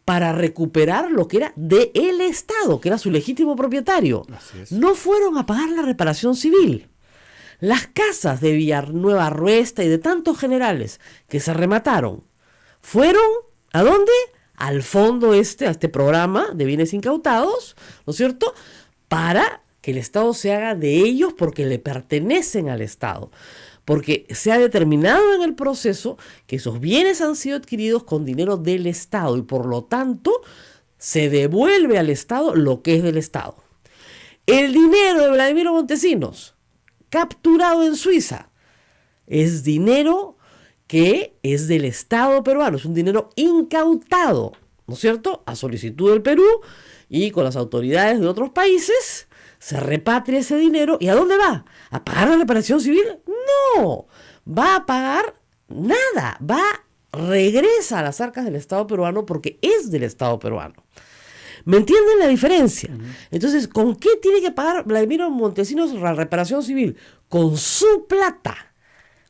para recuperar lo que era del Estado, que era su legítimo propietario. No fueron a pagar la reparación civil. Las casas de Villanueva Ruesta y de tantos generales que se remataron fueron, ¿a dónde? Al fondo a este programa de bienes incautados, ¿no es cierto?, para que el Estado se haga de ellos porque le pertenecen al Estado. Porque se ha determinado en el proceso que esos bienes han sido adquiridos con dinero del Estado y por lo tanto se devuelve al Estado lo que es del Estado. El dinero de Vladimiro Montesinos, capturado en Suiza, es dinero que es del Estado peruano, es un dinero incautado, ¿no es cierto?, a solicitud del Perú y con las autoridades de otros países. Se repatria ese dinero y ¿a dónde va? ¿A pagar la reparación civil? No, va a pagar nada, regresa a las arcas del Estado peruano porque es del Estado peruano. ¿Me entienden la diferencia? Entonces, ¿con qué tiene que pagar Vladimiro Montesinos la reparación civil? Con su plata,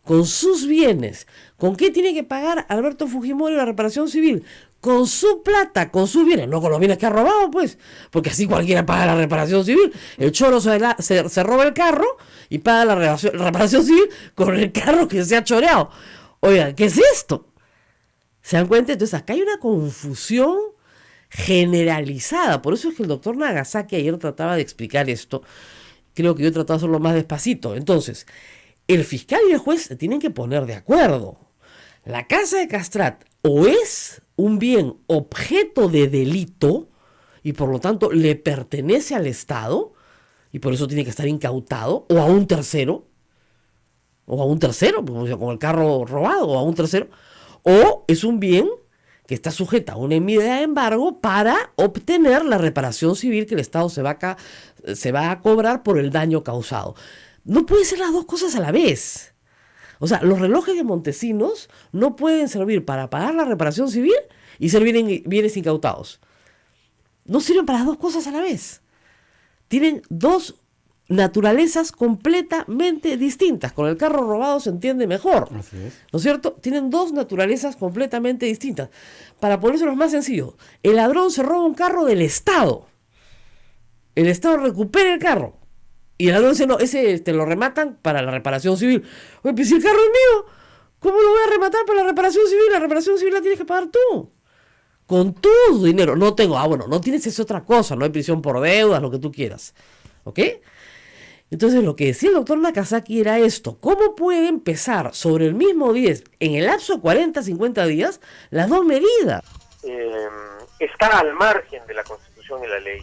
con sus bienes. ¿Con qué tiene que pagar Alberto Fujimori la reparación civil? Con su plata, con sus bienes, no con los bienes que ha robado, pues, porque así cualquiera paga la reparación civil. El choro se roba el carro y paga la reparación civil con el carro que se ha choreado. Oigan, ¿qué es esto? ¿Se dan cuenta? Entonces acá hay una confusión generalizada. Por eso es que el doctor Nagasaki ayer trataba de explicar esto. Creo que yo he tratado de hacerlo más despacito. Entonces, el fiscal y el juez se tienen que poner de acuerdo. La casa de Castrat o es un bien objeto de delito y por lo tanto le pertenece al Estado y por eso tiene que estar incautado o a un tercero, o a un tercero, como con el carro robado, o a un tercero, o es un bien que está sujeta a una medida de embargo para obtener la reparación civil que el Estado se va a cobrar por el daño causado. No pueden ser las dos cosas a la vez. O sea, los relojes de Montesinos no pueden servir para pagar la reparación civil y ser bienes incautados. No sirven para las dos cosas a la vez. Tienen dos naturalezas completamente distintas. Con el carro robado se entiende mejor. Así es. ¿No es cierto? Tienen dos naturalezas completamente distintas. Para ponérselo más sencillo, el ladrón se roba un carro del Estado. El Estado recupera el carro. Y el ladrón dice, no, ese te lo rematan para la reparación civil. Oye, pues si el carro es mío, ¿cómo lo voy a rematar para la reparación civil? La reparación civil la tienes que pagar tú. Con tu dinero. No tengo, bueno, no tienes, es otra cosa, no hay prisión por deudas, lo que tú quieras. ¿Ok? Entonces lo que decía el doctor Nakazaki era esto: ¿cómo puede empezar sobre el mismo 10, en el lapso de 40, 50 días, las dos medidas? Está al margen de la Constitución y la ley.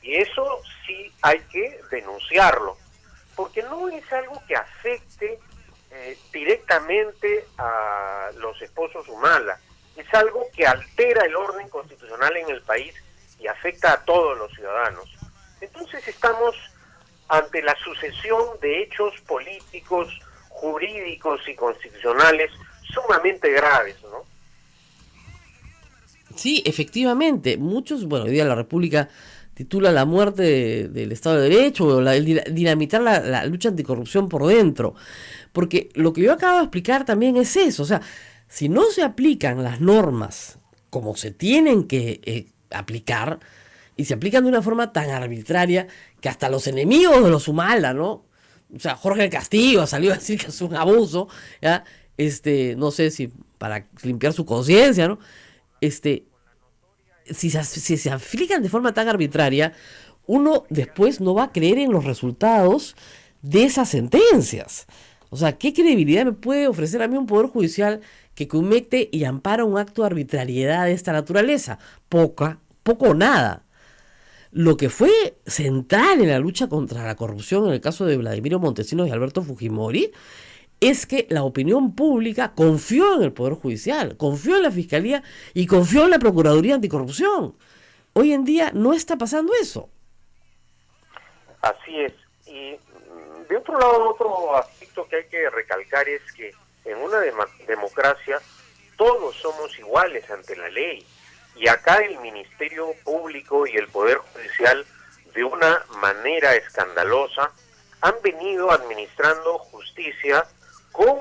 Y eso sí hay que denunciarlo, porque no es algo que afecte directamente a los esposos Humala. Es algo que altera el orden constitucional en el país y afecta a todos los ciudadanos. Entonces estamos ante la sucesión de hechos políticos, jurídicos y constitucionales sumamente graves, ¿no? Sí, efectivamente, muchos, bueno, hoy día la República titula la muerte del Estado de Derecho, o dinamitar la lucha anticorrupción por dentro, porque lo que yo acabo de explicar también es eso. O sea, si no se aplican las normas como se tienen que aplicar, y se aplican de una forma tan arbitraria que hasta los enemigos de los Humala, ¿no? O sea, Jorge del Castillo salió a decir que es un abuso, ¿ya? No sé si para limpiar su conciencia, ¿no? Si se aplican de forma tan arbitraria, uno después no va a creer en los resultados de esas sentencias. O sea, ¿qué credibilidad me puede ofrecer a mí un poder judicial que comete y ampara un acto de arbitrariedad de esta naturaleza? Poco o nada. Lo que fue central en la lucha contra la corrupción en el caso de Vladimiro Montesinos y Alberto Fujimori es que la opinión pública confió en el Poder Judicial, confió en la Fiscalía y confió en la Procuraduría Anticorrupción. Hoy en día no está pasando eso. Así es. Y de otro lado, otro aspecto que hay que recalcar es que en una democracia todos somos iguales ante la ley. Y acá el Ministerio Público y el Poder Judicial, de una manera escandalosa, han venido administrando justicia con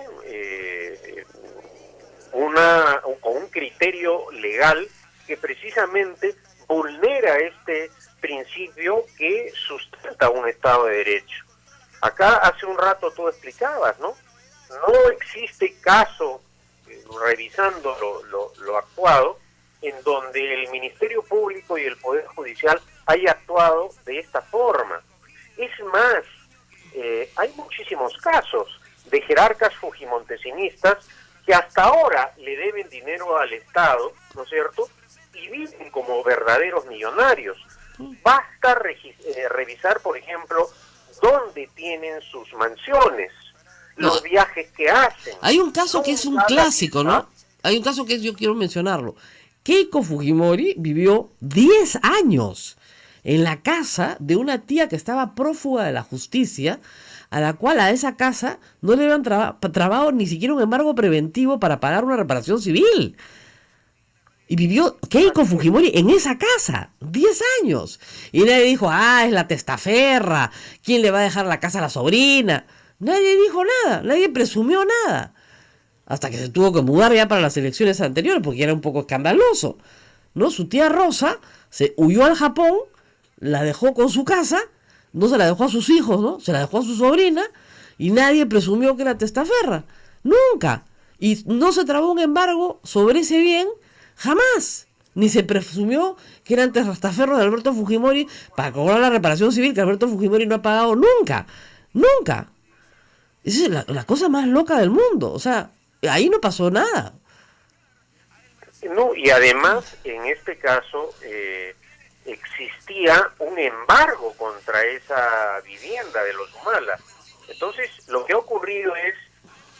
un criterio legal que precisamente vulnera este principio que sustenta un Estado de Derecho. Acá hace un rato tú explicabas, ¿no? No existe caso, revisando lo actuado, en donde el Ministerio Público y el Poder Judicial haya actuado de esta forma. Es más, hay muchísimos casos de jerarcas fujimontesinistas que hasta ahora le deben dinero al Estado, ¿no es cierto?, y viven como verdaderos millonarios. Basta revisar, por ejemplo, dónde tienen sus mansiones, los viajes que hacen. Hay un caso que es un clásico, ¿no? Hay un caso que yo quiero mencionarlo. Keiko Fujimori vivió 10 años en la casa de una tía que estaba prófuga de la justicia, a la cual a esa casa no le habían trabado ni siquiera un embargo preventivo para pagar una reparación civil. Y vivió Keiko Fujimori en esa casa 10 años. Y nadie dijo, es la testaferra, ¿quién le va a dejar la casa a la sobrina? Nadie dijo nada, nadie presumió nada. Hasta que se tuvo que mudar ya para las elecciones anteriores, porque era un poco escandaloso, ¿no? Su tía Rosa se huyó al Japón, la dejó con su casa, no se la dejó a sus hijos, ¿no? Se la dejó a su sobrina, y nadie presumió que era testaferra. Nunca. Y no se trabó un embargo sobre ese bien, jamás. Ni se presumió que eran testaferros de Alberto Fujimori para cobrar la reparación civil que Alberto Fujimori no ha pagado nunca. Nunca. Esa es la cosa más loca del mundo. O sea, ahí no pasó nada. No, y además, en este caso, existía un embargo contra esa vivienda de los Humala. Entonces, lo que ha ocurrido es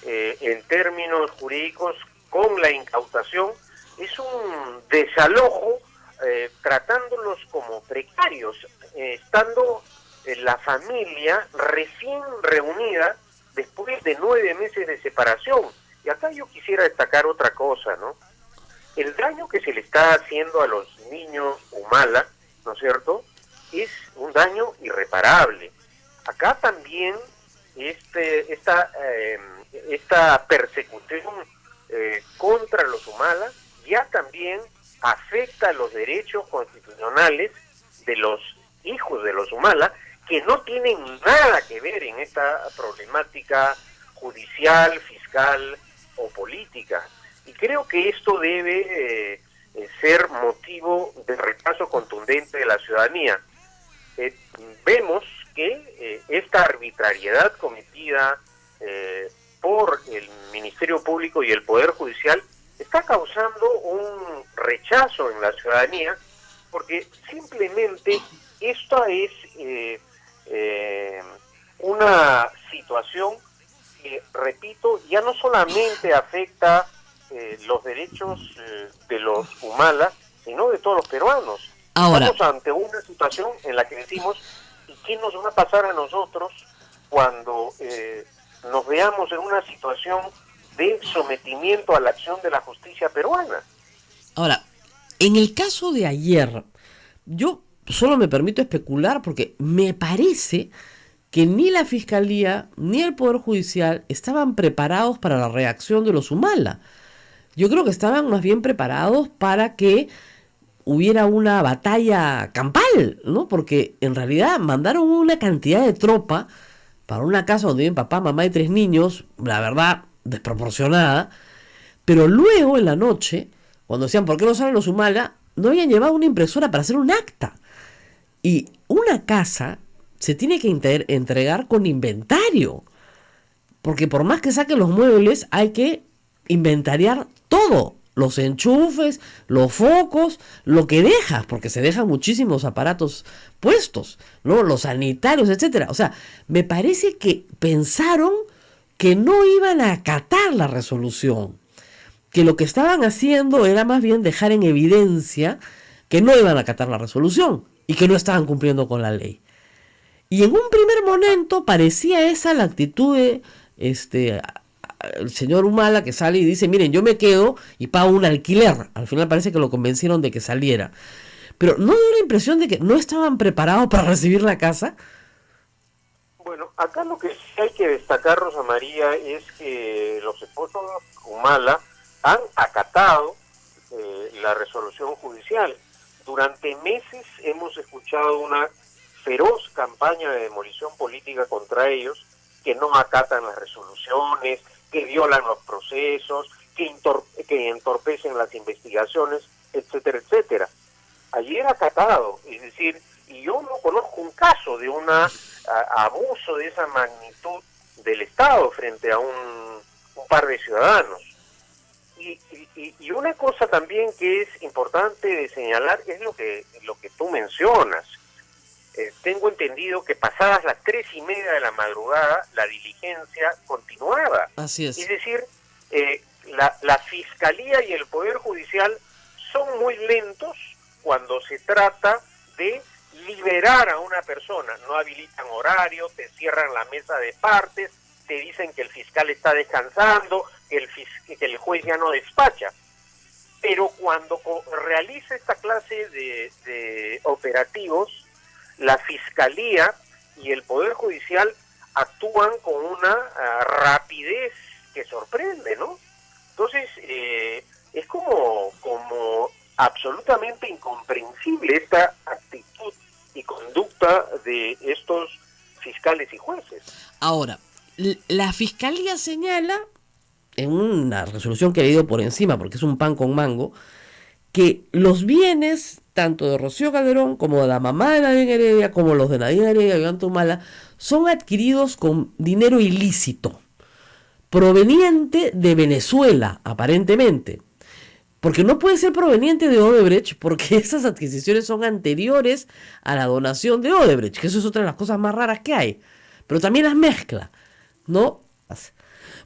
en términos jurídicos con la incautación, es un desalojo tratándolos como precarios, estando la familia recién reunida después de 9 meses de separación. Y acá yo quisiera destacar otra cosa, ¿no? El daño que se le está haciendo a los niños Humala, ¿no es cierto?, es un daño irreparable. Acá también esta persecución contra los Humala ya también afecta los derechos constitucionales de los hijos de los Humala, que no tienen nada que ver en esta problemática judicial, fiscal o política. Y creo que esto debe ser motivo de rechazo contundente de la ciudadanía. Vemos que esta arbitrariedad cometida por el Ministerio Público y el Poder Judicial está causando un rechazo en la ciudadanía, porque simplemente esta es una situación que, repito, ya no solamente afecta los derechos de los Humala, sino de todos los peruanos. Ahora, estamos ante una situación en la que decimos, ¿y qué nos va a pasar a nosotros cuando nos veamos en una situación de sometimiento a la acción de la justicia peruana? ahora, en el caso de ayer, yo solo me permito especular porque me parece que ni la Fiscalía ni el Poder Judicial estaban preparados para la reacción de los Humala. Yo creo que estaban más bien preparados para que hubiera una batalla campal, ¿no? Porque en realidad mandaron una cantidad de tropa para una casa donde viven papá, mamá y 3 niños, la verdad, desproporcionada. Pero luego, en la noche, cuando decían, ¿por qué no salen los Humala?, no habían llevado una impresora para hacer un acta. Y una casa se tiene que entregar con inventario. Porque por más que saquen los muebles, hay que inventariar todo. Los enchufes, los focos, lo que dejas, porque se dejan muchísimos aparatos puestos, ¿no? Los sanitarios, etcétera. O sea, me parece que pensaron que no iban a acatar la resolución, que lo que estaban haciendo era más bien dejar en evidencia que no iban a acatar la resolución y que no estaban cumpliendo con la ley. Y en un primer momento parecía esa la actitud de el señor Humala, que sale y dice, miren, yo me quedo y pago un alquiler. Al final parece que lo convencieron de que saliera. Pero ¿no dio la impresión de que no estaban preparados para recibir la casa? Bueno, acá lo que sí hay que destacar, Rosa María, es que los esposos Humala han acatado la resolución judicial. Durante meses hemos escuchado una feroz campaña de demolición política contra ellos, que no acatan las resoluciones, que violan los procesos, que entorpecen las investigaciones, etcétera, etcétera. Ayer acatado, es decir, y yo no conozco un caso de un abuso de esa magnitud del Estado frente a un par de ciudadanos. Y una cosa también que es importante de señalar es lo que tú mencionas. Tengo entendido que pasadas las 3:30 de la madrugada, la diligencia continuaba. Así es. Es decir, la Fiscalía y el Poder Judicial son muy lentos cuando se trata de liberar a una persona. No habilitan horario, te cierran la mesa de partes, te dicen que el fiscal está descansando, que el juez ya no despacha. Pero cuando realiza esta clase de operativos, la Fiscalía y el Poder Judicial actúan con una rapidez que sorprende, ¿no? Entonces, es como absolutamente incomprensible esta actitud y conducta de estos fiscales y jueces. Ahora, la Fiscalía señala, en una resolución que he leído por encima, porque es un pan con mango, que los bienes tanto de Rocío Calderón como de la mamá de Nadine Heredia, como los de Nadine Heredia y Ollanta Humala, son adquiridos con dinero ilícito, proveniente de Venezuela, aparentemente. Porque no puede ser proveniente de Odebrecht, porque esas adquisiciones son anteriores a la donación de Odebrecht, que eso es otra de las cosas más raras que hay. Pero también las mezcla, ¿no?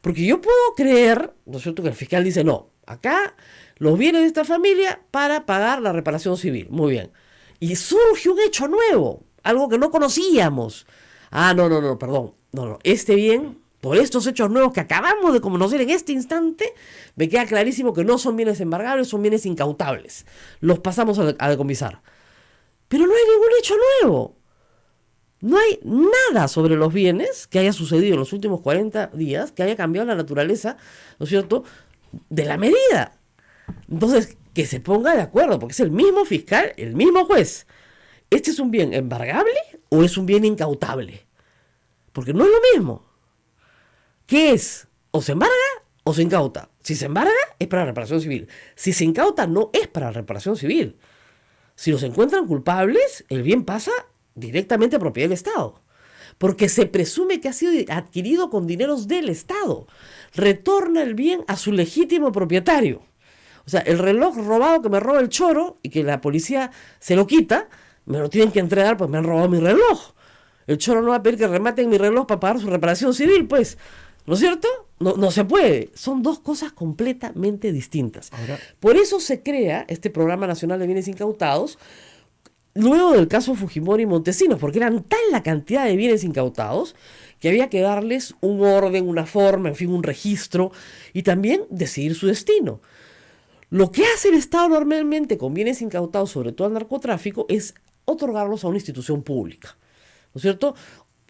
Porque yo puedo creer, ¿no es cierto?, que el fiscal dice, no, acá los bienes de esta familia para pagar la reparación civil. Muy bien. Y surge un hecho nuevo, algo que no conocíamos. Ah, no, perdón. No, este bien, por estos hechos nuevos que acabamos de conocer en este instante, me queda clarísimo que no son bienes embargables, son bienes incautables. Los pasamos a decomisar. Pero no hay ningún hecho nuevo. No hay nada sobre los bienes que haya sucedido en los últimos 40 días que haya cambiado la naturaleza, ¿no es cierto?, de la medida. Entonces, que se ponga de acuerdo, porque es el mismo fiscal, el mismo juez. ¿Este es un bien embargable o es un bien incautable? Porque no es lo mismo. ¿Qué es? O se embarga o se incauta. Si se embarga, es para reparación civil. Si se incauta, no es para reparación civil. Si los encuentran culpables, el bien pasa directamente a propiedad del Estado. Porque se presume que ha sido adquirido con dineros del Estado. Retorna el bien a su legítimo propietario. O sea, el reloj robado que me roba el choro y que la policía se lo quita, me lo tienen que entregar, pues me han robado mi reloj. El choro no va a pedir que rematen mi reloj para pagar su reparación civil, pues. ¿No es cierto? No se puede. Son dos cosas completamente distintas. Ahora, por eso se crea este Programa Nacional de Bienes Incautados, luego del caso Fujimori y Montesinos, porque eran tal la cantidad de bienes incautados que había que darles un orden, una forma, en fin, un registro, y también decidir su destino. Lo que hace el Estado normalmente con bienes incautados, sobre todo al narcotráfico, es otorgarlos a una institución pública, ¿no es cierto?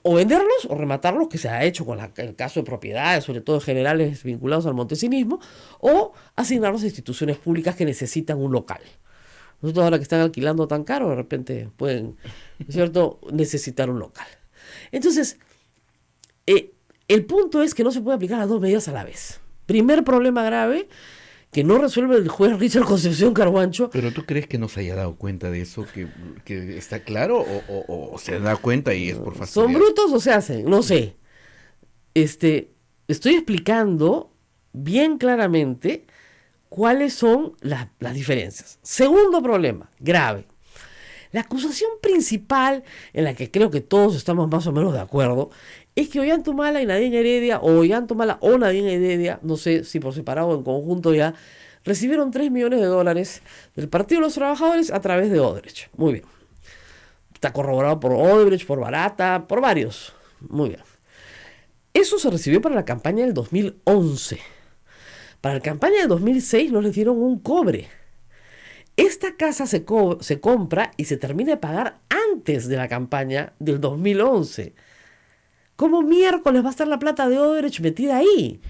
O venderlos o rematarlos, que se ha hecho con el caso de propiedades, sobre todo generales vinculados al montesinismo, o asignarlos a instituciones públicas que necesitan un local. Nosotros ahora que están alquilando tan caro, de repente pueden, ¿no es cierto?, necesitar un local. Entonces, el punto es que no se puede aplicar las dos medidas a la vez. Primer problema grave que no resuelve el juez Richard Concepción Carhuancho. ¿Pero tú crees que no se haya dado cuenta de eso? ¿Que está claro o se da cuenta y es por fastidiar? ¿Son brutos o se hacen? No sé. Estoy explicando bien claramente cuáles son las diferencias. Segundo problema, grave. La acusación principal, en la que creo que todos estamos más o menos de acuerdo, es que Ollantumala y Nadine Heredia, o Ollantumala o Nadine Heredia, no sé si por separado o en conjunto ya, recibieron $3 millones del Partido de los Trabajadores a través de Odebrecht. Muy bien. Está corroborado por Odebrecht, por Barata, por varios. Muy bien. Eso se recibió para la campaña del 2011. Para la campaña del 2006 no les dieron un cobre. Esta casa se compra y se termina de pagar antes de la campaña del 2011. ¿Cómo miércoles va a estar la plata de Odebrecht metida ahí?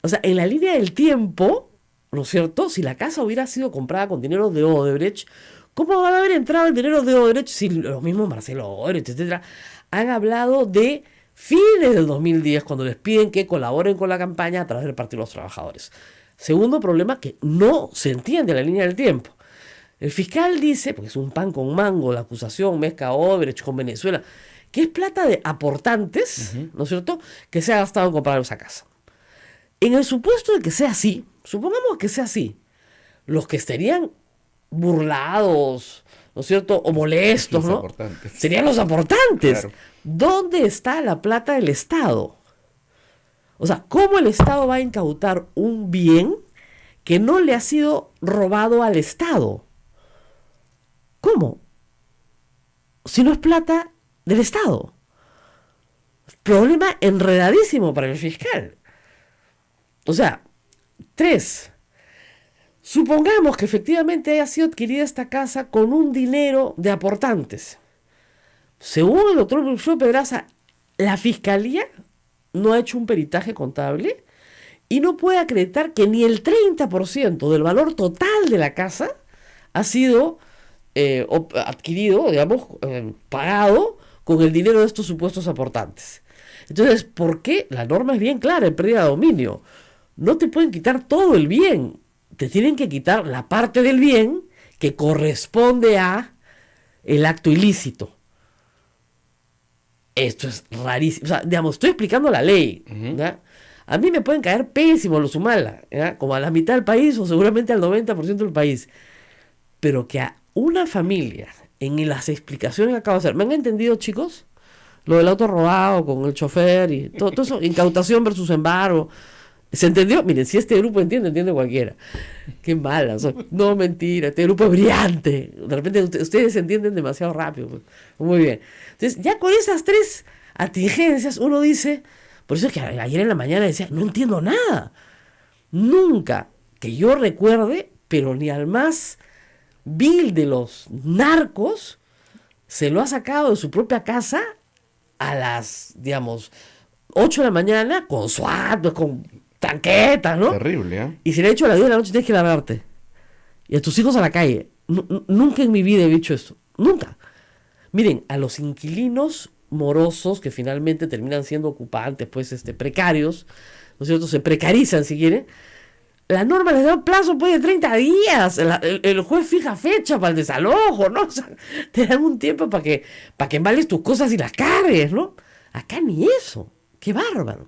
O sea, en la línea del tiempo, ¿no es cierto? Si la casa hubiera sido comprada con dinero de Odebrecht, ¿cómo va a haber entrado el dinero de Odebrecht si los mismos Marcelo Odebrecht, etcétera, han hablado de fines del 2010 cuando les piden que colaboren con la campaña a través del Partido de los Trabajadores? Segundo problema, que no se entiende la línea del tiempo. El fiscal dice, porque es un pan con mango, la acusación mezcla Odebrecht con Venezuela, que es plata de aportantes, ¿no es cierto?, que se ha gastado en comprar esa casa. En el supuesto de que sea así, supongamos que sea así, los que estarían burlados, ¿no es cierto?, o molestos, ¿no?, serían los aportantes. Claro. ¿Dónde está la plata del Estado? O sea, ¿cómo el Estado va a incautar un bien que no le ha sido robado al Estado? ¿Cómo? Si no es plata del Estado. Problema enredadísimo para el fiscal. O sea, 3. Supongamos que efectivamente haya sido adquirida esta casa con un dinero de aportantes. Según el doctor Wilfredo Pedraza, la Fiscalía no ha hecho un peritaje contable y no puede acreditar que ni el 30% del valor total de la casa ha sido adquirido, digamos, pagado con el dinero de estos supuestos aportantes. Entonces, ¿por qué? La norma es bien clara en pérdida de dominio. No te pueden quitar todo el bien. Te tienen que quitar la parte del bien que corresponde a el acto ilícito. Esto es rarísimo. O sea, digamos, estoy explicando la ley. ¿Ya? A mí me pueden caer pésimo los Humala, ¿ya?, como a la mitad del país o seguramente al 90% del país. Pero que a una familia, en las explicaciones que acabo de hacer, ¿me han entendido, chicos? Lo del auto robado con el chofer y todo eso, incautación versus embargo. ¿Se entendió? Miren, si este grupo entiende cualquiera. Qué mala. No, mentira. Este grupo es brillante. De repente ustedes se entienden demasiado rápido. Pues. Muy bien. Entonces, ya con esas 3 atingencias, uno dice... Por eso es que ayer en la mañana decía, no entiendo nada. Nunca que yo recuerde, pero ni al más vil de los narcos, se lo ha sacado de su propia casa a las, digamos, 8 de la mañana con SWAT, con tanquetas, ¿no? Terrible, ¿eh? Y se le ha dicho a las 10 de la noche tienes que largarte. Y a tus hijos a la calle. Nunca en mi vida he dicho esto. Nunca. Miren, a los inquilinos morosos que finalmente terminan siendo ocupantes, pues, precarios, ¿no es cierto? Se precarizan, si quieren. La norma les da un plazo, pues, de 30 días. El juez fija fecha para el desalojo, ¿no? O sea, te dan un tiempo para que embales tus cosas y las cargues, ¿no? Acá ni eso. ¡Qué bárbaro!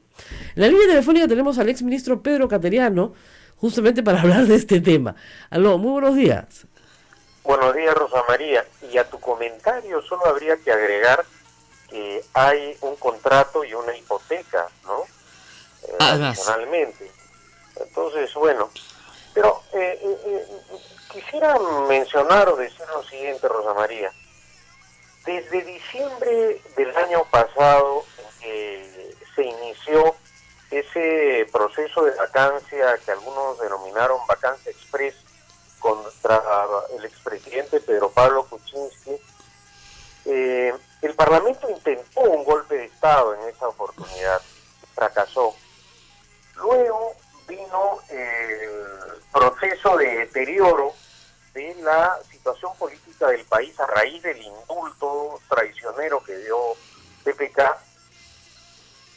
En la línea telefónica tenemos al exministro Pedro Cateriano, justamente para hablar de este tema. Aló, muy buenos días. Buenos días, Rosa María. Y a tu comentario solo habría que agregar que hay un contrato y una hipoteca, ¿no? Adicionalmente. Entonces, bueno, pero quisiera mencionar o decir lo siguiente, Rosa María. Desde diciembre del año pasado, en que se inició ese proceso de vacancia que algunos denominaron vacancia express contra el expresidente Pedro Pablo Kuczynski, el Parlamento intentó un golpe de Estado en esa oportunidad, fracasó. Luego vino el proceso de deterioro de la situación política del país a raíz del indulto traicionero que dio PPK.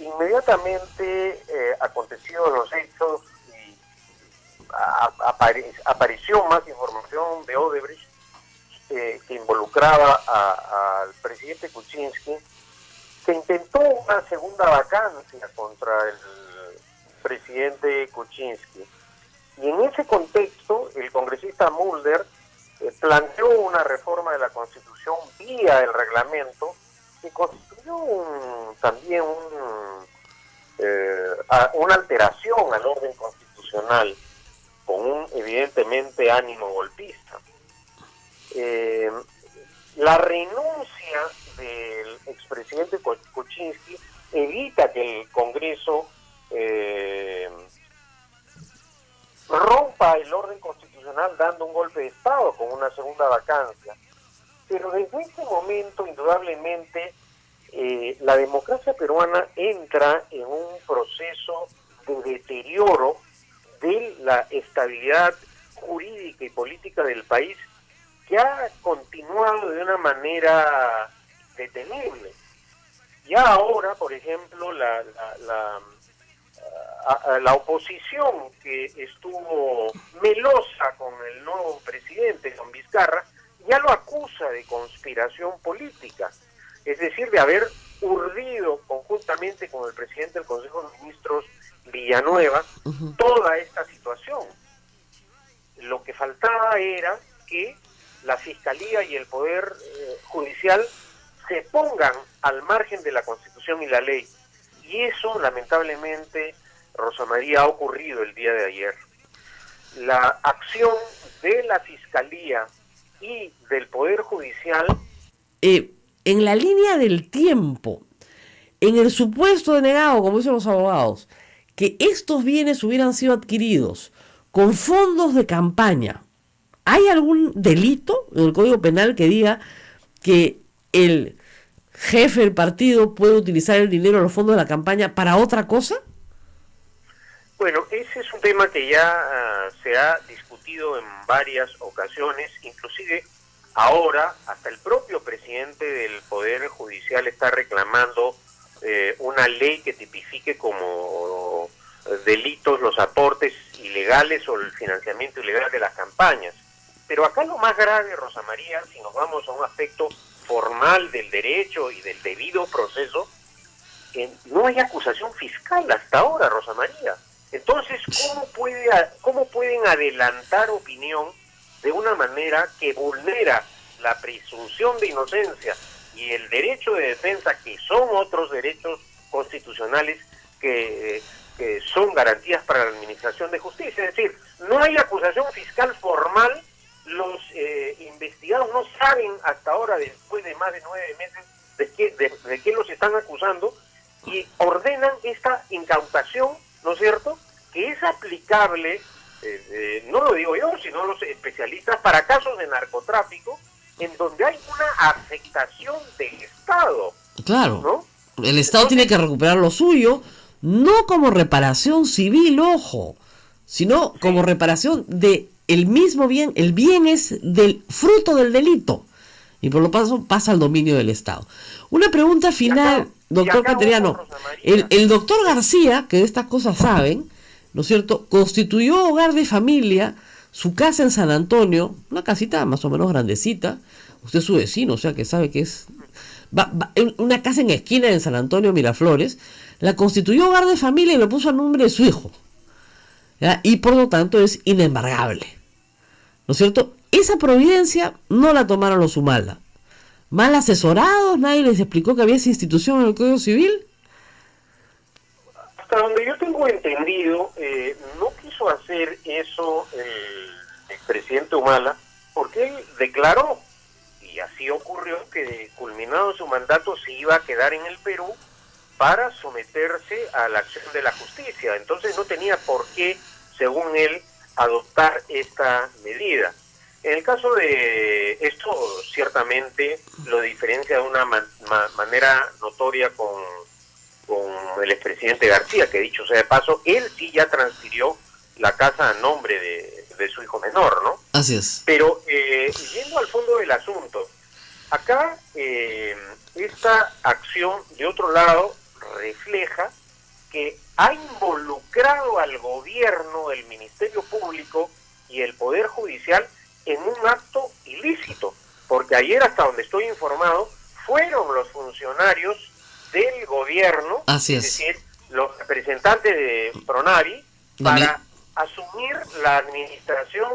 Inmediatamente acontecidos los hechos y apareció más información de Odebrecht que involucraba al presidente Kuczynski. Se intentó una segunda vacancia contra el presidente Kuczynski. Y en ese contexto, el congresista Mulder planteó una reforma de la Constitución vía el reglamento que constituyó también una alteración al orden constitucional con un evidentemente ánimo golpista. La renuncia del expresidente Kuczynski evita que el Congreso rompa el orden constitucional dando un golpe de Estado con una segunda vacancia. Pero desde ese momento, indudablemente, la democracia peruana entra en un proceso de deterioro de la estabilidad jurídica y política del país que ha continuado de una manera detenible. Ya ahora, por ejemplo, la oposición que estuvo melosa con el nuevo presidente, con Vizcarra, ya lo acusa de conspiración política, es decir, de haber urdido conjuntamente con el presidente del Consejo de Ministros, Villanueva, toda esta situación. Lo que faltaba era que la Fiscalía y el Poder Judicial se pongan al margen de la Constitución y la ley. Y eso, lamentablemente, Rosa María, ha ocurrido el día de ayer. La acción de la Fiscalía y del Poder Judicial... en la línea del tiempo, en el supuesto denegado, como dicen los abogados, que estos bienes hubieran sido adquiridos con fondos de campaña, ¿hay algún delito en el Código Penal que diga que el jefe del partido puede utilizar el dinero de los fondos de la campaña para otra cosa? Bueno, ese es un tema que ya se ha discutido en varias ocasiones, inclusive ahora hasta el propio presidente del Poder Judicial está reclamando una ley que tipifique como delitos los aportes ilegales o el financiamiento ilegal de las campañas. Pero acá lo más grave, Rosa María, si nos vamos a un aspecto formal del derecho y del debido proceso, no hay acusación fiscal hasta ahora, Rosa María. Entonces, ¿cómo pueden adelantar opinión de una manera que vulnera la presunción de inocencia y el derecho de defensa, que son otros derechos constitucionales que son garantías para la administración de justicia. Es decir, no hay acusación fiscal formal, los investigados no saben hasta ahora, después de más de 9 meses, de qué los están acusando, y ordenan esta incautación, ¿no es cierto?, que es aplicable, no lo digo yo, sino los especialistas, para casos de narcotráfico, en donde hay una afectación del Estado. Claro, ¿no? El Estado tiene que recuperar lo suyo, no como reparación civil, ojo, sino como reparación de el mismo bien. El bien es del fruto del delito y por lo tanto pasa al dominio del Estado. Una pregunta final, doctor Cateriano. El doctor García, que de estas cosas saben, ¿no es cierto?, constituyó hogar de familia, su casa en San Antonio, una casita más o menos grandecita. Usted es su vecino, o sea que sabe que es una casa en esquina en San Antonio, Miraflores. La constituyó hogar de familia y lo puso a nombre de su hijo, ¿ya? Y por lo tanto es inembargable, ¿no es cierto? Esa providencia no la tomaron los Humala. Mal asesorados, nadie les explicó que había esa institución en el Código Civil. Hasta donde yo tengo entendido, no quiso hacer eso el expresidente Humala, porque él declaró, y así ocurrió, que culminado su mandato se iba a quedar en el Perú para someterse a la acción de la justicia. Entonces no tenía por qué, según él, adoptar esta medida. En el caso de esto, ciertamente lo diferencia de una manera notoria con el expresidente García, que dicho sea de paso, él sí ya transfirió la casa a nombre de su hijo menor, ¿no? Así es. Pero yendo al fondo del asunto, acá esta acción, de otro lado, refleja que ha involucrado al gobierno, el Ministerio Público y el Poder Judicial en un acto ilícito, porque ayer, hasta donde estoy informado, fueron los funcionarios del gobierno, así es decir, los representantes de Pronavi, para asumir la administración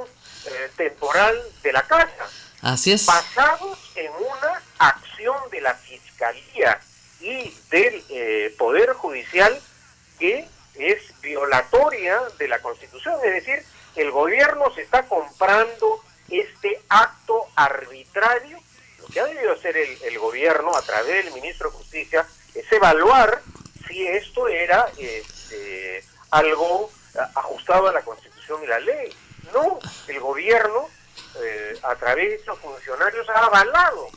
temporal de la casa. Así es. Basados en una acción de la Fiscalía y del Poder Judicial que es violatoria de la Constitución. Es decir, el gobierno se está comprando este acto arbitrario. Lo que ha debido hacer el gobierno a través del ministro de Justicia es evaluar si esto era algo ajustado a la Constitución y la ley. No, el gobierno a través de esos funcionarios ha avalado,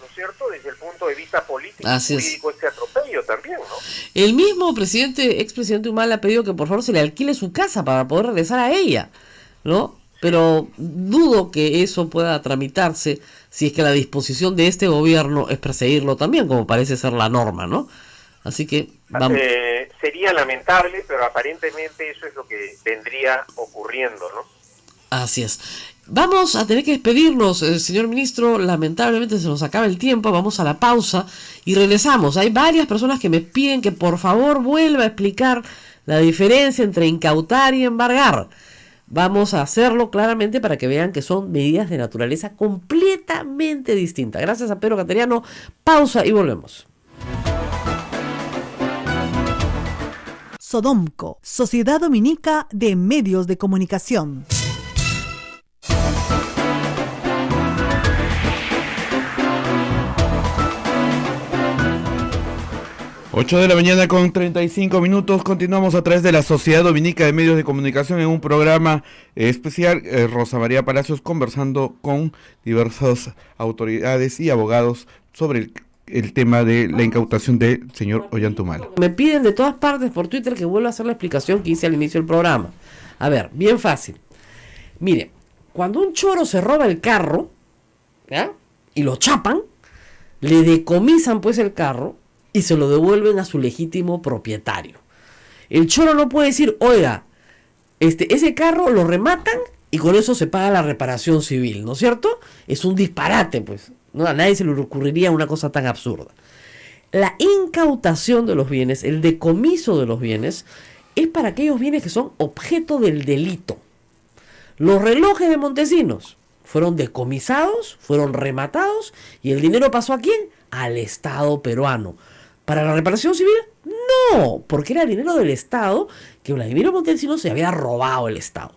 ¿no es cierto?, desde el punto de vista político y jurídico, este atropello también, ¿no? El mismo expresidente Humala ha pedido que por favor se le alquile su casa para poder regresar a ella, ¿no? Pero dudo que eso pueda tramitarse si es que la disposición de este gobierno es perseguirlo también, como parece ser la norma, ¿no? Así que vamos. Sería lamentable, pero aparentemente eso es lo que vendría ocurriendo, ¿no? Así es. Vamos a tener que despedirnos, señor ministro. Lamentablemente se nos acaba el tiempo. Vamos a la pausa y regresamos. Hay varias personas que me piden que por favor vuelva a explicar la diferencia entre incautar y embargar. Vamos a hacerlo claramente para que vean que son medidas de naturaleza completamente distinta. Gracias a Pedro Cateriano. Pausa y volvemos. Sodomco, Sociedad Dominica de Medios de Comunicación. Ocho de la mañana con 35 minutos. Continuamos a través de la Sociedad Dominica de Medios de Comunicación en un programa especial. Rosa María Palacios conversando con diversas autoridades y abogados sobre el tema de la incautación del señor Ollantumala. Me piden de todas partes por Twitter que vuelva a hacer la explicación que hice al inicio del programa. A ver, bien fácil. Mire, cuando un choro se roba el carro, ¿ya?, y lo chapan, le decomisan pues el carro y se lo devuelven a su legítimo propietario. El choro no puede decir, oiga, ese carro lo rematan y con eso se paga la reparación civil, ¿no es cierto? Es un disparate, pues. No, a nadie se le ocurriría una cosa tan absurda. La incautación de los bienes, el decomiso de los bienes, es para aquellos bienes que son objeto del delito. Los relojes de Montesinos fueron decomisados, fueron rematados y el dinero pasó ¿a quién? Al Estado peruano. ¿Para la reparación civil? No, porque era dinero del Estado que Vladimiro Montesinos se había robado el Estado.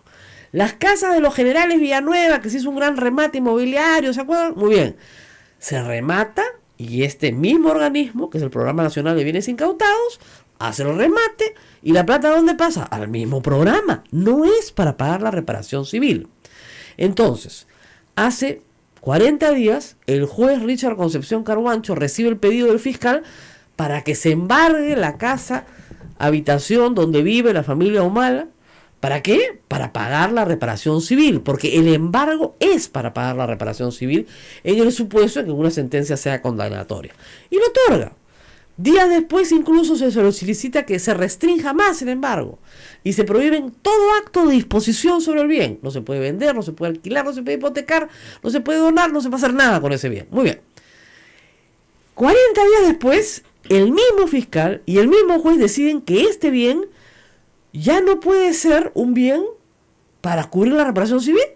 Las casas de los generales Villanueva, que se hizo un gran remate inmobiliario, ¿se acuerdan? Muy bien. Se remata y este mismo organismo, que es el Programa Nacional de Bienes Incautados, hace el remate y la plata ¿a dónde pasa? Al mismo programa. No es para pagar la reparación civil. Entonces, hace 40 días, el juez Richard Concepción Carhuancho recibe el pedido del fiscal para que se embargue la casa, habitación donde vive la familia Humala. ¿Para qué? Para pagar la reparación civil, porque el embargo es para pagar la reparación civil en el supuesto de que una sentencia sea condenatoria. Y lo otorga. Días después incluso se solicita que se restrinja más el embargo y se prohíben todo acto de disposición sobre el bien. No se puede vender, no se puede alquilar, no se puede hipotecar, no se puede donar, no se puede hacer nada con ese bien. Muy bien. 40 días después, el mismo fiscal y el mismo juez deciden que este bien ya no puede ser un bien para cubrir la reparación civil,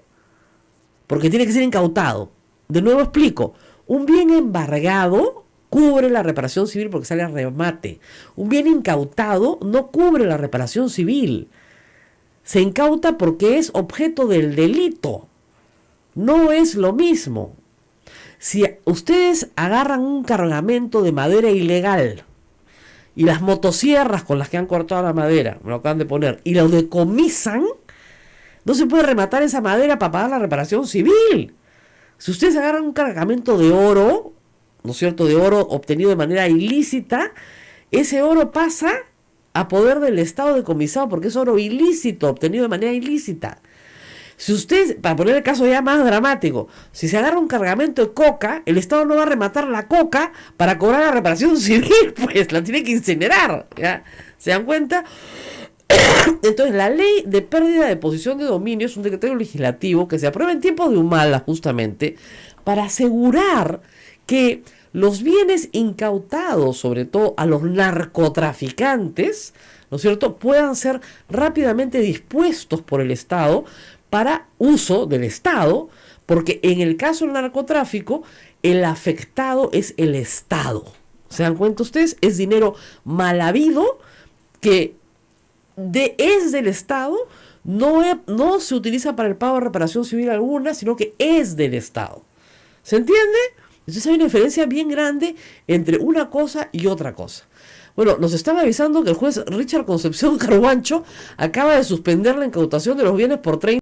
porque tiene que ser incautado. De nuevo explico, un bien embargado cubre la reparación civil porque sale a remate. Un bien incautado no cubre la reparación civil. Se incauta porque es objeto del delito. No es lo mismo. Si ustedes agarran un cargamento de madera ilegal y las motosierras con las que han cortado la madera, me lo acaban de poner, y lo decomisan, no se puede rematar esa madera para pagar la reparación civil. Si ustedes agarran un cargamento de oro, ¿no es cierto?, de oro obtenido de manera ilícita, ese oro pasa a poder del Estado decomisado porque es oro ilícito, obtenido de manera ilícita. Si ustedes, para poner el caso ya más dramático, si se agarra un cargamento de coca, el Estado no va a rematar la coca para cobrar la reparación civil, pues la tiene que incinerar, ¿ya? ¿Se dan cuenta? Entonces, la ley de pérdida de posesión de dominio es un decreto legislativo que se aprueba en tiempos de Humala, justamente, para asegurar que los bienes incautados, sobre todo a los narcotraficantes, ¿no es cierto?, puedan ser rápidamente dispuestos por el Estado para uso del Estado, porque en el caso del narcotráfico, el afectado es el Estado. ¿Se dan cuenta ustedes? Es dinero mal habido que es del Estado, no se utiliza para el pago de reparación civil alguna, sino que es del Estado. ¿Se entiende? Entonces hay una diferencia bien grande entre una cosa y otra cosa. Bueno, nos están avisando que el juez Richard Concepción Carhuancho acaba de suspender la incautación de los bienes por 30